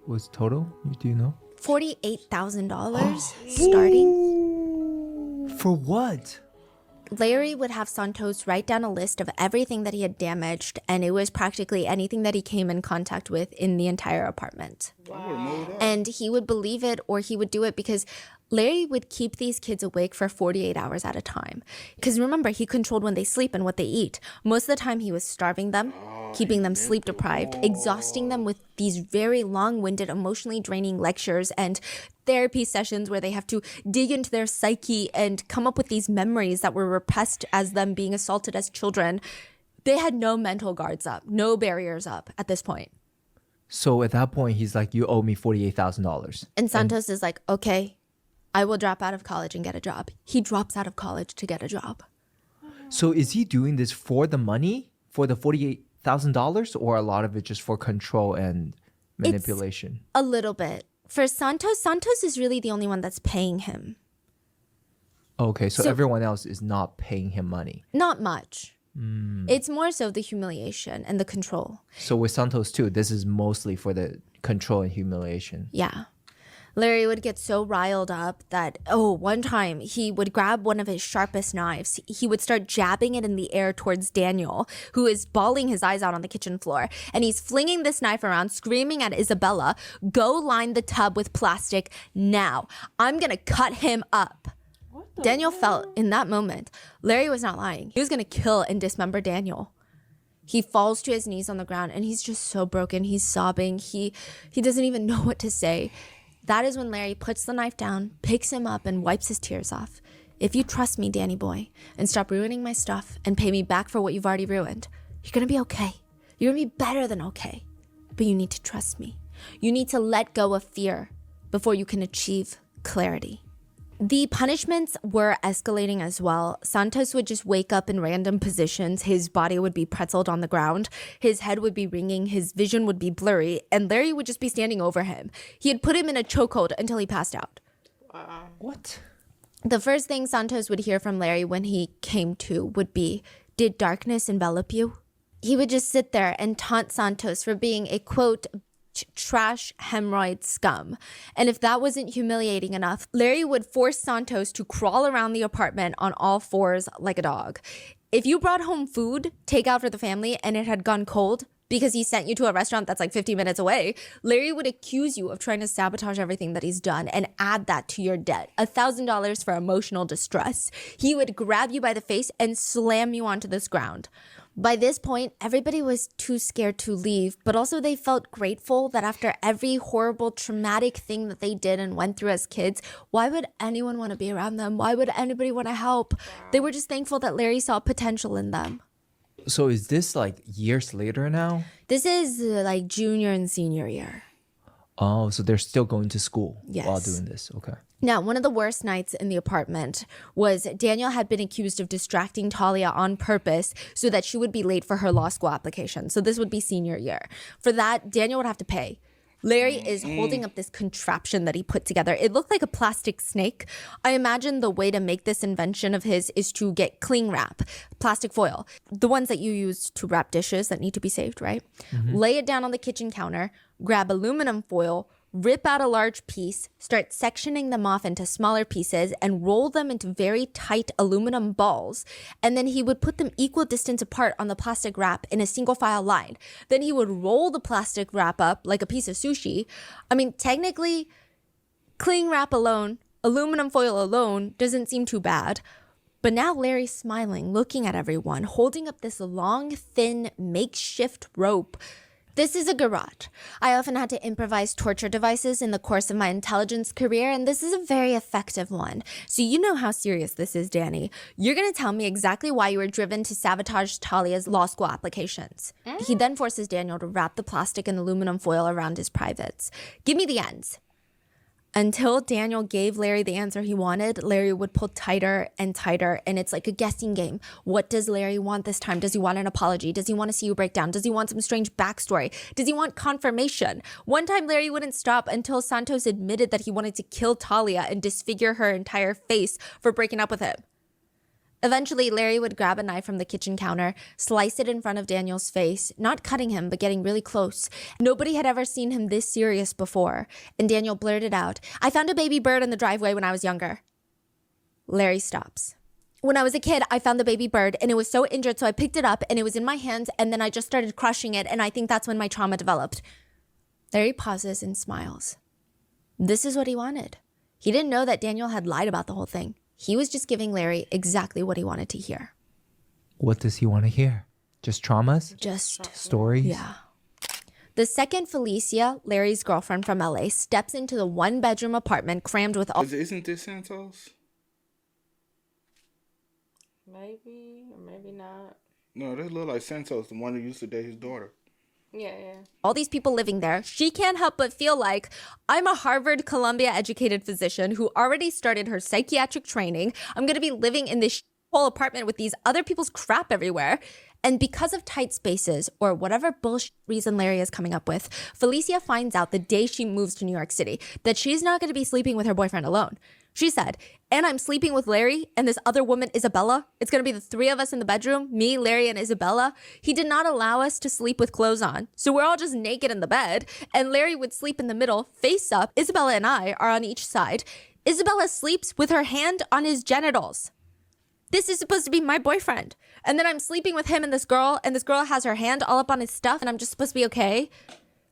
was total? Do you know? $48,000 starting. For what? Larry would have Santos write down a list of everything that he had damaged, and it was practically anything that he came in contact with in the entire apartment. And he would believe it or he would do it because Larry would keep these kids awake for 48 hours at a time. Because remember, he controlled when they sleep and what they eat. Most of the time, he was starving them, keeping them sleep deprived, exhausting them with these very long-winded, emotionally draining lectures and therapy sessions where they have to dig into their psyche and come up with these memories that were repressed as them being assaulted as children. They had no mental guards up, no barriers up at this point. So at that point, he's like, you owe me $48,000. And Santos is like, okay, I will drop out of college and get a job. He drops out of college to get a job. So is he doing this for the money, for the $48,000, or a lot of it just for control and manipulation? A little bit. For Santos is really the only one that's paying him. Okay, so everyone else is not paying him money. Not much. It's more so the humiliation and the control. So with Santos too, this is mostly for the control and humiliation. Yeah. Larry would get so riled up that, one time he would grab one of his sharpest knives. He would start jabbing it in the air towards Daniel, who is bawling his eyes out on the kitchen floor. And he's flinging this knife around, screaming at Isabella, go line the tub with plastic now. I'm going to cut him up. Daniel felt in that moment, Larry was not lying. He was going to kill and dismember Daniel. He falls to his knees on the ground and he's just so broken. He's sobbing. He doesn't even know what to say. That is when Larry puts the knife down, picks him up, and wipes his tears off. If you trust me, Danny boy, and stop ruining my stuff and pay me back for what you've already ruined, you're going to be okay. You're going to be better than okay. But you need to trust me. You need to let go of fear before you can achieve clarity. The punishments were escalating as well. Santos would just wake up in random positions. His body would be pretzeled on the ground. His head would be ringing. His vision would be blurry. And Larry would just be standing over him. He had put him in a chokehold until he passed out. What? The first thing Santos would hear from Larry when he came to would be, "Did darkness envelop you?" He would just sit there and taunt Santos for being a, quote, trash hemorrhoid scum. And if that wasn't humiliating enough, Larry would force Santos to crawl around the apartment on all fours like a dog. If you brought home food, takeout for the family, and it had gone cold because he sent you to a restaurant that's like 50 minutes away, Larry would accuse you of trying to sabotage everything that he's done and add that to your debt. $1,000 for emotional distress. He would grab you by the face and slam you onto this ground. By this point, everybody was too scared to leave, but also they felt grateful that after every horrible, traumatic thing that they did and went through as kids, why would anyone want to be around them? Why would anybody want to help? They were just thankful that Larry saw potential in them. So is this like years later now? This is like junior and senior year. Oh, so they're still going to school Yes. while doing this. Okay. Now, one of the worst nights in the apartment was Daniel had been accused of distracting Talia on purpose so that she would be late for her law school application. So this would be senior year. For that, Daniel would have to pay. Larry is holding up this contraption that he put together. It looked like a plastic snake. I imagine the way to make this invention of his is to get cling wrap, plastic foil, the ones that you use to wrap dishes that need to be saved, right? Lay it down on the kitchen counter, grab aluminum foil, rip out a large piece, start sectioning them off into smaller pieces, and roll them into very tight aluminum balls. And then he would put them equal distance apart on the plastic wrap in a single file line. Then he would roll the plastic wrap up like a piece of sushi. I mean, technically, cling wrap alone, aluminum foil alone doesn't seem too bad. But now Larry's smiling, looking at everyone, holding up this long, thin, makeshift rope. This is a garage. I often had to improvise torture devices in the course of my intelligence career, and this is a very effective one. So you know how serious this is, Danny. You're going to tell me exactly why you were driven to sabotage Talia's law school applications. He then forces Daniel to wrap the plastic and aluminum foil around his privates. Give me the ends. Until Daniel gave Larry the answer he wanted, Larry would pull tighter and tighter, and it's like a guessing game. What does Larry want this time? Does he want an apology? Does he want to see you break down? Does he want some strange backstory? Does he want confirmation? One time, Larry wouldn't stop until Santos admitted that he wanted to kill Talia and disfigure her entire face for breaking up with him. Eventually, Larry would grab a knife from the kitchen counter, slice it in front of Daniel's face, not cutting him, but getting really close. Nobody had ever seen him this serious before, and Daniel blurted out, "I found a baby bird in the driveway when I was younger." Larry stops. When I was a kid, I found the baby bird and it was so injured, so I picked it up and it was in my hands and then I just started crushing it, and I think that's when my trauma developed. Larry pauses and smiles. This is what he wanted. He didn't know that Daniel had lied about the whole thing. He was just giving Larry exactly what he wanted to hear. What does he want to hear? Just traumas? Just Stories? Yeah. The second Felicia, Larry's girlfriend from LA, steps into the one-bedroom apartment crammed with all... Isn't this Santos? Maybe or maybe not. No, that look like Santos, the one who used to date his daughter. Yeah. all these people living there, she can't help but feel like I'm a Harvard, Columbia educated physician who already started her psychiatric training. I'm going to be living in this whole apartment with these other people's crap everywhere. And because of tight spaces or whatever bullshit reason Larry is coming up with, Felicia finds out the day she moves to New York City that she's not going to be sleeping with her boyfriend alone. She said, and I'm sleeping with Larry and this other woman, Isabella. It's going to be the three of us in the bedroom, me, Larry, and Isabella. He did not allow us to sleep with clothes on. So we're all just naked in the bed. And Larry would sleep in the middle, face up. Isabella and I are on each side. Isabella sleeps with her hand on his genitals. This is supposed to be my boyfriend. And then I'm sleeping with him and this girl has her hand all up on his stuff, and I'm just supposed to be okay.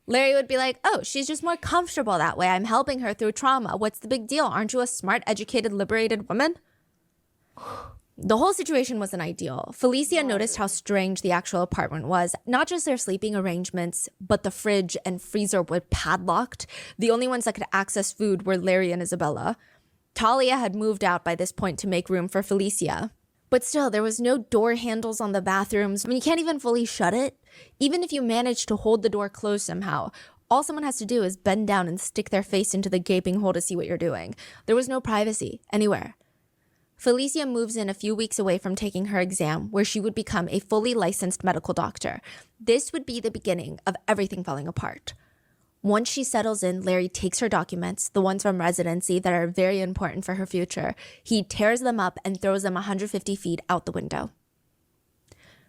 Larry would be like, oh, she's just more comfortable that way. I'm helping her through trauma. What's the big deal? Aren't you a smart, educated, liberated woman? The whole situation wasn't ideal. Felicia noticed how strange the actual apartment was. Not just their sleeping arrangements, but the fridge and freezer were padlocked. The only ones that could access food were Larry and Isabella. Talia had moved out by this point to make room for Felicia. But still, there was no door handles on the bathrooms. I mean, you can't even fully shut it. Even if you manage to hold the door closed somehow, all someone has to do is bend down and stick their face into the gaping hole to see what you're doing. There was no privacy anywhere. Felicia moves in a few weeks away from taking her exam, where she would become a fully licensed medical doctor. This would be the beginning of everything falling apart. Once she settles in, Larry takes her documents, the ones from residency that are very important for her future. He tears them up and throws them 150 feet out the window.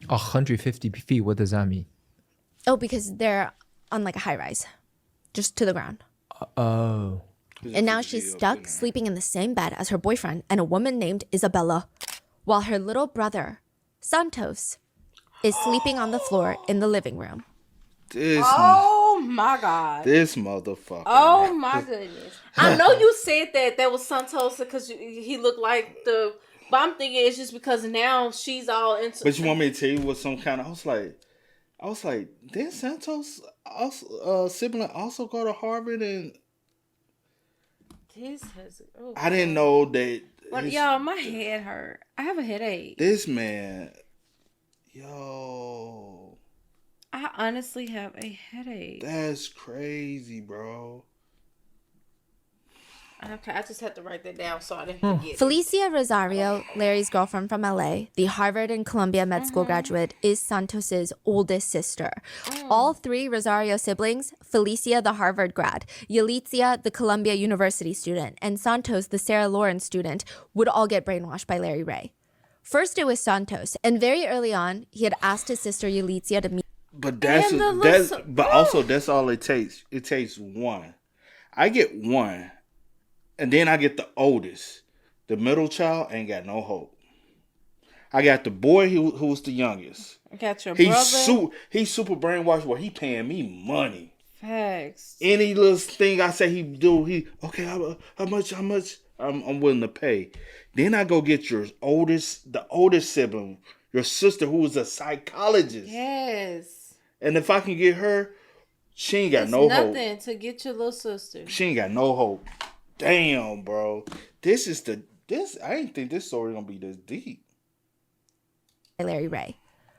150 feet, what does that mean? Oh, because they're on like a high rise, just to the ground. Oh. And now she's stuck sleeping in the same bed as her boyfriend and a woman named Isabella, while her little brother, Santos, is sleeping on the floor in the living room. Oh my God. This motherfucker. Oh my goodness. I know you said that was Santos because he looked like the... But I'm thinking it's just because now she's all into... But you want me to tell you what some kind of... I was like, did Santos also, sibling also go to Harvard? And This has... Oh, I didn't know that... But y'all, my head hurt. I have a headache. This man... Yo... I honestly have a headache. That's crazy, bro. Okay, I just had to write that down so I didn't forget. Felicia Rosario, Larry's girlfriend from LA, the Harvard and Columbia med school graduate, is Santos's oldest sister. All three Rosario siblings, Felicia, the Harvard grad, Yalitza, the Columbia University student, and Santos, the Sarah Lawrence student, would all get brainwashed by Larry Ray. First, it was Santos, and very early on, he had asked his sister Yalitza to meet. But also that's all it takes. It takes one. I get one, and then I get the oldest. The middle child ain't got no hope. I got the boy who was the youngest. I got your brother. He's super brainwashed. Well, he paying me money. Facts. Any little thing I say he do, okay. How much? I'm willing to pay. Then I go get the oldest sibling, your sister who was a psychologist. Yes. And if I can get her, she ain't got no hope. Nothing to get your little sister. She ain't got no hope. Damn, bro. I didn't think this story gonna be this deep. Larry Ray.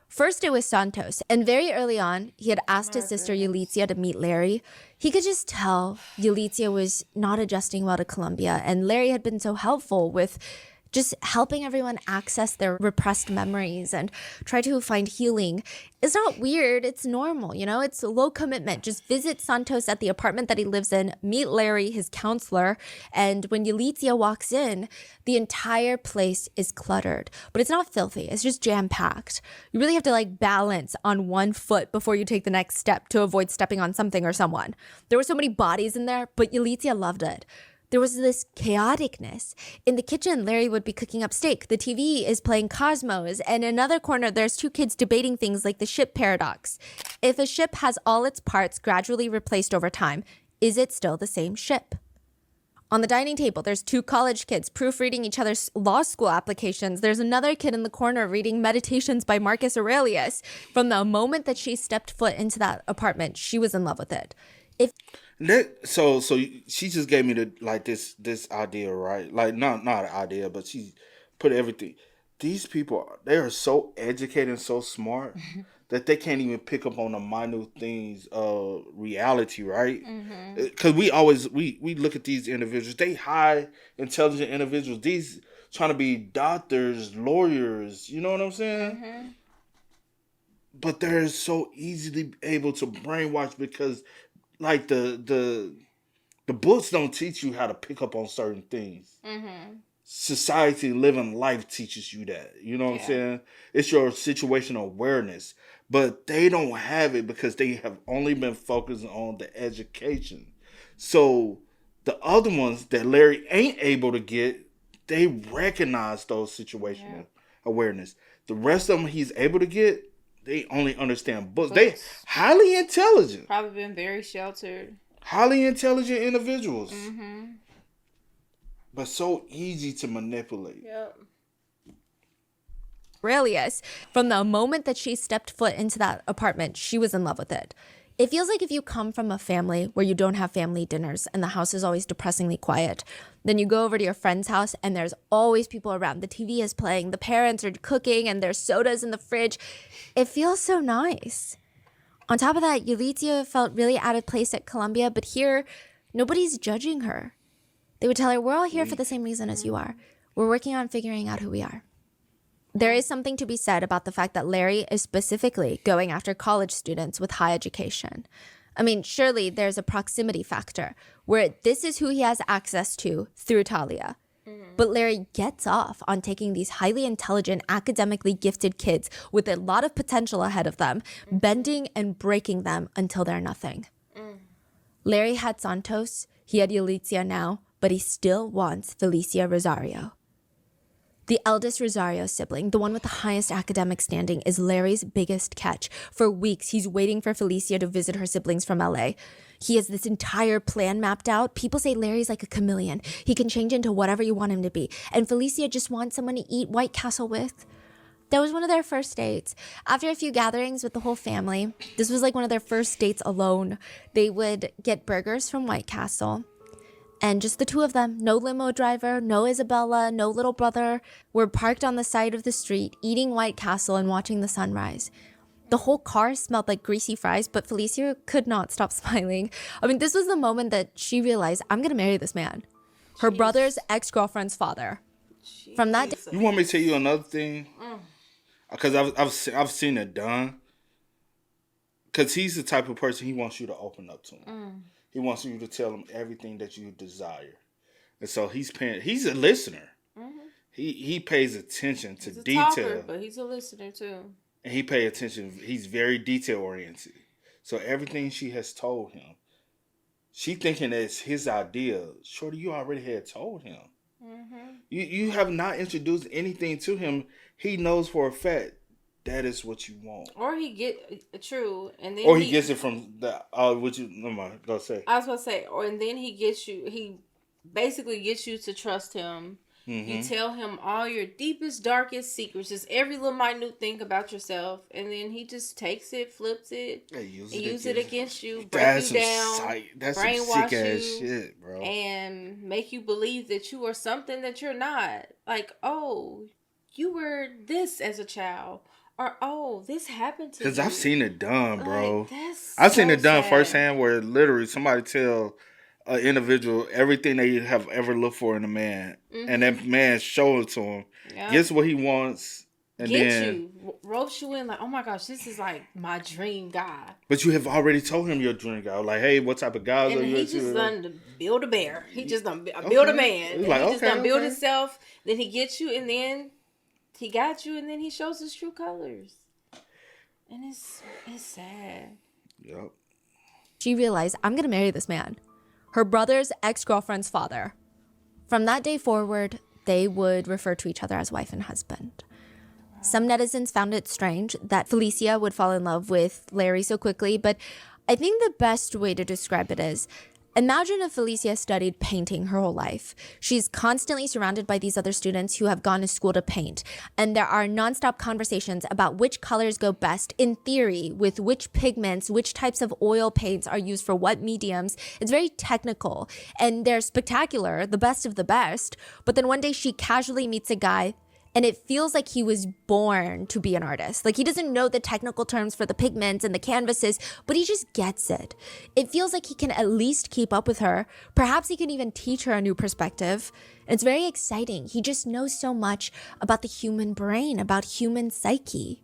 First, it was Santos, and very early on, he had asked his sister Yalitza to meet Larry. He could just tell Yalitza was not adjusting well to Columbia, and Larry had been so helpful with just helping everyone access their repressed memories and try to find healing. It's not weird. It's normal, It's low commitment. Just visit Santos at the apartment that he lives in, meet Larry, his counselor, and when Yalitza walks in, the entire place is cluttered. But it's not filthy. It's just jam-packed. You really have to balance on one foot before you take the next step to avoid stepping on something or someone. There were so many bodies in there, but Yalitza loved it. There was this chaoticness. In the kitchen, Larry would be cooking up steak. The TV is playing Cosmos. And in another corner, there's two kids debating things like the ship paradox. If a ship has all its parts gradually replaced over time, is it still the same ship? On the dining table, there's two college kids proofreading each other's law school applications. There's another kid in the corner reading Meditations by Marcus Aurelius. From the moment that she stepped foot into that apartment, she was in love with it. So she just gave me this idea, right? Like not an idea, but she put everything. These people, they are so educated and so smart that they can't even pick up on the minute things of reality, right? Because we look at these individuals, they high intelligent individuals. These trying to be doctors, lawyers, you know what I'm saying? But they're so easily able to brainwash because. Like the books don't teach you how to pick up on certain things. Society, living life teaches you that. You know what I'm saying? It's your situational awareness. But they don't have it because they have only been focusing on the education. So the other ones that Larry ain't able to get, they recognize those situational awareness. The rest of them he's able to get, they only understand books. They highly intelligent. Probably been very sheltered. Highly intelligent individuals. But so easy to manipulate. Yep. Aurelius. From the moment that she stepped foot into that apartment, she was in love with it. It feels like if you come from a family where you don't have family dinners and the house is always depressingly quiet, then you go over to your friend's house and there's always people around. The TV is playing, the parents are cooking, and there's sodas in the fridge. It feels so nice. On top of that, Yulitsia felt really out of place at Columbia, but here, nobody's judging her. They would tell her, we're all here for the same reason as you are. We're working on figuring out who we are. There is something to be said about the fact that Larry is specifically going after college students with high education. I mean, surely there's a proximity factor where this is who he has access to through Talia. But Larry gets off on taking these highly intelligent, academically gifted kids with a lot of potential ahead of them, bending and breaking them until they're nothing. Larry had Santos, he had Yulitsia now, but he still wants Felicia Rosario. The eldest Rosario sibling, the one with the highest academic standing, is Larry's biggest catch. For weeks, he's waiting for Felicia to visit her siblings from LA. He has this entire plan mapped out. People say Larry's like a chameleon. He can change into whatever you want him to be. And Felicia just wants someone to eat White Castle with. That was one of their first dates. After a few gatherings with the whole family, this was like one of their first dates alone. They would get burgers from White Castle. And just the two of them, no limo driver, no Isabella, no little brother, were parked on the side of the street, eating White Castle and watching the sunrise. The whole car smelled like greasy fries, but Felicia could not stop smiling. I mean, this was the moment that she realized, I'm going to marry this man. Her brother's ex-girlfriend's father. From that day... You want me to tell you another thing? Because I've seen it done. Because he's the type of person, he wants you to open up to him. He wants you to tell him everything that you desire. And so he's a listener. He pays attention to detail. Talker, but he's a listener too. And he pays attention. He's very detail oriented. So everything she has told him, she thinking it's his idea. Shorty, you already had told him. You have not introduced anything to him. He knows for a fact that is what you want. Or he gets it from the what you no mind, go say. I was gonna say, and then he basically gets you to trust him. You tell him all your deepest, darkest secrets, just every little minute thing about yourself, and then he just takes it, flips it, and use it against you, break you down, that's brainwash some sick ass you, shit, bro. And make you believe that you are something that you're not. Like, oh, you were this as a child. Or, oh, this happened to you. Because I've seen it done, bro. Like, I've seen so it done sad. firsthand where literally somebody tell an individual everything they have ever looked for in a man. And that man show it to him. Yep. Gets what he wants. And then ropes you in like, oh my gosh, this is like my dream guy. But you have already told him your dream guy. Like, hey, what type of guys and are you? He just done to build a bear. He just done build a man. He's like, he just done build okay. himself. Then he gets you, and then he got you, and then he shows his true colors. And it's sad. Yep. She realized, I'm going to marry this man. her brother's ex-girlfriend's father. From that day forward, they would refer to each other as wife and husband. Some netizens found it strange that Felicia would fall in love with Larry so quickly, but I think the best way to describe it is, imagine if Felicia studied painting her whole life. She's constantly surrounded by these other students who have gone to school to paint, and there are nonstop conversations about which colors go best in theory, with which pigments, which types of oil paints are used for what mediums. It's very technical, and they're spectacular, the best of the best. But then one day she casually meets a guy, and it feels like he was born to be an artist. Like, he doesn't know the technical terms for the pigments and the canvases, but he just gets it. It feels like he can at least keep up with her. Perhaps he can even teach her a new perspective. And it's very exciting. He just knows so much about the human brain, about human psyche.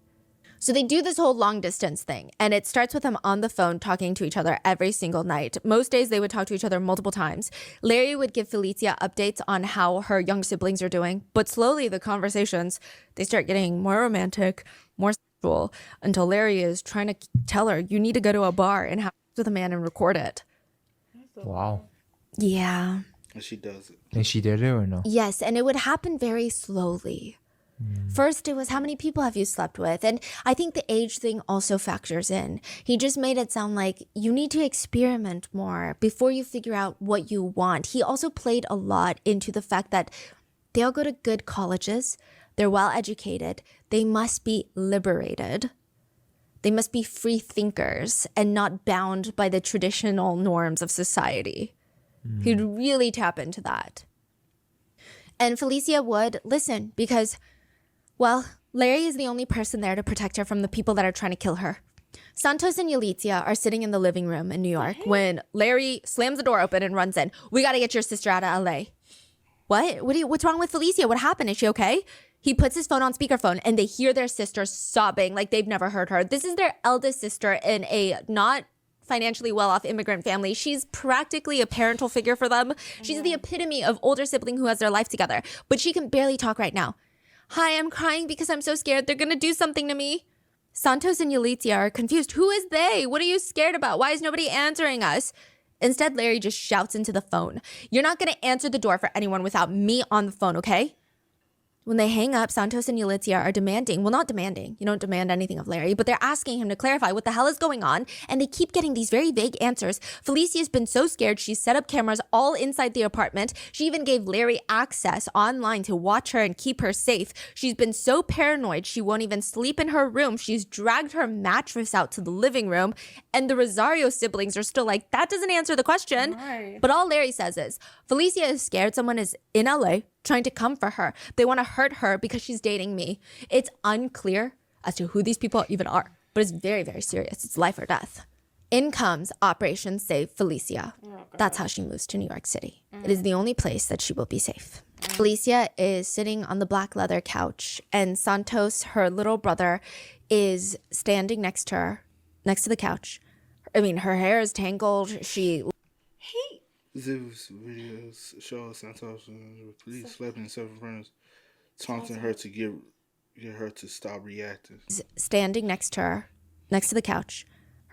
So they do this whole long distance thing, and it starts with them on the phone talking to each other every single night. Most days they would talk to each other multiple times. Larry would give Felicia updates on how her young siblings are doing, but slowly the conversations, they start getting more romantic, more sexual, until Larry is trying to tell her, you need to go to a bar and have sex with a man and record it. Wow. Yeah. And she does it. And she did it or no? Yes, and it would happen very slowly. First, it was how many people have you slept with? And I think the age thing also factors in. He just made it sound like you need to experiment more before you figure out what you want. He also played a lot into the fact that they all go to good colleges. They're well educated. They must be liberated. They must be free thinkers and not bound by the traditional norms of society. He'd really tap into that. And Felicia would listen because, well, Larry is the only person there to protect her from the people that are trying to kill her. Santos and Yalitza are sitting in the living room in New York when Larry slams the door open and runs in. We got to get your sister out of LA. What's wrong with Felicia? What happened? Is she okay? He puts his phone on speakerphone and they hear their sister sobbing like they've never heard her. This is their eldest sister in a not financially well-off immigrant family. She's practically a parental figure for them. She's the epitome of older sibling who has their life together, but she can barely talk right now. Hi, I'm crying because I'm so scared. They're going to do something to me. Santos and Yalitza are confused. Who is they? What are you scared about? Why is nobody answering us? Instead, Larry just shouts into the phone. You're not going to answer the door for anyone without me on the phone, okay? When they hang up, Santos and Yalitza are demanding, well, not demanding, you don't demand anything of Larry, but they're asking him to clarify what the hell is going on, and they keep getting these very vague answers. Felicia's been so scared, she's set up cameras all inside the apartment. She even gave Larry access online to watch her and keep her safe. She's been so paranoid, she won't even sleep in her room. She's dragged her mattress out to the living room, and the Rosario siblings are still like, that doesn't answer the question. Right. But all Larry says is, Felicia is scared someone is in LA trying to come for her. They want to hurt her because she's dating me. It's unclear as to who these people even are, but it's very, very serious. It's life or death. In comes Operation Save Felicia. That's how she moves to New York City. It is the only place that she will be safe. Felicia is sitting on the black leather couch, and Santos, her little brother, is standing next to her, next to the couch. I mean, her hair is tangled. These videos show Santos and police slapping several friends, taunting her to get her to stop reacting. Standing next to her, next to the couch.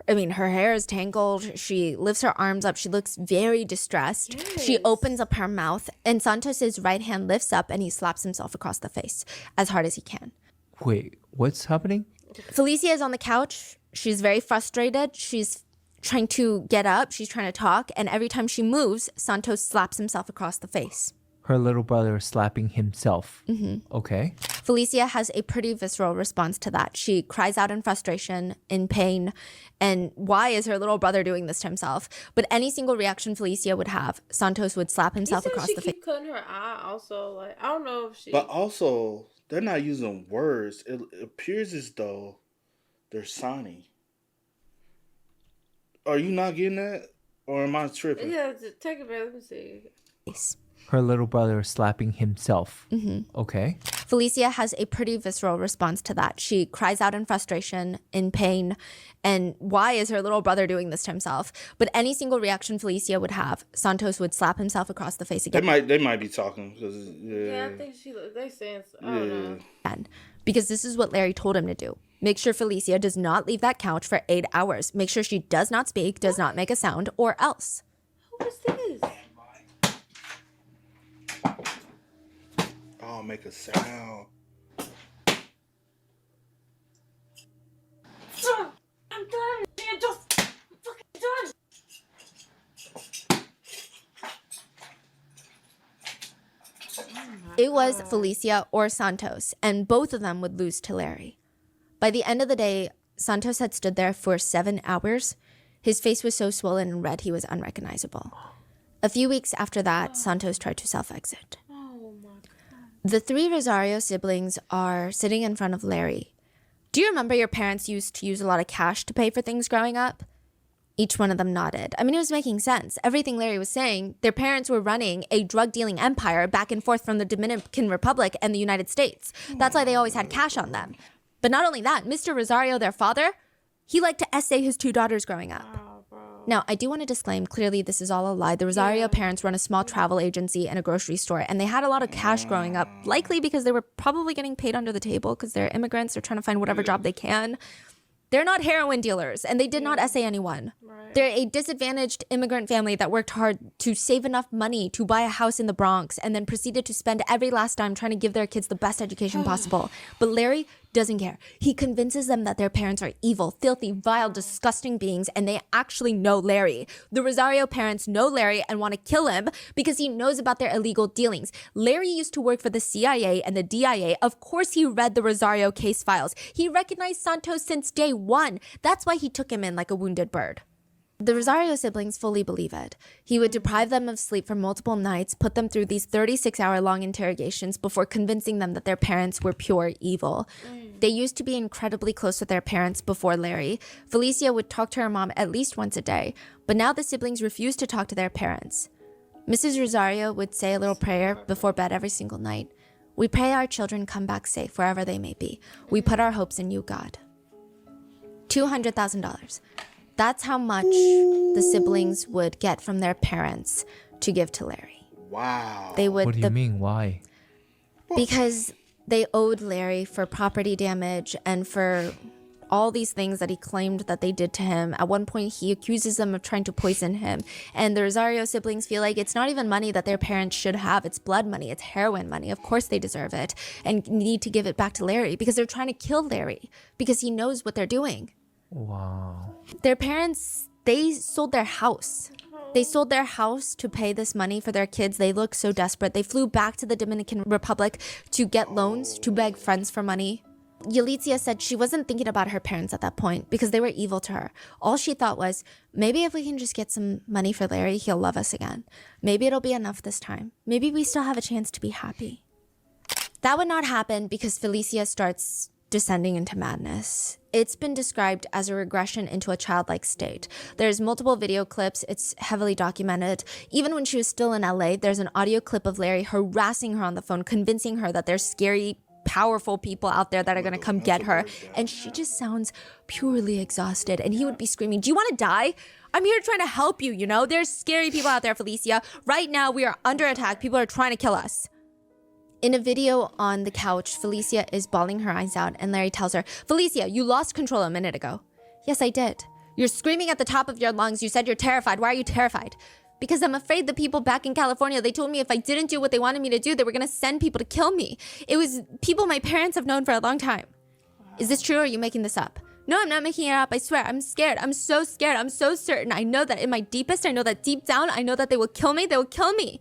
I mean, her hair is tangled. She lifts her arms up. She looks very distressed. Yes. She opens up her mouth, and Santos's right hand lifts up, and he slaps himself across the face as hard as he can. Wait, what's happening? Felicia is on the couch. She's very frustrated. She's trying to get up. She's trying to talk. And every time she moves, Santos slaps himself across the face. Her little brother slapping himself. Okay. Felicia has a pretty visceral response to that. She cries out in frustration, in pain. And why is her little brother doing this to himself? But any single reaction Felicia would have, Santos would slap himself across the face. She keep cutting her eye also. Like, I don't know if she... But also, they're not using words. It appears as though they're signing. Are you not getting that? Or am I tripping? Yeah, take it back. Let me see. Her little brother slapping himself. Okay. Felicia has a pretty visceral response to that. She cries out in frustration, in pain. And why is her little brother doing this to himself? But any single reaction Felicia would have, Santos would slap himself across the face again. They might be talking. Yeah, I think they saying, I don't know. Because this is what Larry told him to do. Make sure Felicia does not leave that couch for 8 hours. Make sure she does not speak, does not make a sound, or else. Who What is this? Oh, make a sound. I'm done. Man, just fucking done. It was Felicia or Santos, and both of them would lose to Larry. By the end of the day, Santos had stood there for 7 hours. His face was so swollen and red he was unrecognizable. A few weeks after that, Santos tried to self-exit. Oh my God. The 3 Rosario siblings are sitting in front of Larry. Do you remember your parents used to use a lot of cash to pay for things growing up? Each one of them nodded. I mean, it was making sense. Everything Larry was saying, their parents were running a drug-dealing empire back and forth from the Dominican Republic and the United States. That's why they always had cash on them. But not only that, Mr. Rosario, their father, he liked to essay his 2 daughters growing up. Now, I do want to disclaim, clearly this is all a lie. The Rosario parents run a small travel agency and a grocery store, and they had a lot of cash growing up, likely because they were probably getting paid under the table because they're immigrants. They're trying to find whatever job they can. They're not heroin dealers, and they did not essay anyone. Right. They're a disadvantaged immigrant family that worked hard to save enough money to buy a house in the Bronx and then proceeded to spend every last dime trying to give their kids the best education possible. But Larry doesn't care. He convinces them that their parents are evil, filthy, vile, disgusting beings, and they actually know Larry. The Rosario parents know Larry and want to kill him because he knows about their illegal dealings. Larry used to work for the CIA and the DIA. Of course he read the Rosario case files. He recognized Santos since day one. That's why he took him in like a wounded bird. The Rosario siblings fully believe it. He would deprive them of sleep for multiple nights, put them through these 36-hour-long interrogations before convincing them that their parents were pure evil. They used to be incredibly close with their parents before Larry. Felicia would talk to her mom at least once a day, but now the siblings refuse to talk to their parents. Mrs. Rosario would say a little prayer before bed every single night. We pray our children come back safe wherever they may be. We put our hopes in you, God. $200,000. That's how much the siblings would get from their parents to give to Larry. Wow. They would. What do you mean? Why? Because they owed Larry for property damage and for all these things that he claimed that they did to him. At one point, he accuses them of trying to poison him. And the Rosario siblings feel like it's not even money that their parents should have. It's blood money. It's heroin money. Of course they deserve it and need to give it back to Larry because they're trying to kill Larry because he knows what they're doing. Wow. Their parents, they sold their house. They sold their house to pay this money for their kids. They looked so desperate. They flew back to the Dominican Republic to get loans, to beg friends for money. Yalitza said she wasn't thinking about her parents at that point because they were evil to her. All she thought was, maybe if we can just get some money for Larry, he'll love us again. Maybe it'll be enough this time. Maybe we still have a chance to be happy. That would not happen because Felicia starts descending into madness. It's been described as a regression into a childlike state. There's multiple video clips. It's heavily documented. Even when she was still in LA, there's an audio clip of Larry harassing her on the phone, convincing her that there's scary, powerful people out there that are going to come get her. And she just sounds purely exhausted. And he would be screaming, do you want to die? I'm here trying to help you, you know? There's scary people out there, Felicia. Right now, we are under attack. People are trying to kill us. In a video on the couch, Felicia is bawling her eyes out, and Larry tells her, Felicia, you lost control a minute ago. Yes, I did. You're screaming at the top of your lungs. You said you're terrified. Why are you terrified? Because I'm afraid the people back in California, they told me if I didn't do what they wanted me to do, they were going to send people to kill me. It was people my parents have known for a long time. Is this true or are you making this up? No, I'm not making it up. I swear. I'm scared. I'm so scared. I'm so certain. I know that in my deepest, I know that deep down, I know that they will kill me. They will kill me.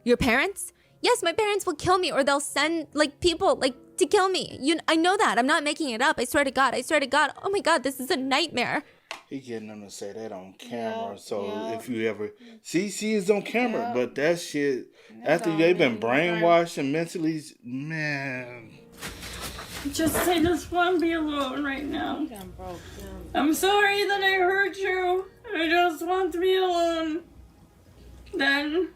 Your parents? Yes, my parents will kill me or they'll send people to kill me. I know that. I'm not making it up. I swear to God. I swear to God. Oh my God, this is a nightmare. He getting them to say that on camera. If you ever see it's on camera, but that shit after they've been brainwashed and mentally, man. I just want to be alone right now. I'm sorry that I hurt you. I just want to be alone. Then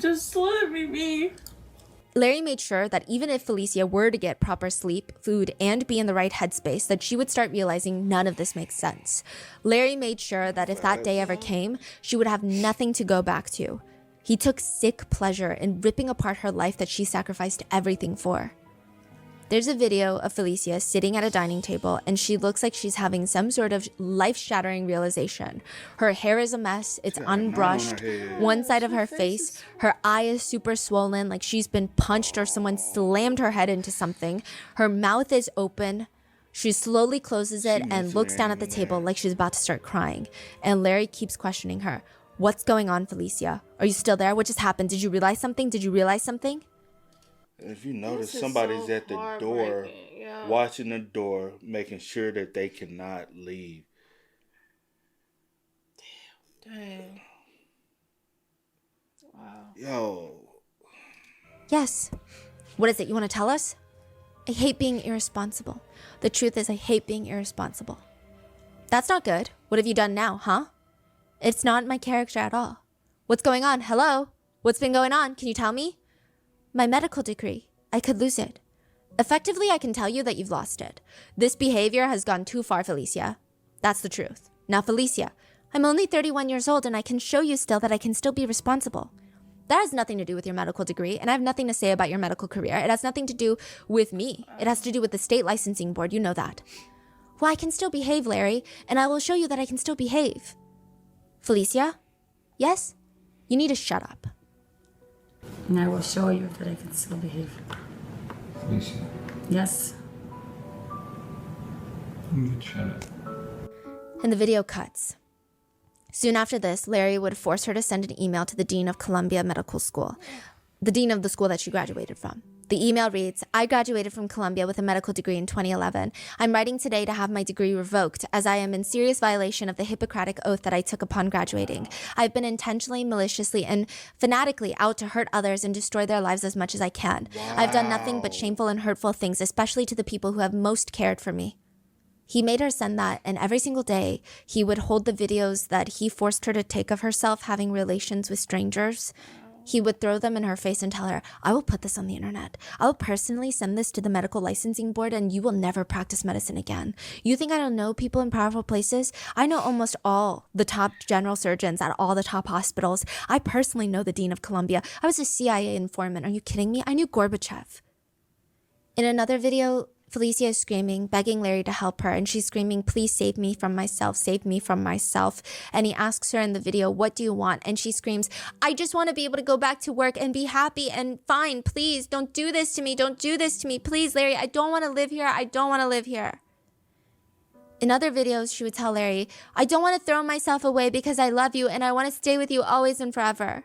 just let me be. Larry made sure that even if Felicia were to get proper sleep, food, and be in the right headspace, that she would start realizing none of this makes sense. Larry made sure that if that day ever came, she would have nothing to go back to. He took sick pleasure in ripping apart her life that she sacrificed everything for. There's a video of Felicia sitting at a dining table and she looks like she's having some sort of life-shattering realization. Her hair is a mess, it's unbrushed. One side of her face, her eye is super swollen, like she's been punched or someone slammed her head into something. Her mouth is open. She slowly closes it and looks down at the table like she's about to start crying. And Larry keeps questioning her. What's going on, Felicia? Are you still there? What just happened? Did you realize something? Did you realize something? If you notice, somebody's at the door, watching the door, making sure that they cannot leave. Dang. Wow. Yo. Yes. What is it? You want to tell us? I hate being irresponsible. The truth is, I hate being irresponsible. That's not good. What have you done now, huh? It's not my character at all. What's going on? Hello? What's been going on? Can you tell me? My medical degree. I could lose it. Effectively, I can tell you that you've lost it. This behavior has gone too far, Felicia. That's the truth. Now, Felicia, I'm only 31 years old and I can show you still that I can still be responsible. That has nothing to do with your medical degree, and I have nothing to say about your medical career. It has nothing to do with me. It has to do with the state licensing board. You know that. Well, I can still behave, Larry, and I will show you that I can still behave. Felicia? Yes? You need to shut up. And I will show you that I can still behave. Lisa, Yes. you can shut up. And the video cuts. Soon after this, Larry would force her to send an email to the dean of Columbia Medical School, the dean of the school that she graduated from. The email reads, I graduated from Columbia with a medical degree in 2011. I'm writing today to have my degree revoked as I am in serious violation of the Hippocratic oath that I took upon graduating. I've been intentionally, maliciously, and fanatically out to hurt others and destroy their lives as much as I can. I've done nothing but shameful and hurtful things, especially to the people who have most cared for me. He made her send that, and every single day, he would hold the videos that he forced her to take of herself having relations with strangers. He would throw them in her face and tell her, I will put this on the internet. I will personally send this to the medical licensing board and you will never practice medicine again. You think I don't know people in powerful places? I know almost all the top general surgeons at all the top hospitals. I personally know the dean of Columbia. I was a CIA informant. Are you kidding me? I knew Gorbachev. In another video, Felicia is screaming, begging Larry to help her, and she's screaming, please save me from myself, save me from myself. And he asks her in the video, what do you want? And she screams, I just want to be able to go back to work and be happy and fine. Please don't do this to me. Don't do this to me. Please, Larry, I don't want to live here. I don't want to live here. In other videos, she would tell Larry, I don't want to throw myself away because I love you and I want to stay with you always and forever.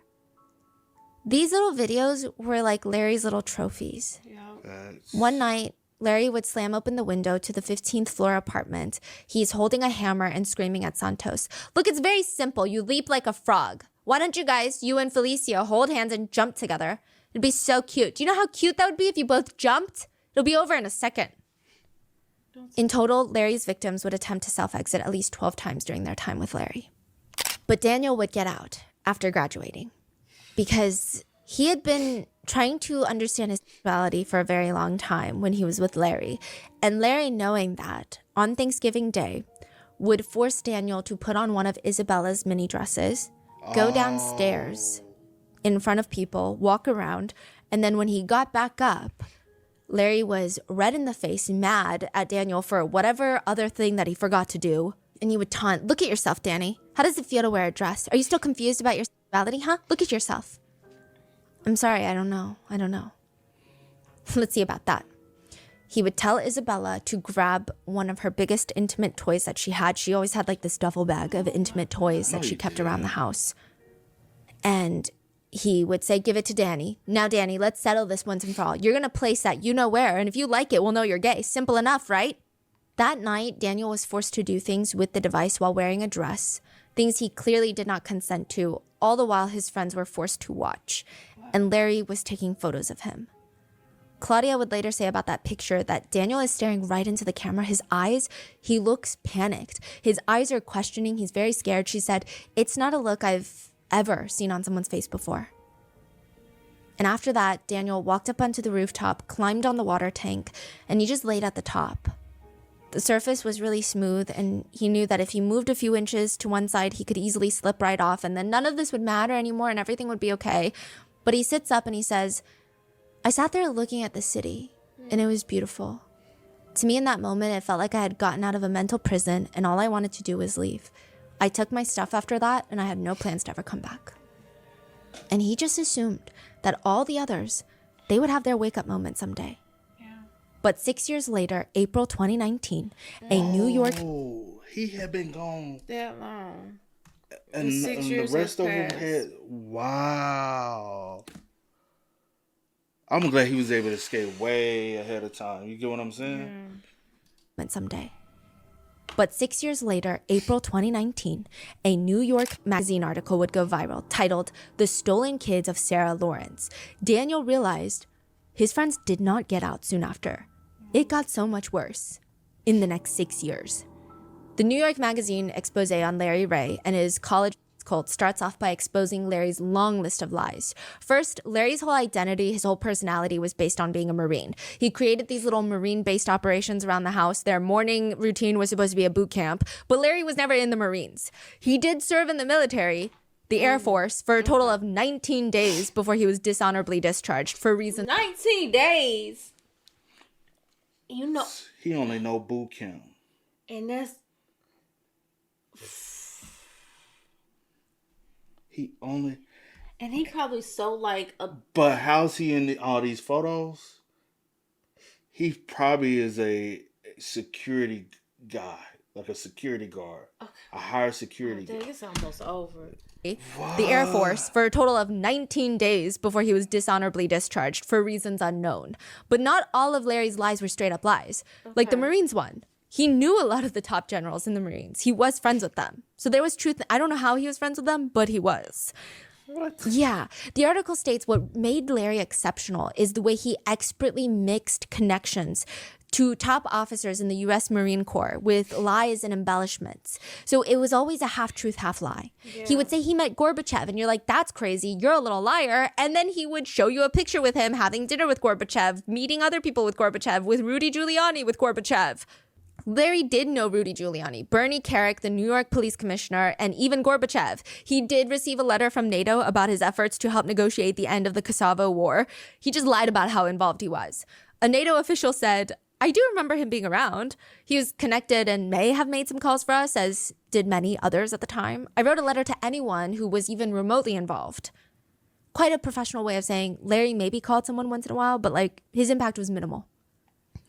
These little videos were like Larry's little trophies. One night, Larry would slam open the window to the 15th floor apartment. He's holding a hammer and screaming at Santos. Look, it's very simple. You leap like a frog. Why don't you guys, you and Felicia, hold hands and jump together? It'd be so cute. Do you know how cute that would be if you both jumped? It'll be over in a second. In total, Larry's victims would attempt to self-exit at least 12 times during their time with Larry. But Daniel would get out after graduating because he had been trying to understand his sexuality for a very long time when he was with Larry. And Larry, knowing that, on Thanksgiving Day, would force Daniel to put on one of Isabella's mini dresses, go downstairs in front of people, walk around, and then when he got back up, Larry was red in the face, mad at Daniel for whatever other thing that he forgot to do. And he would taunt, look at yourself, Danny. How does it feel to wear a dress? Are you still confused about your sexuality, huh? Look at yourself. I'm sorry, I don't know. Let's see about that. He would tell Isabella to grab one of her biggest intimate toys that she had. She always had like this duffel bag of intimate toys that she kept around the house. And he would say, give it to Danny. Now, Danny, let's settle this once and for all. You're going to place that you know where, and if you like it, we'll know you're gay. Simple enough, right? That night, Daniel was forced to do things with the device while wearing a dress, things he clearly did not consent to, all the while his friends were forced to watch. And Larry was taking photos of him. Claudia would later say about that picture that Daniel is staring right into the camera. His eyes, he looks panicked. His eyes are questioning. He's very scared. She said, it's not a look I've ever seen on someone's face before. And after that, Daniel walked up onto the rooftop, climbed on the water tank, and he just laid at the top. The surface was really smooth, and he knew that if he moved a few inches to one side, he could easily slip right off, and then none of this would matter anymore and everything would be okay. But he sits up and he says, I sat there looking at the city, And it was beautiful. To me, in that moment, it felt like I had gotten out of a mental prison and all I wanted to do was leave. I took my stuff after that and I had no plans to ever come back. And he just assumed that all the others, they would have their wake-up moment someday. Yeah. But 6 years later, April 2019, a New York... Oh, he had been gone that long. and 6 the years rest has of them passed. had... Wow. I'm glad he was able to escape way ahead of time. You get what I'm saying? someday. But 6 years later, April 2019, a New York magazine article would go viral titled "The Stolen Kids of Sarah Lawrence." Daniel realized his friends did not get out soon after. It got so much worse in the next 6 years. The New York Magazine expose on Larry Ray and his college cult starts off by exposing Larry's long list of lies. First, Larry's whole identity, his whole personality was based on being a Marine. He created these little Marine-based operations around the house. Their morning routine was supposed to be a boot camp, but Larry was never in the Marines. He did serve in the military, the Air Force, for a total of 19 days before he was dishonorably discharged for reasons... 19 days. You know. He only know boot camp. And that's... He only... And he probably so like a... But how's he in all these photos? He probably is a security guy, like a security guard. Okay. A higher security guard. It's almost over. The Air Force for a total of 19 days before he was dishonorably discharged for reasons unknown. But not all of Larry's lies were straight up lies. Okay. Like the Marines one. He knew a lot of the top generals in the Marines. He was friends with them. So there was truth. I don't know how he was friends with them, but he was. What? Yeah. The article states what made Larry exceptional is the way he expertly mixed connections to top officers in the U.S. Marine Corps with lies and embellishments. So it was always a half-truth, half-lie. Yeah. He would say he met Gorbachev, and you're like, that's crazy, you're a little liar. And then he would show you a picture with him having dinner with Gorbachev, meeting other people with Gorbachev, with Rudy Giuliani with Gorbachev. Larry did know Rudy Giuliani, Bernie Kerik, the New York police commissioner, and even Gorbachev. He did receive a letter from NATO about his efforts to help negotiate the end of the Kosovo War. He just lied about how involved he was. A NATO official said, I do remember him being around. He was connected and may have made some calls for us, as did many others at the time. I wrote a letter to anyone who was even remotely involved. Quite a professional way of saying Larry maybe called someone once in a while, but like his impact was minimal.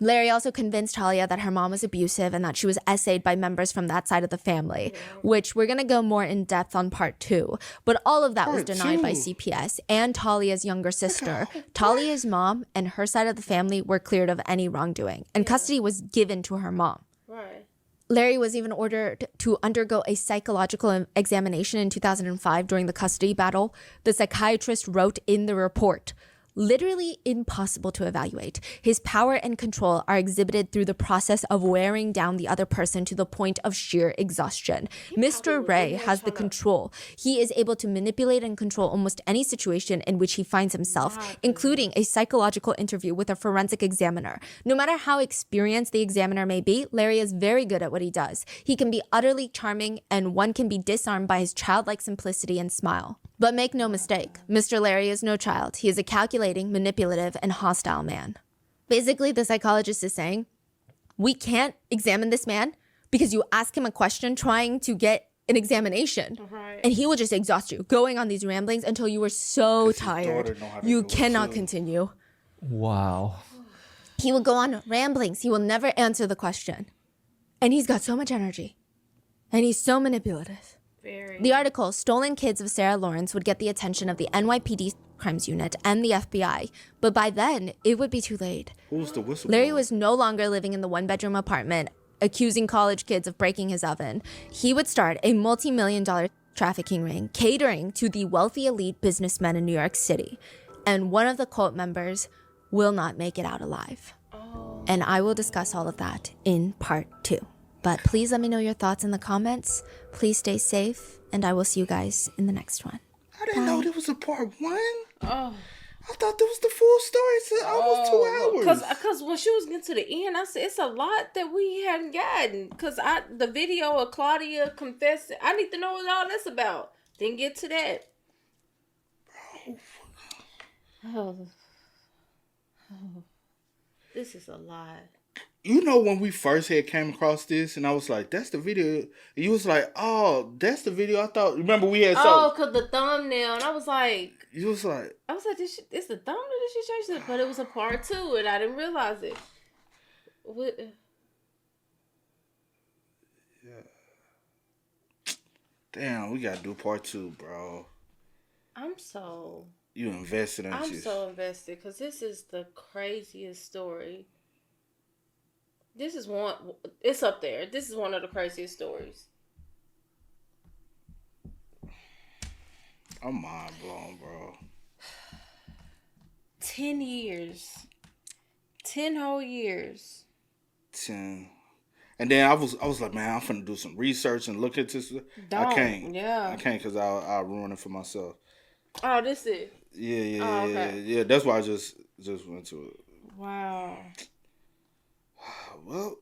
Larry also convinced Talia that her mom was abusive and that she was essayed by members from that side of the family, which we're going to go more in depth on part 2. But all of that was denied by CPS and Talia's younger sister. Talia's mom and her side of the family were cleared of any wrongdoing, and custody was given to her mom. Right. Larry was even ordered to undergo a psychological examination in 2005 during the custody battle. The psychiatrist wrote in the report, literally impossible to evaluate. His power and control are exhibited through the process of wearing down the other person to the point of sheer exhaustion. Mr. Ray has the control. He is able to manipulate and control almost any situation in which he finds himself, including a psychological interview with a forensic examiner. No matter how experienced the examiner may be, Larry is very good at what he does. He can be utterly charming, and one can be disarmed by his childlike simplicity and smile. But make no mistake, Mr. Larry is no child. He is a calculating, manipulative, and hostile man. Basically, the psychologist is saying, we can't examine this man because you ask him a question trying to get an examination. Right. And he will just exhaust you, going on these ramblings until you are so tired. You cannot continue. Wow. He will go on ramblings. He will never answer the question. And he's got so much energy. And he's so manipulative. Very. The article, Stolen Kids of Sarah Lawrence, would get the attention of the NYPD Crimes Unit and the FBI, but by then, it would be too late. Who's the whistleblower? Larry was no longer living in the one-bedroom apartment, accusing college kids of breaking his oven. He would start a multi-million-dollar trafficking ring, catering to the wealthy elite businessmen in New York City. And one of the cult members will not make it out alive. Oh. And I will discuss all of that in part 2. But please let me know your thoughts in the comments. Please stay safe, and I will see you guys in the next one. I didn't know there was a part 1. Oh. I thought that was the full story. It's almost 2 hours. Because when she was getting to the end, I said, it's a lot that we hadn't gotten. Because the video of Claudia confessing, I need to know what all that's about. Didn't get to that. Bro. Oh. This is a lot. You know when we first had came across this, and I was like, "That's the video." And you was like, "Oh, that's the video." I thought. Remember we had Oh, cause the thumbnail, and I was like, You was like, it's the thumbnail that she changed it, but it was a part 2, and I didn't realize it. What? "Damn, we gotta do part 2, bro." You invested in I'm you. so invested because this is the craziest story. This is one. It's up there. This is one of the craziest stories. I'm mind blown, bro. 10 years. 10 whole years. 10. And then I was like, man, I'm finna do some research and look into this. I can't. Yeah. I can't because I'll ruin it for myself. Oh, this is. Yeah. That's why I just went to it. Wow. Well.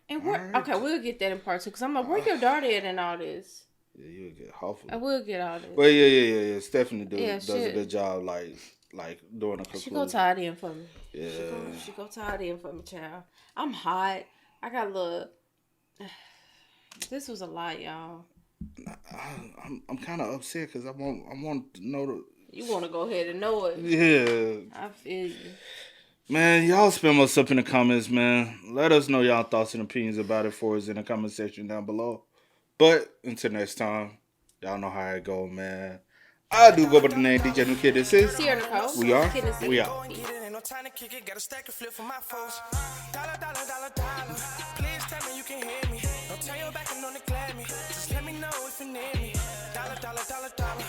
And okay, we'll get that in part 2 because I'm like, where your daughter at in all this? Yeah, you'll get hopefully. I will get all this. Well, yeah. Stephanie does a shit. good job, like doing a conclusion. She go tie it in for me. Yeah. She go tie it in for me, child. I'm hot. I got a little. This was a lot, y'all. I'm kind of upset because I want to know You want to go ahead and know it. Yeah. I feel you. Man, y'all spam us up in the comments, man. Let us know y'all thoughts and opinions about it for us in the comment section down below. But until next time, y'all know how it go, man. I do go by the name DJ New Kid. This is Sierra Nicole. We Are. Kidney We City. Out. Ain't no time to kick it, got a stack of flip for my foes. Dollar, dollar, dollar, dollar. Please tell me you can hear me. Don't turn your back and don't neglect me. Just let me know if you need me. Dollar, dollar, dollar, dollar.